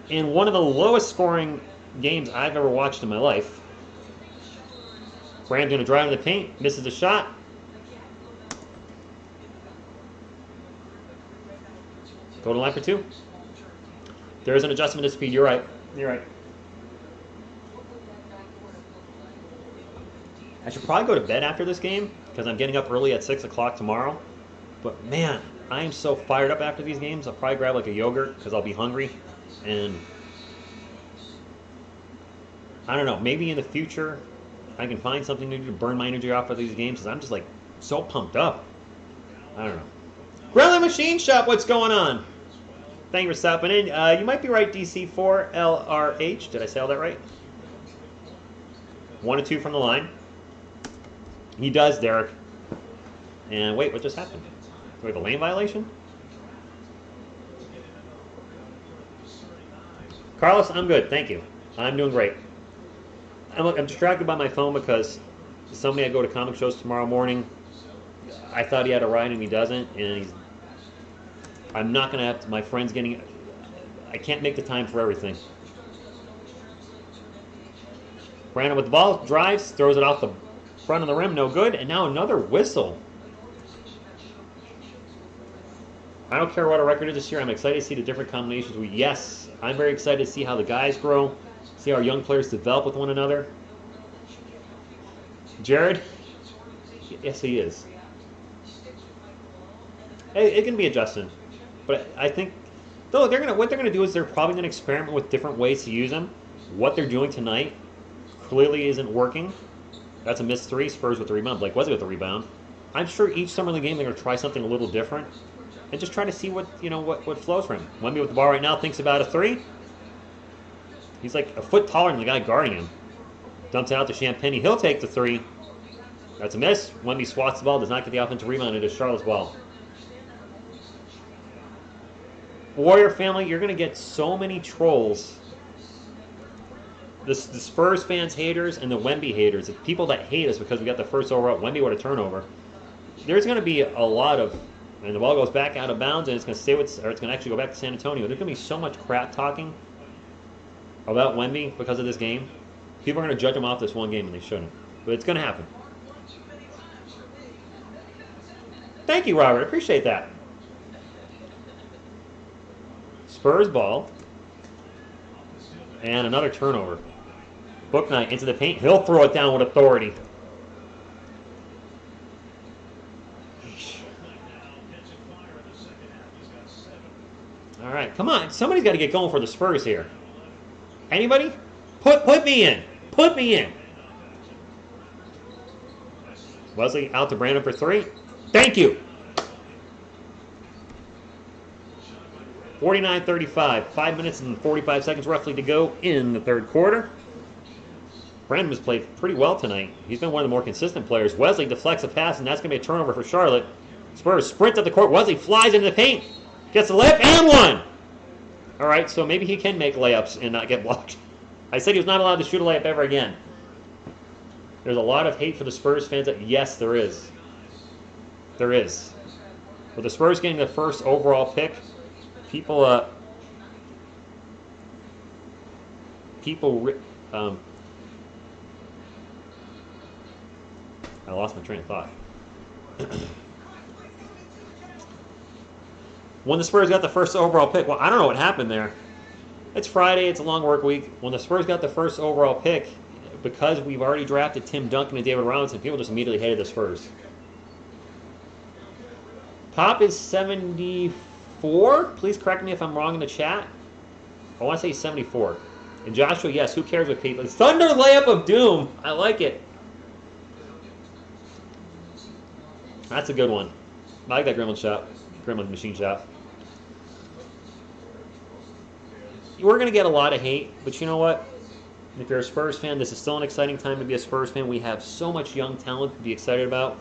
in one of the lowest scoring games I've ever watched in my life. Brand's going to drive in the paint, misses the shot. Go to line for 2. There is an adjustment to speed. You're right. You're right. I should probably go to bed after this game because I'm getting up early at 6 o'clock tomorrow. But man, I am so fired up after these games. I'll probably grab like a yogurt because I'll be hungry. And I don't know, maybe in the future I can find something to do to burn my energy off of these games because I'm just like so pumped up. I don't know. Gremlin Machine Shop, what's going on? Thank you for stopping in. You might be right, DC4LRH. Did I say all that right? 1 or 2 from the line. He does, Derek. And wait, what just happened? Do we have a lane violation? Carlos, I'm good. Thank you. I'm doing great. I'm distracted by my phone because somebody I go to comic shows tomorrow morning. I thought he had a ride and he doesn't. And I'm not going to have my friends getting... I can't make the time for everything. Brandon with the ball, drives, throws it off the front of the rim, no good, and now another whistle. I don't care what our record is this year. I'm excited to see the different combinations. Yes, I'm very excited to see how the guys grow, see our young players develop with one another. Jared? Yes, he is. It can be adjusted, but I think though what they're gonna do is they're probably gonna experiment with different ways to use them. What they're doing tonight clearly isn't working. That's a missed 3. Spurs with the rebound. Blake Wesley with the rebound. I'm sure each summer in the game they're going to try something a little different and just try to see what flows for him. Wemby with the ball right now thinks about a 3. He's like a foot taller than the guy guarding him. Dumps it out to Champagny. He'll take the 3. That's a miss. Wemby swats the ball. Does not get the offensive rebound. It is Charlotte's ball. Warrior family, you're going to get so many trolls. The Spurs fans haters and the Wemby haters, the people that hate us because we got the first overall, Wemby with a turnover. There's going to be a lot of, and the ball goes back out of bounds and it's going to stay with, or it's going to actually go back to San Antonio. There's going to be so much crap talking about Wemby because of this game. People are going to judge him off this one game and they shouldn't. But it's going to happen. Thank you, Robert. Appreciate that. Spurs ball. And another turnover. Book Knight into the paint. He'll throw it down with authority. All right, come on. Somebody's got to get going for the Spurs here. Anybody? Put me in. Put me in. Wesley out to Brandon for 3. Thank you. 49-35. 5 minutes and 45 seconds roughly to go in the third quarter. Brandon has played pretty well tonight. He's been one of the more consistent players. Wesley deflects a pass, and that's going to be a turnover for Charlotte. Spurs sprint up the court. Wesley flies into the paint. Gets the layup and 1. All right, so maybe he can make layups and not get blocked. I said he was not allowed to shoot a layup ever again. There's a lot of hate for the Spurs fans. Yes, there is. There is. With the Spurs getting the first overall pick, people I lost my train of thought. When the Spurs got the first overall pick, well, I don't know what happened there. It's Friday, it's a long work week. When the Spurs got the first overall pick, because we've already drafted Tim Duncan and David Robinson, people just immediately hated the Spurs. Pop is 74. Please correct me if I'm wrong in the chat. I want to say 74. And Joshua, yes, who cares what people... Thunder layup of doom. I like it. That's a good one. I like that Gremlin Machine Shop. We're going to get a lot of hate, but you know what? If you're a Spurs fan, this is still an exciting time to be a Spurs fan. We have so much young talent to be excited about.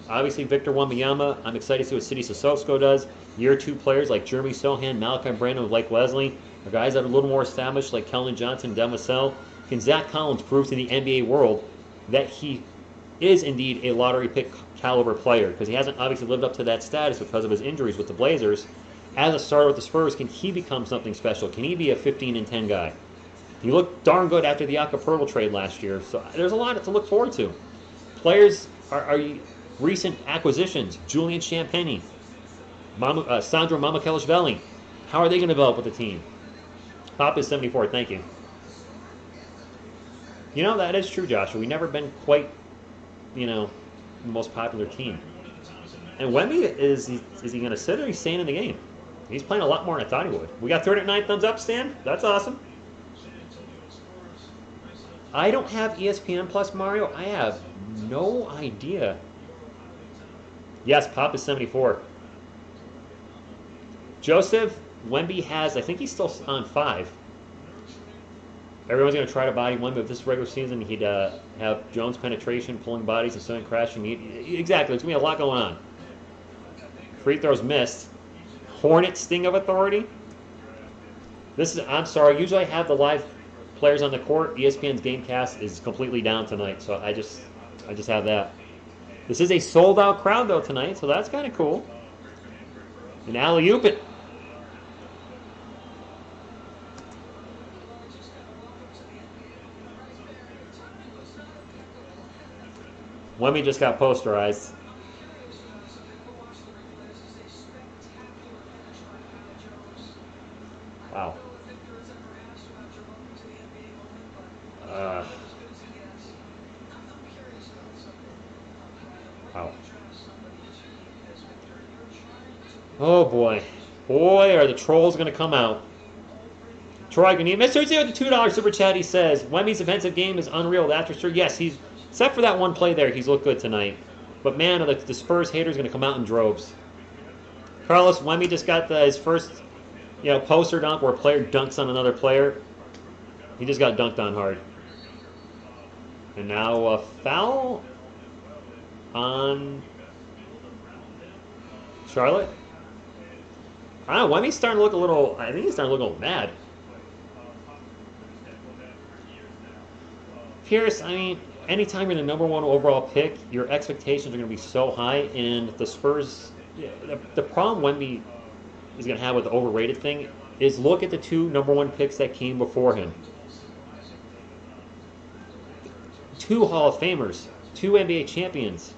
Obviously, Victor Wembanyama. I'm excited to see what City Sissoko does. Year 2 players like Jeremy Sohan, Malachi Brandon with Blake Wesley, or guys that are a little more established like Keldon Johnson, Devin Vassell. Can Zach Collins prove to the NBA world that he is indeed a lottery pick caliber player? Because he hasn't obviously lived up to that status because of his injuries with the Blazers. As a starter with the Spurs, can he become something special? Can he be a 15-10 guy? He looked darn good after the Acapulco trade last year. So there's a lot to look forward to. Players are recent acquisitions. Julian Champagny, Sandro Mamukelashvili. How are they going to develop with the team? Pop is 74. Thank you. You know, that is true, Joshua. We've never been quite, the most popular team. And Wemby, is he going to sit or he's staying in the game? He's playing a lot more than I thought he would. We got 39 thumbs up, Stan. That's awesome. I don't have ESPN Plus, Mario. I have no idea. Yes, Pop is 74. Joseph, Wemby has, I think he's still on 5. Everyone's going to try to body Wemby. If this regular season, he'd have Jones penetration, pulling bodies, and sudden crashing. Exactly. There's going to be a lot going on. Free throws missed. Hornets sting of authority. I'm sorry. Usually I have the live players on the court. ESPN's Gamecast is completely down tonight, so I just have that. This is a sold-out crowd, though, tonight, so that's kind of cool. And alley-oop it. Wemby just got posterized. Wow. Wow. Oh boy. Boy, are the trolls going to come out. Troy Granita. Mr. Z with the $2 super chat, he says, Wemby's offensive game is unreal. That's for sure. Yes, except for that one play there, he's looked good tonight. But man, the Spurs haters are going to come out in droves. Carlos, Wemby just got his first, poster dunk where a player dunks on another player. He just got dunked on hard. And now a foul on Charlotte. I don't know, Wemby's starting to look I think he's starting to look a little mad. Pierce, anytime you're the number 1 overall pick, your expectations are going to be so high, and the Spurs, the problem Wemby is going to have with the overrated thing is look at the 2 number 1 picks that came before him. 2 Hall of Famers, 2 NBA champions,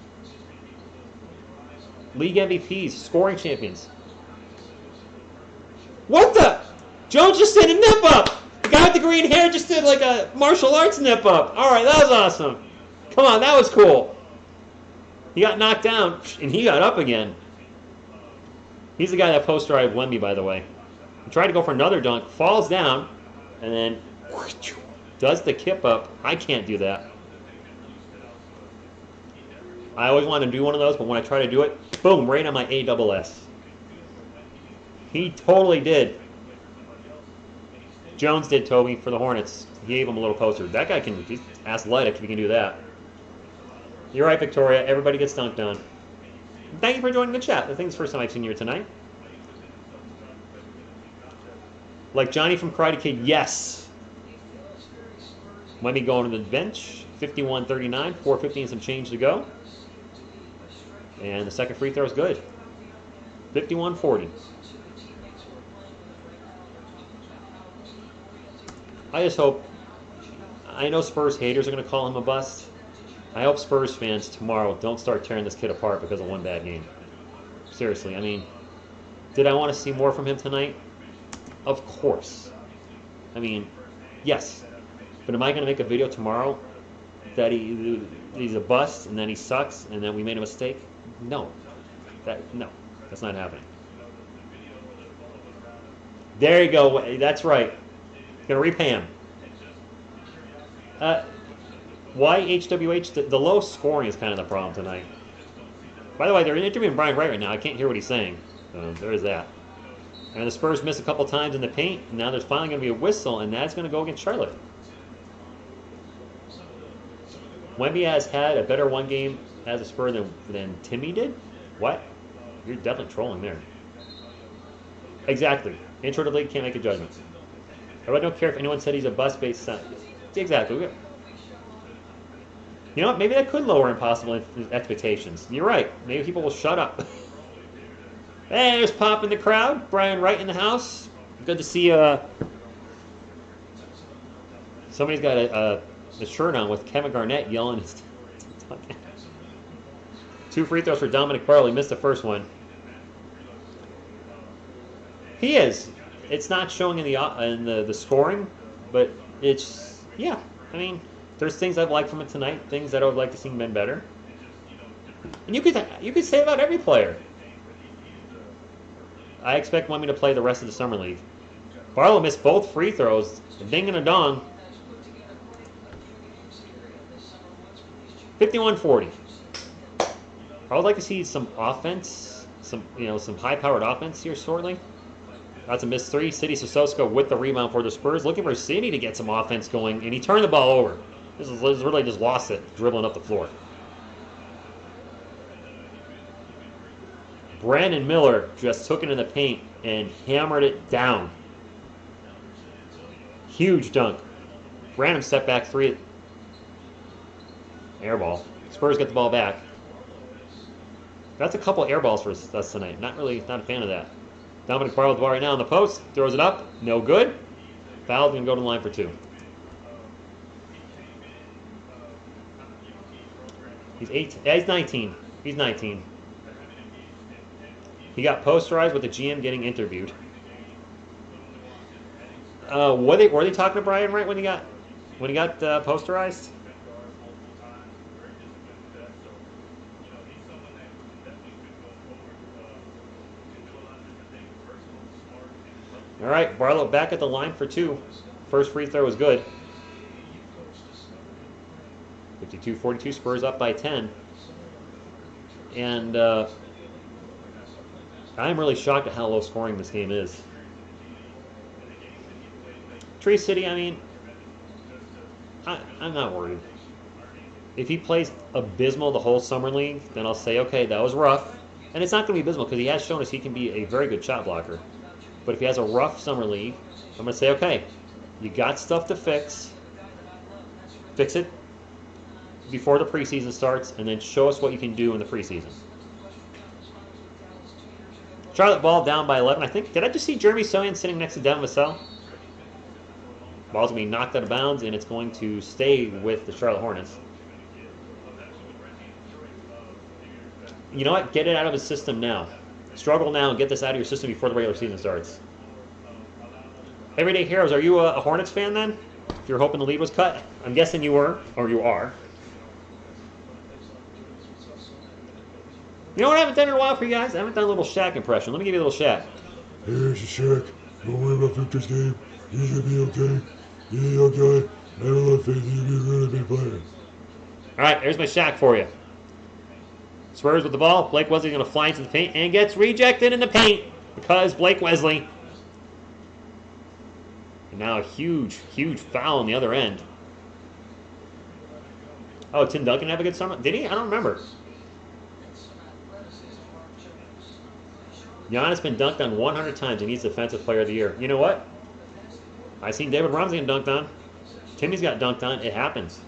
league MVPs, scoring champions. What the? Jones just did a nip up. The guy with the green hair just did like a martial arts nip up. All right, that was awesome. Come on, that was cool. He got knocked down, and he got up again. He's the guy that posterized Wemby, by the way. He tried to go for another dunk, falls down, and then does the kip up. I can't do that. I always want to do one of those, but when I try to do it, boom, right on my ASS. He totally did. Jones did, Toby, for the Hornets. He gave him a little poster. That guy he's athletic if he can do that. You're right, Victoria. Everybody gets dunked on. Thank you for joining the chat. I think it's the first time I've seen you here tonight. Like Johnny from Karate Kid, yes. Wemby going to the bench. 51-39, 4:50 and some change to go. And the second free throw is good. 51-40. I just hope, I know Spurs haters are going to call him a bust. I hope Spurs fans tomorrow don't start tearing this kid apart because of one bad game. Seriously, did I want to see more from him tonight? Of course. Yes. But am I going to make a video tomorrow that he's a bust and then he sucks and then we made a mistake? No. No. That's not happening. There you go. That's right. Going to repay him. Why HWH? The low scoring is kind of the problem tonight. By the way, they're interviewing Brian Wright right now. I can't hear what he's saying. There is that. And the Spurs missed a couple times in the paint. And now there's finally going to be a whistle, and that's going to go against Charlotte. Wemby has had a better one game as a Spur than Timmy did? What? You're definitely trolling there. Exactly. Intro to the league, can't make a judgment. I really don't care if anyone said he's a bust-based son. Exactly. You know what? Maybe that could lower impossible expectations. You're right. Maybe people will shut up. Hey, there's Pop in the crowd. Brian Wright in the house. Good to see somebody's got a shirt on with Kevin Garnett yelling. 2 free throws for Dominic Barley. Missed the first one. He is. It's not showing in the scoring, but it's, yeah. I mean, there's things I've liked from it tonight, things that I would like to see been better. And you could say about every player. I expect Wemby to play the rest of the summer league. Barlow missed both free throws, a ding and a dong. 51-40. I would like to see some offense, some high-powered offense here shortly. That's a missed three. City Sissoko with the rebound for the Spurs, looking for City to get some offense going, and he turned the ball over. This is really just lost it, dribbling up the floor. Brandon Miller just took it in the paint and hammered it down. Huge dunk. Random step back three. Air ball. Spurs get the ball back. That's a couple air balls for us tonight. Not a fan of that. Dominic Barlow with the ball right now on the post. Throws it up. No good. Foul's going to go to the line for two. He's 19. He's 19. He got posterized with the GM getting interviewed. Were they talking to Brian right when he got posterized? All right, Barlow back at the line for two. First free throw was good. 52-42, Spurs up by 10. And I'm really shocked at how low scoring this game is. Tree City, I mean, I'm not worried. If he plays abysmal the whole summer league, then I'll say, okay, that was rough. And it's not going to be abysmal because he has shown us he can be a very good shot blocker. But if he has a rough summer league, I'm going to say, okay, you got stuff to fix. Fix it before the preseason starts, and then show us what you can do in the preseason. Charlotte ball down by 11. I think, did I just see Jeremy Sohan sitting next to Devin Vassell? Ball's going to be knocked out of bounds, and it's going to stay with the Charlotte Hornets. You know what? Get it out of his system now. Struggle now and get this out of your system before the regular season starts. Everyday Heroes, are you a Hornets fan then? If you're hoping the lead was cut? I'm guessing you were, or you are. You know what I haven't done in a while for you guys? I haven't done a little Shaq impression. Let me give you a little Shaq. Here's Shaq. Don't worry about Victor's game. You're going to be okay. You're okay. Never let faith in you be a really big player. All right, there's my Shaq for you. Spurs with the ball. Blake Wesley going to fly into the paint and gets rejected in the paint because Blake Wesley. And now a huge foul on the other end. Oh, Tim Duncan have a good summer? Did he? I don't remember. Giannis been dunked on 100 times and he's Defensive Player of the Year. You know what? I seen David Robinson get dunked on. Timmy's got dunked on. It happens.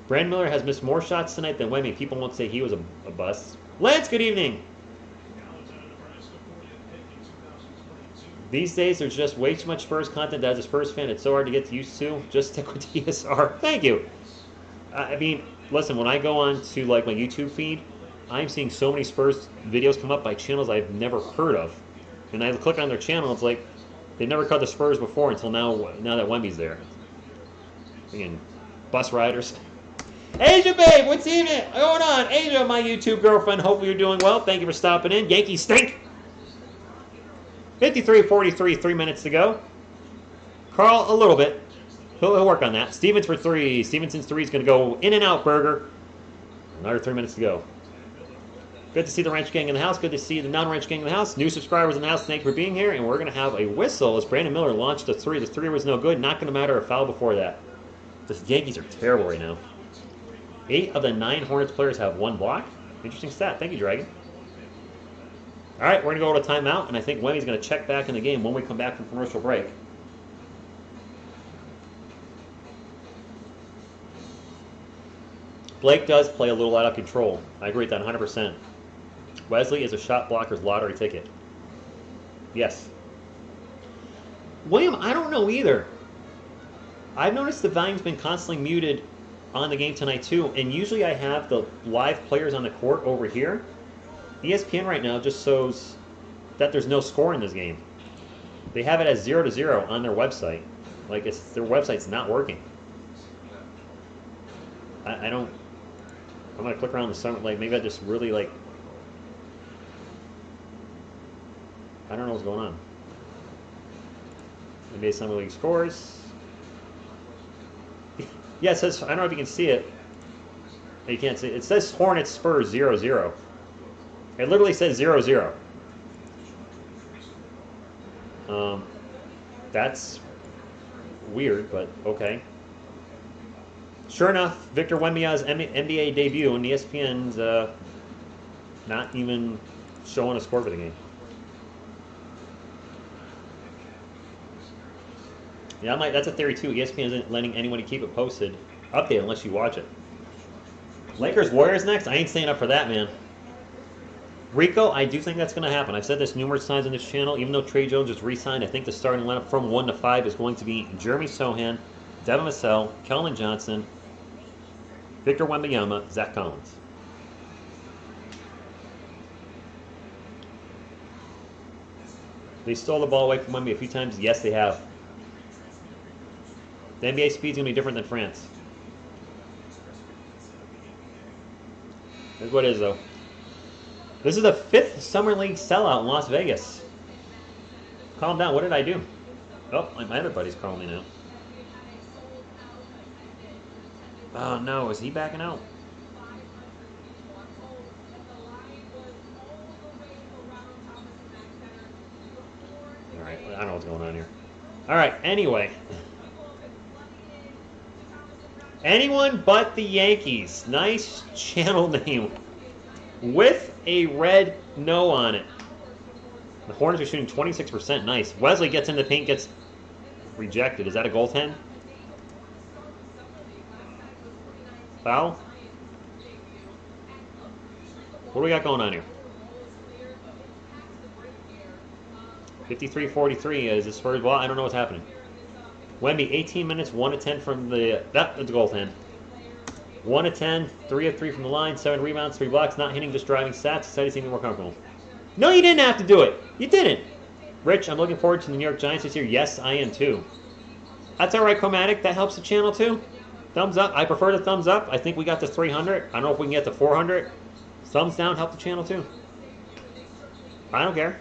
Brandon Miller has missed more shots tonight than Wemby. People won't say he was a bust. Lance, good evening. These days, there's just way too much Spurs content. As a Spurs fan, it's so hard to get used to. Just stick with TSR. Thank you. I mean, listen, when I go on to like my YouTube feed, I'm seeing so many Spurs videos come up by channels I've never heard of. And I click on their channel, it's like they've never cut the Spurs before until now that Wemby's there. Again, bus riders. Asia, babe, what's going on? Asia, my YouTube girlfriend, hopefully you're doing well. Thank you for stopping in. Yankees stink. 53-43, 3 minutes to go. Carl, a little bit. He'll work on that. Stevens for three. Stevenson's three is going to go in and out, Burger. Another 3 minutes to go. Good to see the Ranch Gang in the house. Good to see the non-Ranch Gang in the house. New subscribers in the house, thank you for being here. And we're going to have a whistle as Brandon Miller launched a three. The three was no good. Not going to matter a foul before that. The Yankees are terrible right now. 8 of the 9 Hornets players have 1 block. Interesting stat. Thank you, Dragon. All right, we're going to go to timeout, and I think Wemmy's going to check back in the game when we come back from commercial break. Blake does play a little out of control. I agree with that 100%. Wesley is a shot blocker's lottery ticket. Yes. William, I don't know either. I've noticed the volume's been constantly muted on the game tonight too, and usually I have the live players on the court over here. ESPN right now just shows that there's no score in this game. They have it as 0-0 on their website. Like their website's not working. I don't. I'm gonna click around the summer. Like maybe I just really like. I don't know what's going on. NBA Summer League scores. Yeah, it says. I don't know if you can see it. You can't see it. It says Hornets Spurs 0-0. It literally says 0-0. That's weird, but okay. Sure enough, Victor Wembanyama's NBA debut, and ESPN's not even showing a score for the game. Yeah, that's a theory too. ESPN isn't letting anybody keep it posted, updated unless you watch it. Lakers Warriors next. I ain't staying up for that, man. Rico, I do think that's going to happen. I've said this numerous times on this channel. Even though Trey Jones is re-signed, I think the starting lineup from 1 to 5 is going to be Jeremy Sohan, Devin Vassell, Kelvin Johnson, Victor Wembanyama, Zach Collins. They stole the ball away from Wemby a few times. Yes, they have. The NBA speed's going to be different than France. Here's what it is, though. This is the 5th Summer League sellout in Las Vegas. Calm down. What did I do? Oh, my other buddy's calling me now. Oh, no. Is he backing out? All right. I don't know what's going on here. All right. Anyway. Anyone but the Yankees. Nice channel name. With a red no on it. The Hornets are shooting 26%. Nice. Wesley gets in the paint, gets rejected. Is that a goaltend? Foul? What do we got going on here? 53-43 is the Spurs ball. I don't know what's happening. Wemby, 18 minutes, 1 of 10 from the... That's the goaltend. 1 of 10, 3 of 3 from the line, 7 rebounds, 3 blocks, not hitting, just driving stats. Excited to see me more comfortable. No, you didn't have to do it. You didn't. Rich, I'm looking forward to the New York Giants this year. Yes, I am too. That's all right, Chromatic. That helps the channel too. Thumbs up. I prefer the thumbs up. I think we got to 300. I don't know if we can get to 400. Thumbs down help the channel too. I don't care.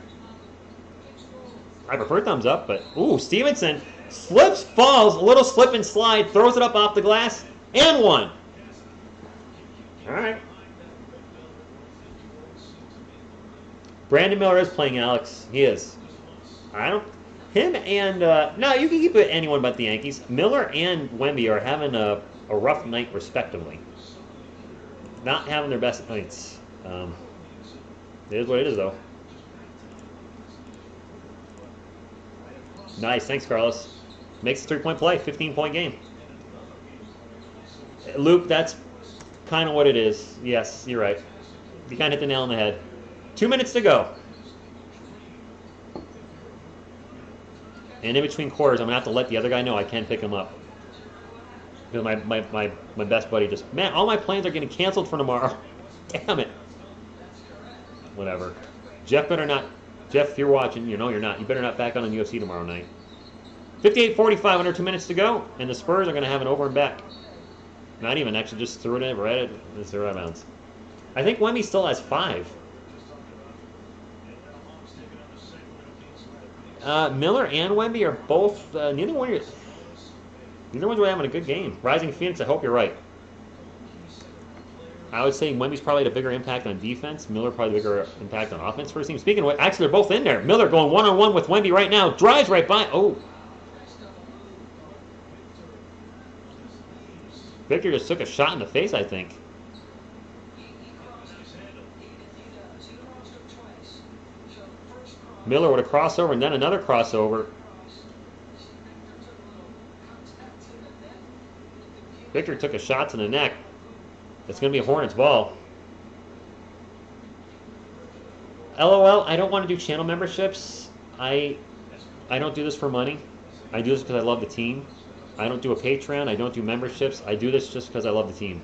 I prefer thumbs up, but... Ooh, Stevenson slips, falls, a little slip and slide, throws it up off the glass, and one. All right. Brandon Miller is playing, Alex. He is. I don't... Him and... no, you can keep it anyone but the Yankees. Miller and Wemby are having a rough night, respectively. Not having their best nights. It is what it is, though. Nice. Thanks, Carlos. Makes a 3-point play. 15-point game. Luke, that's kind of what it is. Yes, you're right. You kind of hit the nail on the head. 2 minutes to go. And in between quarters, I'm going to have to let the other guy know I can't pick him up. Because my best buddy just... Man, all my plans are getting canceled for tomorrow. Damn it. Whatever. Jeff better not... Jeff, if you're watching, you know you're not. You better not back on UFC tomorrow night. 58-45, under 2 minutes to go. And the Spurs are going to have an over and back. Not even, actually just threw it in right at it's the right bounds. I think Wemby still has 5. Miller and Wemby are both neither one's really having a good game. Rising Phoenix, I hope you're right. I would say Wemby's probably had a bigger impact on defense. Miller probably bigger impact on offense for his team. Speaking of what, actually they're both in there. Miller going one-on-one with Wemby right now. Drives right by. Oh. Victor just took a shot in the face, I think. Miller with a crossover and then another crossover. Victor took a shot to the neck. It's going to be a Hornets ball. LOL, I don't want to do channel memberships. I don't do this for money. I do this because I love the team. I don't do a Patreon. I don't do memberships. I do this just because I love the team.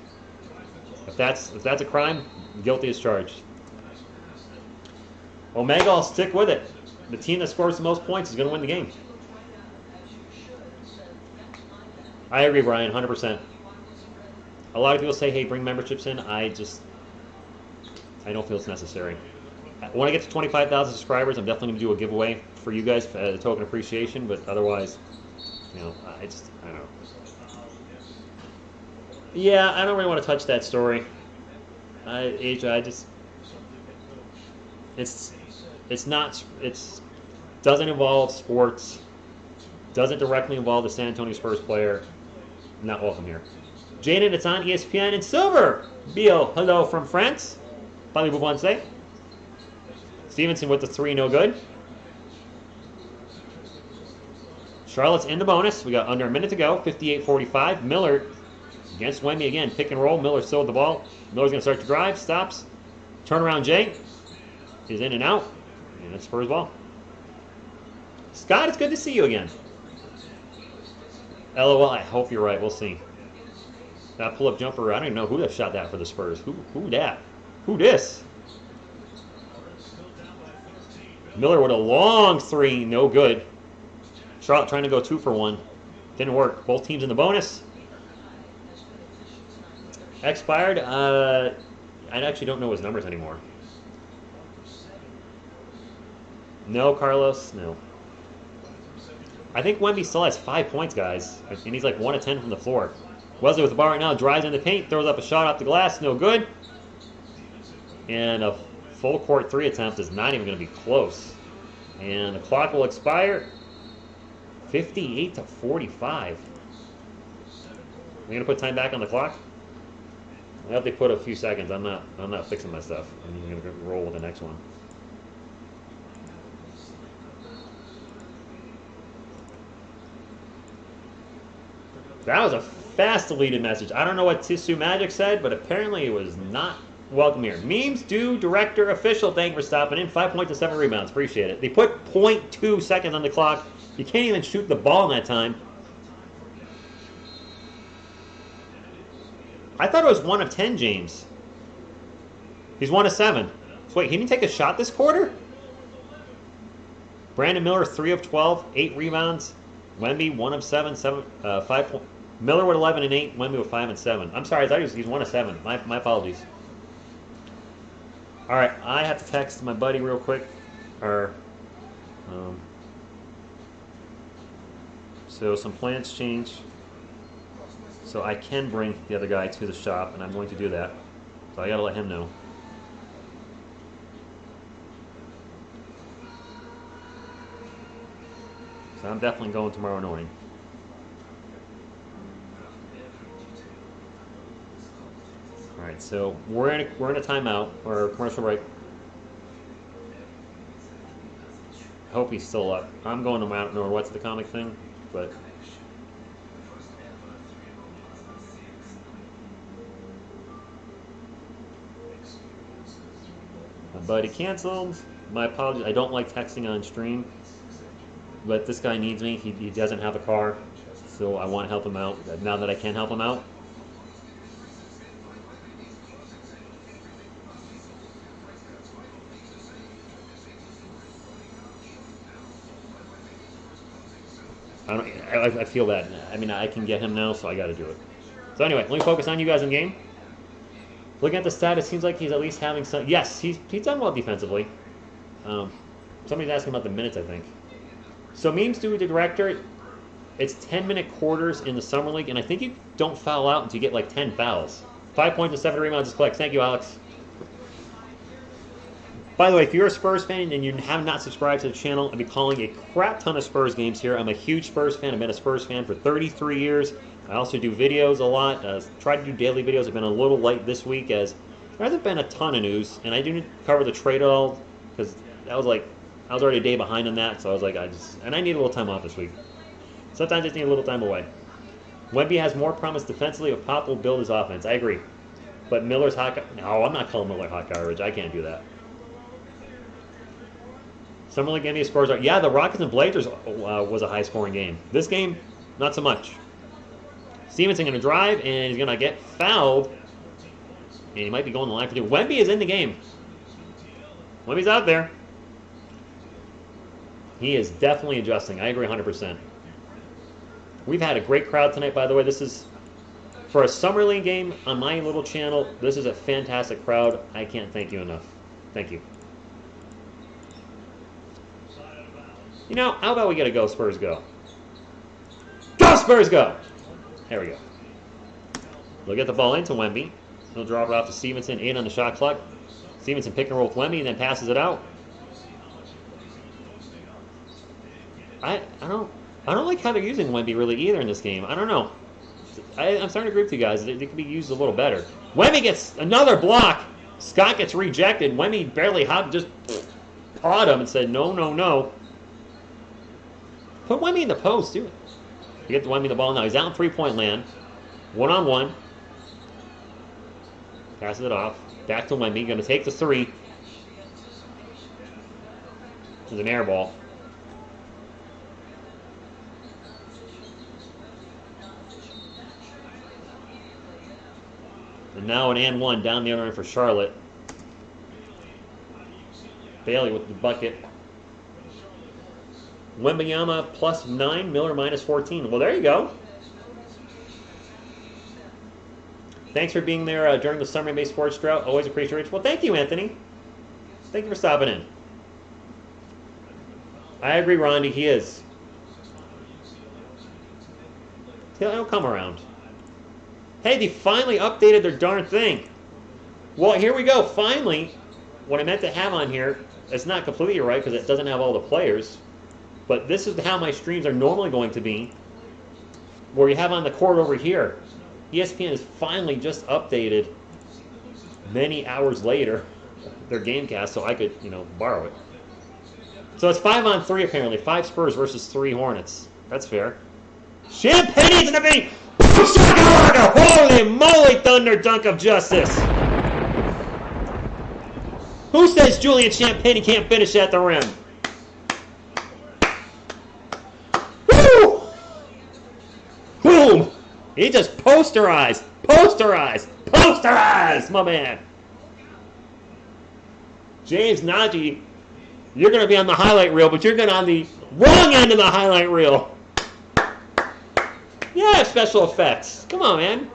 If that's a crime, guilty as charged. Omega, I'll stick with it. the team that scores the most points is going to win the game. I agree, Brian, 100%. A lot of people say, hey, bring memberships in. I don't feel it's necessary. When I get to 25,000 subscribers, I'm definitely going to do a giveaway for you guys as a token of appreciation, but otherwise, you know, I don't know. Yeah, I don't really want to touch that story. It's doesn't involve sports, doesn't directly involve the San Antonio Spurs player. Not welcome here. Jaden, it's on ESPN in silver. Beal, hello from France. Finally move on say. Stevenson with the 3, no good. Charlotte's in the bonus. We got under a minute to go. 58-45. Miller against Wemby again. Pick and roll. Miller still with the ball. Miller's going to start to drive. Stops. Turnaround Jay is in and out. And it's Spurs ball. Scott, it's good to see you again. LOL, I hope you're right. We'll see. That pull-up jumper, I don't even know who that shot that for the Spurs. Who that? Who this? Miller with a long 3, no good. Charlotte trying to go 2 for 1. Didn't work. Both teams in the bonus. Expired. I actually don't know his numbers anymore. No, Carlos. No. I think Wemby still has 5 points, guys. And he's like 1 of 10 from the floor. Wesley with the ball right now. Drives in the paint. Throws up a shot off the glass. No good. And a full court 3 attempt is not even going to be close. And the clock will expire. 58-45. We're going to put time back on the clock. I hope they put a few seconds. I'm not fixing my stuff. I'm going to roll with the next one. That was a fast deleted message. I don't know what Tissue Magic said, but apparently it was not welcome here. Memes do director official. Thank you for stopping in. 5 points and 7 rebounds. Appreciate it. They put 0.2 seconds on the clock. You can't even shoot the ball in that time. I thought it was 1 of 10, James. He's 1 of 7. So wait, he didn't take a shot this quarter? Brandon Miller, 3 of 12, 8 rebounds. Wemby, 1 of 7, 5 points. Miller with 11 and 8. Wemby with 5 and 7. I'm sorry, I thought he's 1 of 7. My apologies. All right, I have to text my buddy real quick. So some plans change. So I can bring the other guy to the shop, and I'm going to do that. So I got to let him know. So I'm definitely going tomorrow morning. All right, so we're in a timeout or a commercial break. I hope he's still up. I'm going to Mount Nor. What's the comic thing? But my buddy canceled. My apologies. I don't like texting on stream, but this guy needs me. He doesn't have a car, so I want to help him out. Now that I can help him out. I feel that. I mean, I can get him now, so I got to do it. So anyway, let me focus on you guys in game. Looking at the stat, it seems like he's at least having some. Yes, he's done well defensively. Somebody's asking about the minutes, I think. So memes do the director. It's 10-minute quarters in the summer league, and I think you don't foul out until you get like 10 fouls. 5 points and 7 rebounds is collected. Thank you, Alex. By the way, if you're a Spurs fan and you have not subscribed to the channel, I'll be calling a crap ton of Spurs games here. I'm a huge Spurs fan. I've been a Spurs fan for 33 years. I also do videos a lot. Try to do daily videos. I've been a little light this week as there hasn't been a ton of news. And I didn't cover the trade at all because I was already a day behind on that. So I was like, and I need a little time off this week. Sometimes I just need a little time away. Wemby has more promise defensively if Pop will build his offense. I agree. But Miller's hot. No, I'm not calling Miller hot garbage. I can't do that. Summer League NBA Spurs are. Yeah, the Rockets and Blazers was a high-scoring game. This game, not so much. Stevenson going to drive, and he's going to get fouled. And he might be going the line for 2. Wemby is in the game. Wemby's out there. He is definitely adjusting. I agree 100%. We've had a great crowd tonight, by the way. This is, for a Summer League game on my little channel, this is a fantastic crowd. I can't thank you enough. Thank you. You know, how about we get a Go Spurs Go? Go Spurs Go! There we go. They'll get the ball into Wemby. He'll drop it off to Stevenson, 8 on the shot clock. Stevenson pick and roll with Wemby and then passes it out. I don't like how they're using Wemby really either in this game. I don't know. I'm starting to agree with you guys. It could be used a little better. Wemby gets another block. Scott gets rejected. Wemby barely just pawed him and said, no, no, no. Put Wemby in the post, too. You get the Wemby the ball now. He's out in three-point land. One-on-one. Passes it off. Back to Wemby. Going to take the three. It's an air ball. And now an and one down the other end for Charlotte. Bailey with the bucket. Wembanyama +9, Miller -14. Well, there you go. Thanks for being there during the Summer Bay Sports Drought. Always appreciate it. Well, thank you, Anthony. Thank you for stopping in. I agree, Rondi. He is. He'll come around. Hey, they finally updated their darn thing. Well, here we go. Finally, what I meant to have on here, it's not completely right because it doesn't have all the players. But this is how my streams are normally going to be. Where you have on the court over here. ESPN has finally just updated many hours later their Gamecast so I could, borrow it. So it's 5-on-3 apparently. 5 Spurs versus 3 Hornets. That's fair. Champagne's gonna be holy moly, thunder dunk of justice. Who says Julian Champagny can't finish at the rim? Woo! Boom! He just posterized, my man. James Nagy, you're going to be on the highlight reel, but you're going to on the wrong end of the highlight reel. Yeah, special effects. Come on, man.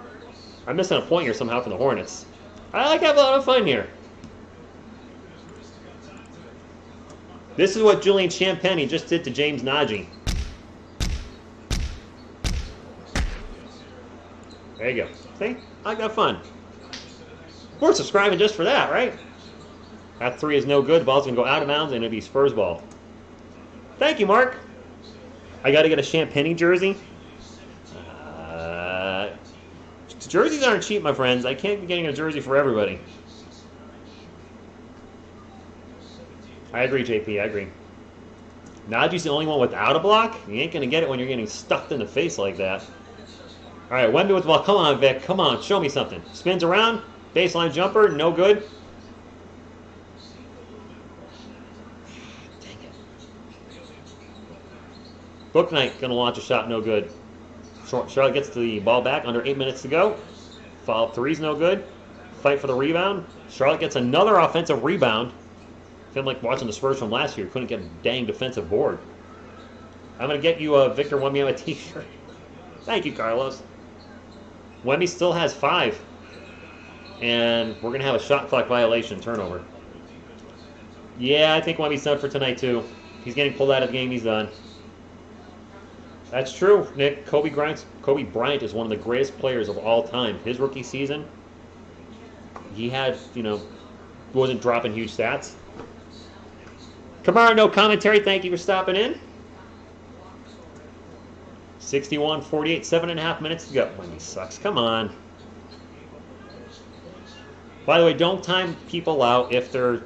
I'm missing a point here somehow for the Hornets. I like having a lot of fun here. This is what Julian Champagny just did to James Nagy. There you go. See? I got fun. We're subscribing just for that, right? That 3 is no good. The ball's going to go out of bounds, and it'll be Spurs ball. Thank you, Mark. I got to get a Champagny jersey. Jerseys aren't cheap, my friends. I can't be getting a jersey for everybody. I agree, JP. I agree. Najee's the only one without a block? You ain't going to get it when you're getting stuffed in the face like that. All right, Wemby with the ball. Come on, Vic. Come on. Show me something. Spins around. Baseline jumper. No good. Dang it. Book Knight going to launch a shot. No good. Charlotte gets the ball back. Under 8 minutes to go. Foul 3's no good. Fight for the rebound. Charlotte gets another offensive rebound. Feeling like watching the Spurs from last year. Couldn't get a dang defensive board. I'm going to get you a Victor Wembanyama t-shirt. Thank you, Carlos. Wemby still has 5. And we're going to have a shot clock violation turnover. Yeah, I think Wemby's done for tonight, too. He's getting pulled out of the game. He's done. That's true, Nick. Kobe Bryant is one of the greatest players of all time. His rookie season, he had, wasn't dropping huge stats. Kamara, no commentary. Thank you for stopping in. 61-48, 7.5 minutes to go. Wemby sucks. Come on. By the way, don't time people out if they're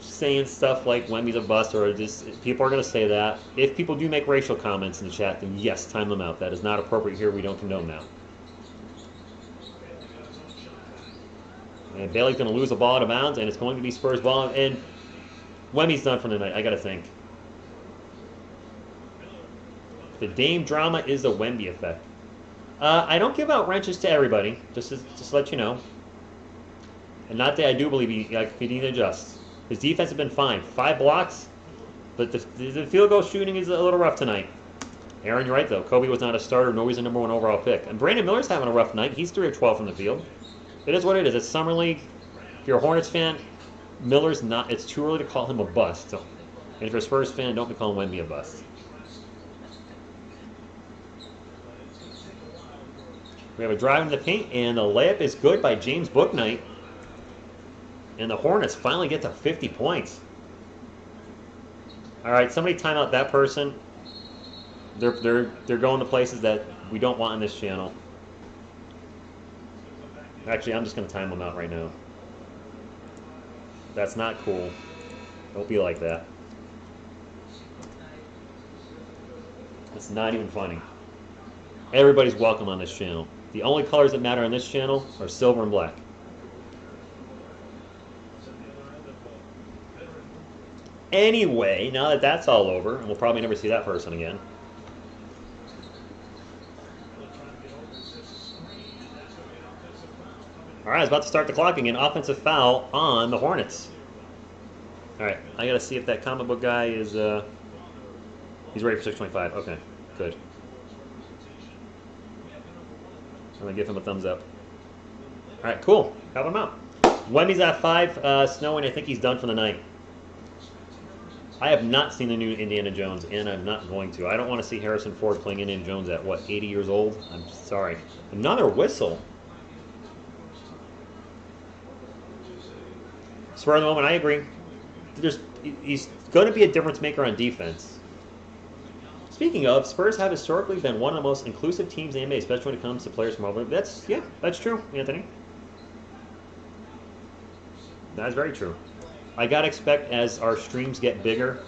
saying stuff like Wemby's a bust or just people are going to say that. If people do make racial comments in the chat, then yes, time them out. That is not appropriate here. We don't condone that. And Bailey's going to lose the ball out of bounds, and it's going to be Spurs ball. And Wemby's done for the night, I got to think. The Dame drama is the Wemby effect. I don't give out wrenches to everybody, just to let you know. And not that I do believe he needs to adjust. His defense has been fine. 5 blocks. But the field goal shooting is a little rough tonight. Aaron, you're right, though. Kobe was not a starter, nor was the #1 overall pick. And Brandon Miller's having a rough night. He's 3 of 12 from the field. It is what it is. It's Summer League. If you're a Hornets fan, Miller's not. It's too early to call him a bust. So, and if you're a Spurs fan, don't be calling Wemby a bust. We have a drive in the paint, and the layup is good by James Bouknight. And the Hornets finally get to 50 points. All right, somebody time out that person. They're going to places that we don't want on this channel. Actually, I'm just going to time them out right now. That's not cool. Don't be like that. It's not even funny. Everybody's welcome on this channel. The only colors that matter on this channel are silver and black. Anyway, now that that's all over, and we'll probably never see that person again. All right, I was about to start the clock again. Offensive foul on the Hornets. All right, I got to see if that comic book guy is, he's ready for 625. Okay, good. I'm going to give him a thumbs up. All right, cool. Help him out. Wemby's at 5, snowing. I think he's done for the night. I have not seen the new Indiana Jones, and I'm not going to. I don't want to see Harrison Ford playing Indiana Jones at, what, 80 years old? I'm sorry. Another whistle. Spur of the moment, I agree. He's going to be a difference maker on defense. Speaking of, Spurs have historically been one of the most inclusive teams in the NBA, especially when it comes to players from all over. That's true, Anthony. That's very true. I gotta expect as our streams get bigger,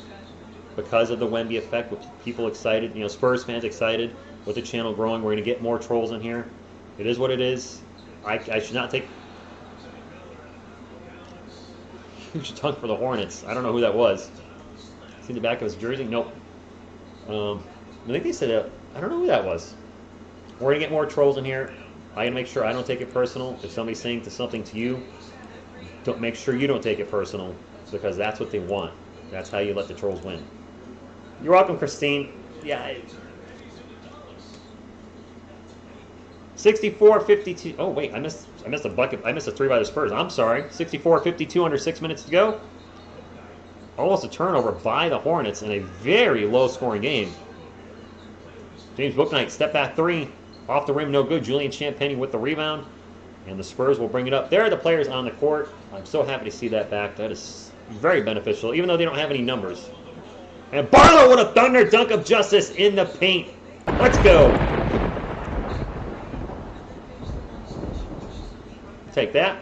because of the Wemby effect, with people excited, Spurs fans excited, with the channel growing, we're gonna get more trolls in here. It is what it is. I should not take huge dunk for the Hornets. I don't know who that was. See the back of his jersey? Nope. I think they said I don't know who that was. We're gonna get more trolls in here. I gotta make sure I don't take it personal. If somebody's saying something to you, don't make sure you don't take it personal, because that's what they want. That's how you let the trolls win. You're welcome, Christine. Yeah. 64-52. Oh wait, I missed a bucket. I missed a 3 by the Spurs. I'm sorry. 64-52 under 6 minutes to go. Almost a turnover by the Hornets in a very low-scoring game. James Bouknight, step back 3, off the rim, no good. Julian Champagnie with the rebound. And the Spurs will bring it up. There are the players on the court. I'm so happy to see that back. That is very beneficial, even though they don't have any numbers. And Barlow with a thunder dunk of justice in the paint. Let's go. Take that.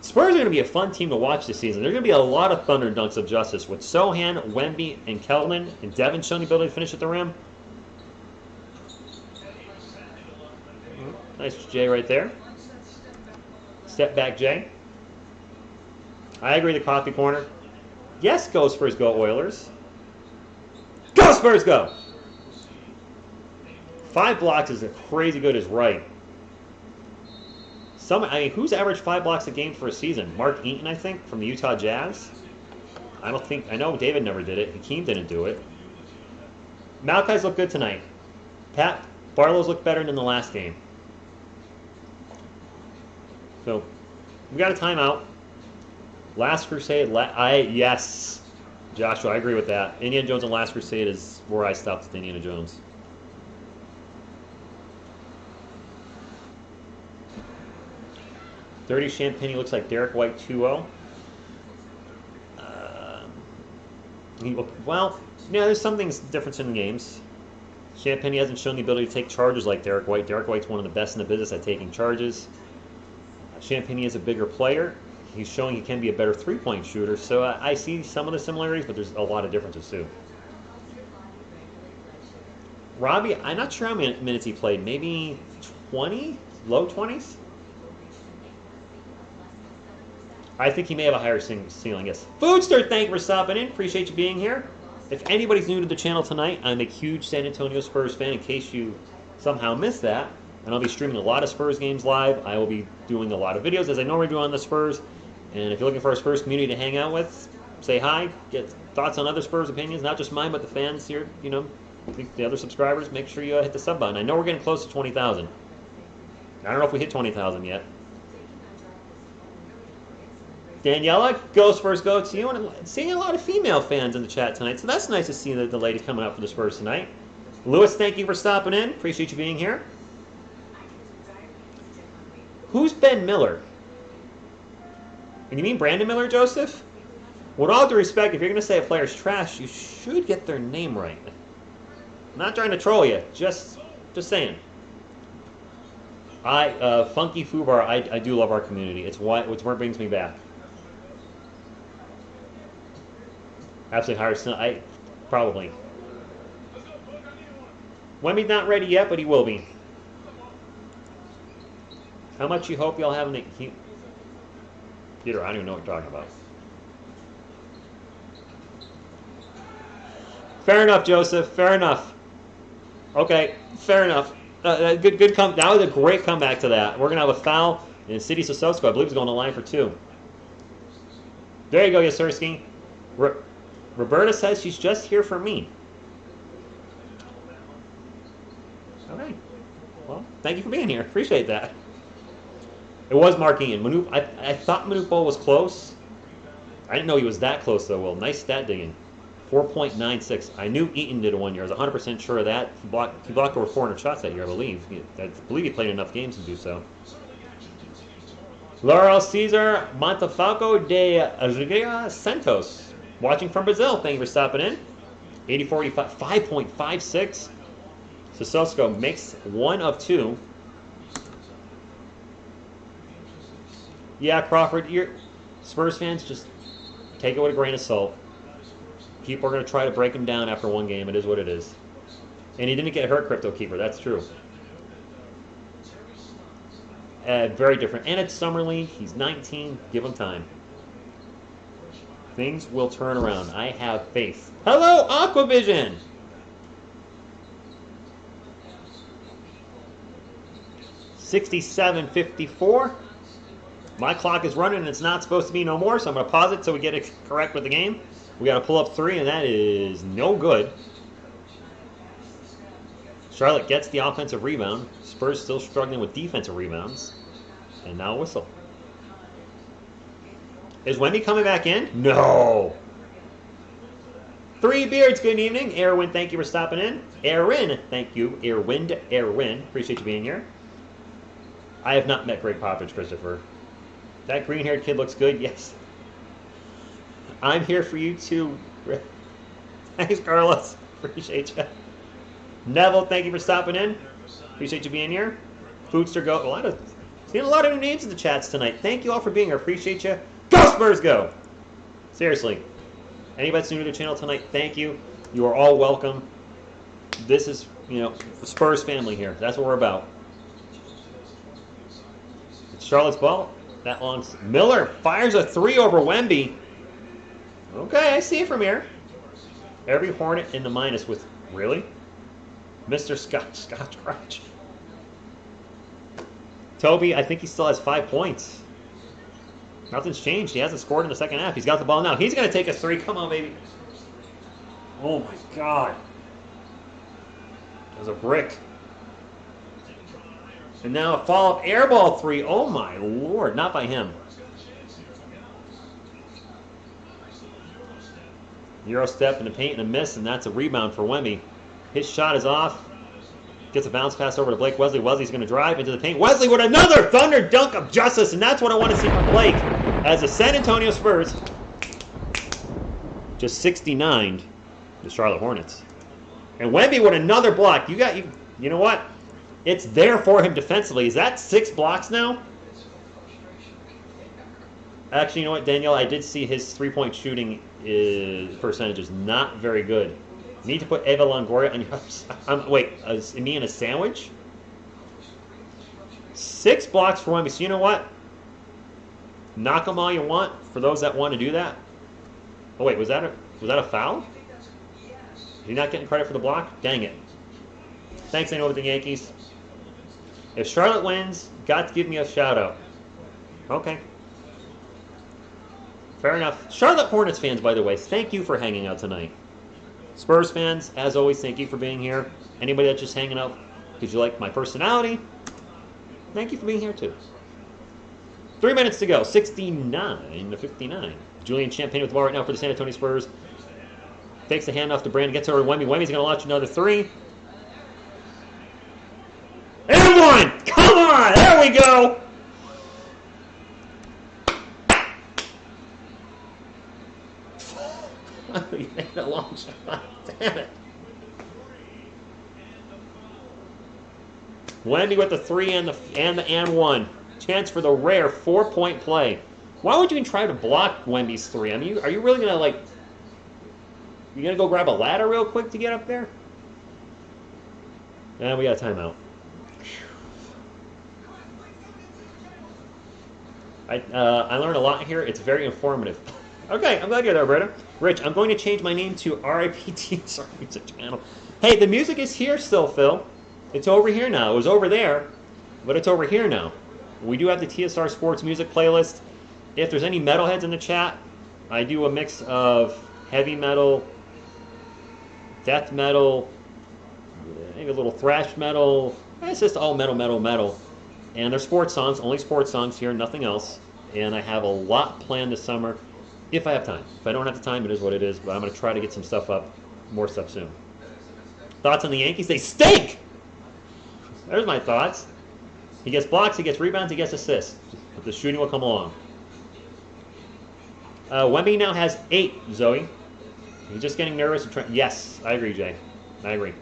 Spurs are going to be a fun team to watch this season. There's going to be a lot of thunder dunks of justice with Sohan, Wemby, and Keldon, and Devin showing the ability to finish at the rim. Nice J right there. Step back J. I agree, the coffee corner. Yes, go Spurs, go Oilers. Go Spurs, go! 5 blocks is crazy good as right. Who's averaged 5 blocks a game for a season? Mark Eaton, I think, from the Utah Jazz. I know David never did it. Hakeem didn't do it. Malachi's look good tonight. Pat Barlow's looked better than the last game. So, we got a timeout. Last Crusade, yes, Joshua, I agree with that. Indiana Jones and Last Crusade is where I stopped with Indiana Jones. Dirty Champagnie looks like Derek White 2-0. There's some things different in the games. Champagnie hasn't shown the ability to take charges like Derek White. Derek White's one of the best in the business at taking charges. Champagnie is a bigger player. He's showing he can be a better three-point shooter. So I see some of the similarities, but there's a lot of differences too. Robbie, I'm not sure how many minutes he played. Maybe 20? Low 20s? I think he may have a higher ceiling, yes. Foodster, thank you for stopping in. Appreciate you being here. If anybody's new to the channel tonight, I'm a huge San Antonio Spurs fan, in case you somehow missed that. And I'll be streaming a lot of Spurs games live. I will be doing a lot of videos, as I normally do on the Spurs. And if you're looking for a Spurs community to hang out with, say hi, get thoughts on other Spurs opinions, not just mine, but the fans here, the other subscribers, make sure you hit the sub button. I know we're getting close to 20,000. I don't know if we hit 20,000 yet. Daniela, go Spurs, go to you. And seeing a lot of female fans in the chat tonight, so that's nice to see the ladies coming out for the Spurs tonight. Lewis, thank you for stopping in. Appreciate you being here. Who's Ben Miller? And you mean Brandon Miller, Joseph? With all due respect, if you're going to say a player's trash, you should get their name right. I'm not trying to troll you, just saying. Funky Fubar, I do love our community. It's what brings me back. Absolutely higher, probably. Wemby's not ready yet, but he will be. How much you hope y'all have in the... Peter, I don't even know what you're talking about. Fair enough, Joseph. Fair enough. Okay, fair enough. Good come. That was a great comeback to that. We're gonna have a foul, and City Sososco, I believe, is going to line for 2. There you go, Yasursky. Roberta says she's just here for me. Okay. Well, thank you for being here. Appreciate that. It was Mark Ian. I thought Manupo was close. I didn't know he was that close, though. Well, nice stat digging. 4.96. I knew Eaton did it 1 year. I was 100% sure of that. He blocked over 400 shots that year, I believe. I believe he played enough games to do so. Laurel Cesar Montefalco de Azuria Santos. Watching from Brazil. Thank you for stopping in. 80-45. 5.56. Sososco makes 1 of 2. Yeah, Crawford, Spurs fans, just take it with a grain of salt. People are going to try to break him down after 1 game. It is what it is. And he didn't get hurt, Crypto Keeper. That's true. Very different. And it's Summer League. He's 19. Give him time. Things will turn around. I have faith. Hello, Aquavision! $67.54. My clock is running and it's not supposed to be no more, so I'm going to pause it so we get it correct with the game. We got to pull up 3, and that is no good. Charlotte gets the offensive rebound. Spurs still struggling with defensive rebounds. And now a whistle. Is Wemby coming back in? No. 3 Beards, good evening. Erwin, thank you for stopping in. Erin, thank you. Erwin, appreciate you being here. I have not met Greg Popovich, Christopher. That green-haired kid looks good, yes. I'm here for you too. Thanks, Carlos. Appreciate you. Neville, thank you for stopping in. Appreciate you being here. Foodster, go. Seeing a lot of new names in the chats tonight. Thank you all for being here. Appreciate you. Go Spurs, go! Seriously. Anybody that's new to the channel tonight, thank you. You are all welcome. This is, the Spurs family here. That's what we're about. It's Charlotte's ball. That long. Miller fires a 3 over Wemby. Okay, I see it from here. Every Hornet in the minus with... Really? Mr. Scotch Crotch. Toby, I think he still has 5 points. Nothing's changed. He hasn't scored in the second half. He's got the ball now. He's going to take a 3. Come on, baby. Oh, my God. There's a brick. And now a follow-up air ball 3. Oh, my Lord. Not by him. Euro step in the paint and a miss, and that's a rebound for Wemby. His shot is off. Gets a bounce pass over to Blake Wesley. Wesley's going to drive into the paint. Wesley with another thunder dunk of justice, and that's what I want to see from Blake. As the San Antonio Spurs just 69 the Charlotte Hornets. And Wemby with another block. You know what? It's there for him defensively. Is that 6 blocks now? Actually, you know what, Danielle? I did see his three-point shooting percentage is not very good. You need to put Eva Longoria on your... wait, me in a sandwich? 6 blocks for Wemby. So you know what? Knock them all you want for those that want to do that. Oh, wait, was that a foul? Is he not getting credit for the block? Dang it. Thanks, I know with the Yankees. If Charlotte wins, got to give me a shout-out. Okay. Fair enough. Charlotte Hornets fans, by the way, thank you for hanging out tonight. Spurs fans, as always, thank you for being here. Anybody that's just hanging out because you like my personality, thank you for being here too. 3 minutes to go, 69-59. Julian Champagne with the ball right now for the San Antonio Spurs. Takes the handoff to Brandon, gets over to Wemby. Wemby's going to launch another three. And one! Come on! There we go! He made a long shot. Damn it. Wemby with the three and the one. Chance for the rare 4-point play. Why would you even try to block Wemby's three? I mean, are you really going to, like... You going to go grab a ladder real quick to get up there? And we got a timeout. I learned a lot here. It's very informative. Okay, I'm glad you're there, Britta. Rich, I'm going to change my name to RIP TSR Music Channel. Hey, the music is here still, Phil. It's over here now. It was over there, but it's over here now. We do have the TSR Sports music playlist. If there's any metalheads in the chat, I do a mix of heavy metal, death metal, maybe a little thrash metal. It's just all metal. And they're sports songs, only sports songs here, nothing else. And I have a lot planned this summer. If I have time. If I don't have the time, it is what it is. But I'm going to try to get some stuff up, more stuff soon. Thoughts on the Yankees? They stink! There's my thoughts. He gets blocks, he gets rebounds, he gets assists. But the shooting will come along. Wemby now has 8, Zoe. He's just getting nervous. And yes, I agree, Jay. I agree.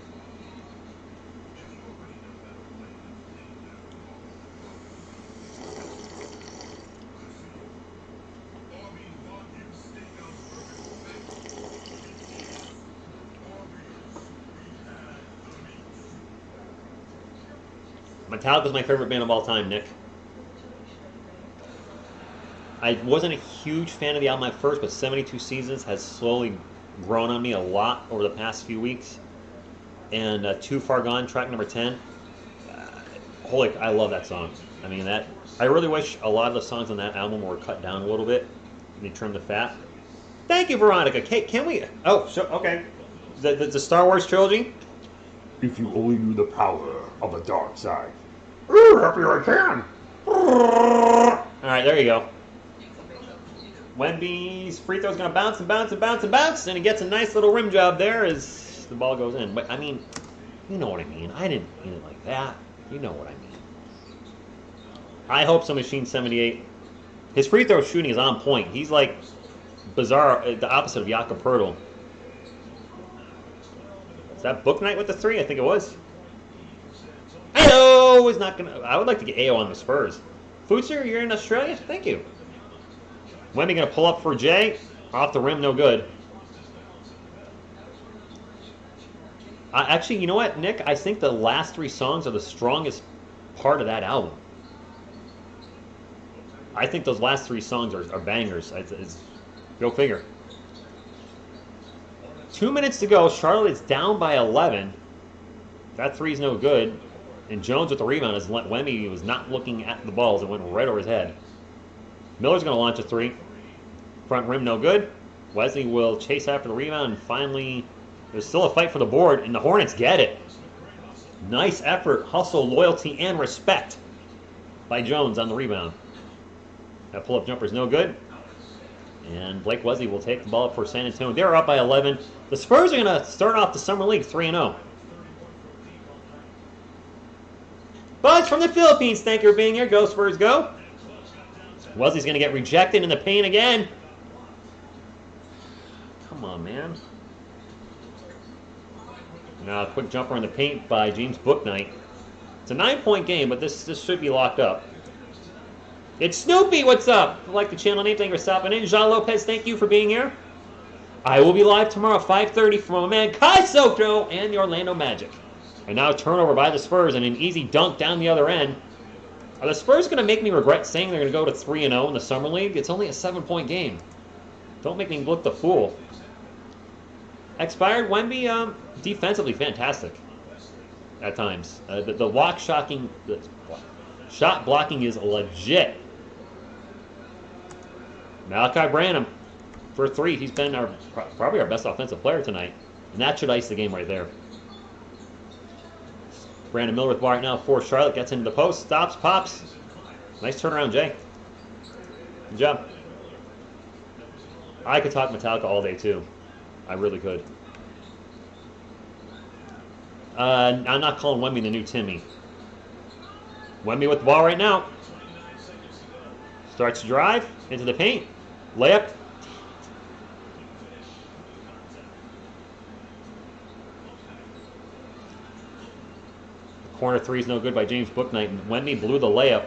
Metallica's my favorite band of all time, Nick. I wasn't a huge fan of the album at first, but 72 Seasons has slowly grown on me a lot over the past few weeks. And Too Far Gone, track number 10. Holy, I love that song. I mean, I really wish a lot of the songs on that album were cut down a little bit. They trimmed the fat. Thank you, Veronica. Can we... Oh, okay. The Star Wars trilogy? If you only knew the power of the dark side. Happy I can. Alright, there you go. Wemby's free throw's going to bounce and bounce and bounce and bounce, and he gets a nice little rim job there as the ball goes in. But, I mean, you know what I mean. I didn't mean it like that. You know what I mean. I hope so, Machine 78. His free throw shooting is on point. He's like bizarre, the opposite of Jakob Poeltl. Is that Book Night with the three? I think it was. Ayo is not gonna. I would like to get Ayo on the Spurs. Footser, you're in Australia. Thank you. Wemby gonna pull up for Jay. Off the rim, no good. Actually, you know what, Nick? I think the last 3 songs are the strongest part of that album. I think those last 3 songs are bangers. Go figure. 2 minutes to go. Charlotte is down by 11. That three's no good. And Jones with the rebound as Wemby was not looking at the balls. It went right over his head. Miller's going to launch a 3. Front rim no good. Wesley will chase after the rebound. And finally, there's still a fight for the board. And the Hornets get it. Nice effort, hustle, loyalty, and respect by Jones on the rebound. That pull-up jumper's no good. And Blake Wesley will take the ball up for San Antonio. They're up by 11. The Spurs are going to start off the Summer League 3-0. Buzz from the Philippines, thank you for being here. Go Spurs, go. Wesley's going to get rejected in the paint again. Come on, man. Now a quick jumper in the paint by James Bouknight. It's a 9-point game, but this should be locked up. It's Snoopy, what's up? I like the channel name, thank you for stopping in. Jean Lopez, thank you for being here. I will be live tomorrow, 5:30 from my man Kai Soto and the Orlando Magic. And now turnover by the Spurs and an easy dunk down the other end. Are the Spurs going to make me regret saying they're going to go to 3-0 in the Summer League? It's only a 7-point game. Don't make me look the fool. Expired Wemby, defensively fantastic at times. The shot blocking is legit. Malachi Branham for 3. He's been probably our best offensive player tonight. And that should ice the game right there. Brandon Miller with ball right now for Charlotte. Gets into the post. Stops. Pops. Nice turnaround, Jay. Good job. I could talk Metallica all day, too. I really could. I'm not calling Wemby the new Timmy. Wemby with the ball right now. Starts to drive into the paint. Layup. The corner 3 is no good by James Bouknight. Wemby blew the layup.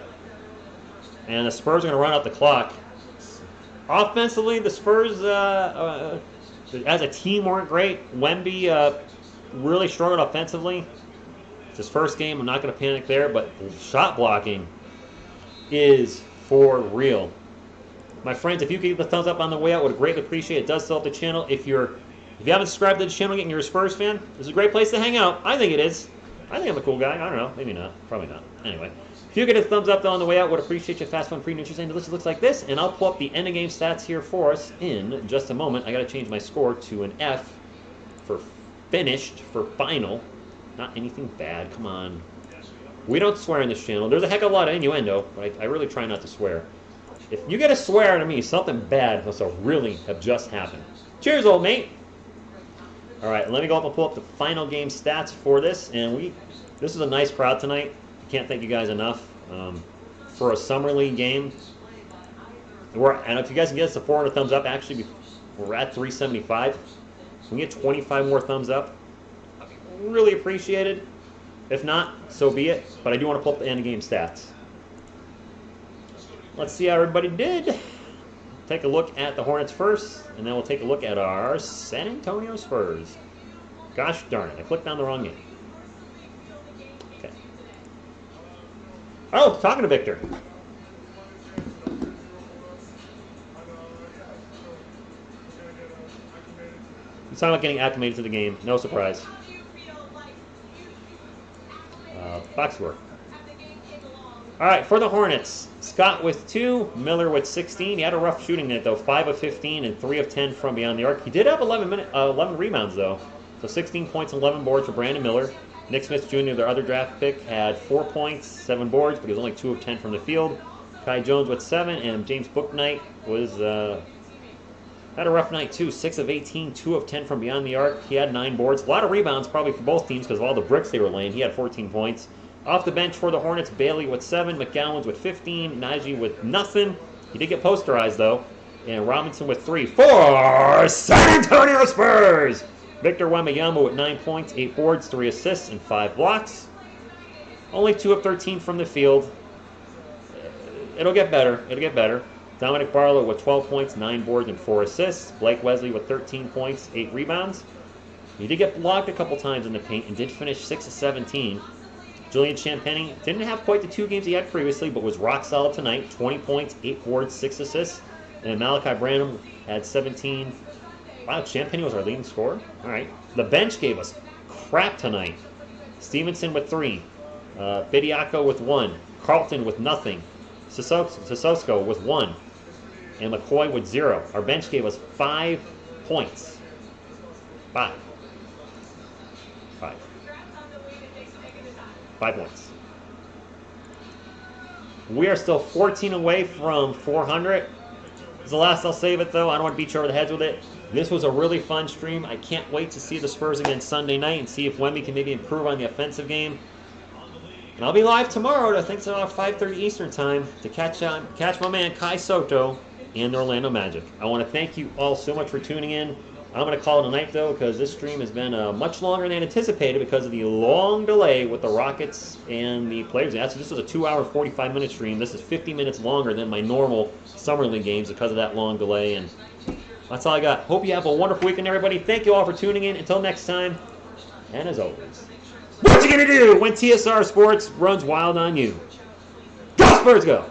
And the Spurs are going to run out the clock. Offensively, the Spurs, as a team, weren't great. Wemby really struggled offensively. It's his first game. I'm not going to panic there, but shot blocking is for real. My friends, if you could give the thumbs up on the way out, would greatly appreciate it. It does help the channel. If you haven't subscribed to the channel yet and you're a Spurs fan, this is a great place to hang out. I think it is. I think I'm a cool guy. I don't know. Maybe not. Probably not. Anyway. If you get a thumbs up though on the way out, would appreciate you. Fast, fun, free, neutral, and delicious looks like this. And I'll pull up the end of game stats here for us in just a moment. I got to change my score to an F for finished, for final. Not anything bad. Come on. We don't swear in this channel. There's a heck of a lot of innuendo, but I really try not to swear. If you get a swear out of me, something bad must have really have just happened. Cheers, old mate. All right, let me go up and pull up the final game stats for this. And this is a nice crowd tonight. Can't thank you guys enough for a summer league game. And if you guys can get us to 400 thumbs up, actually we're at 375. Can we get 25 more thumbs up? I'd be really appreciated. If not, so be it. But I do want to pull up the end of game stats. Let's see how everybody did. Take a look at the Hornets first, and then we'll take a look at our San Antonio Spurs. Gosh darn it, I clicked on the wrong game. Oh, talking to Victor. He's talking about getting acclimated to the game. No surprise. Box score. All right, for the Hornets, Scott with 2, Miller with 16. He had a rough shooting night, though. 5 of 15 and 3 of 10 from beyond the arc. He did have 11 rebounds, though. So 16 points and 11 boards for Brandon Miller. Nick Smith Jr., their other draft pick, had 4 points, 7 boards, but he was only 2 of 10 from the field. Kai Jones with 7, and James Bouknight had a rough night too. 6 of 18, 2 of 10 from beyond the arc. He had 9 boards. A lot of rebounds probably for both teams because of all the bricks they were laying. He had 14 points. Off the bench for the Hornets, Bailey with 7, McGowan's with 15, Najee with nothing. He did get posterized though. And Robinson with 3 for San Antonio Spurs. Victor Wembanyama with 9 points, 8 boards, 3 assists, and 5 blocks. Only 2 of 13 from the field. It'll get better. It'll get better. Dominic Barlow with 12 points, 9 boards, and 4 assists. Blake Wesley with 13 points, 8 rebounds. He did get blocked a couple times in the paint and did finish 6 of 17. Julian Champagnie didn't have quite the 2 games he had previously, but was rock solid tonight. 20 points, 8 boards, 6 assists. And Malachi Branham had 17. Wow, Champagnie was our leading scorer. All right. The bench gave us crap tonight. Stevenson with 3. Bediako with 1. Carlton with nothing. Sissoko with 1. And McCoy with 0. Our bench gave us 5 points. 5 points. We are still 14 away from 400. This is the last I'll save it, though. I don't want to beat you over the heads with it. This was a really fun stream. I can't wait to see the Spurs again Sunday night and see if Wemby can maybe improve on the offensive game. And I'll be live tomorrow, I think it's about 5:30 Eastern time, to catch my man Kai Soto and the Orlando Magic. I want to thank you all so much for tuning in. I'm going to call it a night, though, because this stream has been much longer than anticipated because of the long delay with the Rockets and the players. This was a 2-hour, 45-minute stream. This is 50 minutes longer than my normal Summer League games because of that long delay. And that's all I got. Hope you have a wonderful weekend, everybody. Thank you all for tuning in. Until next time, and as always, what you going to do when TSR Sports runs wild on you? Go Spurs, go!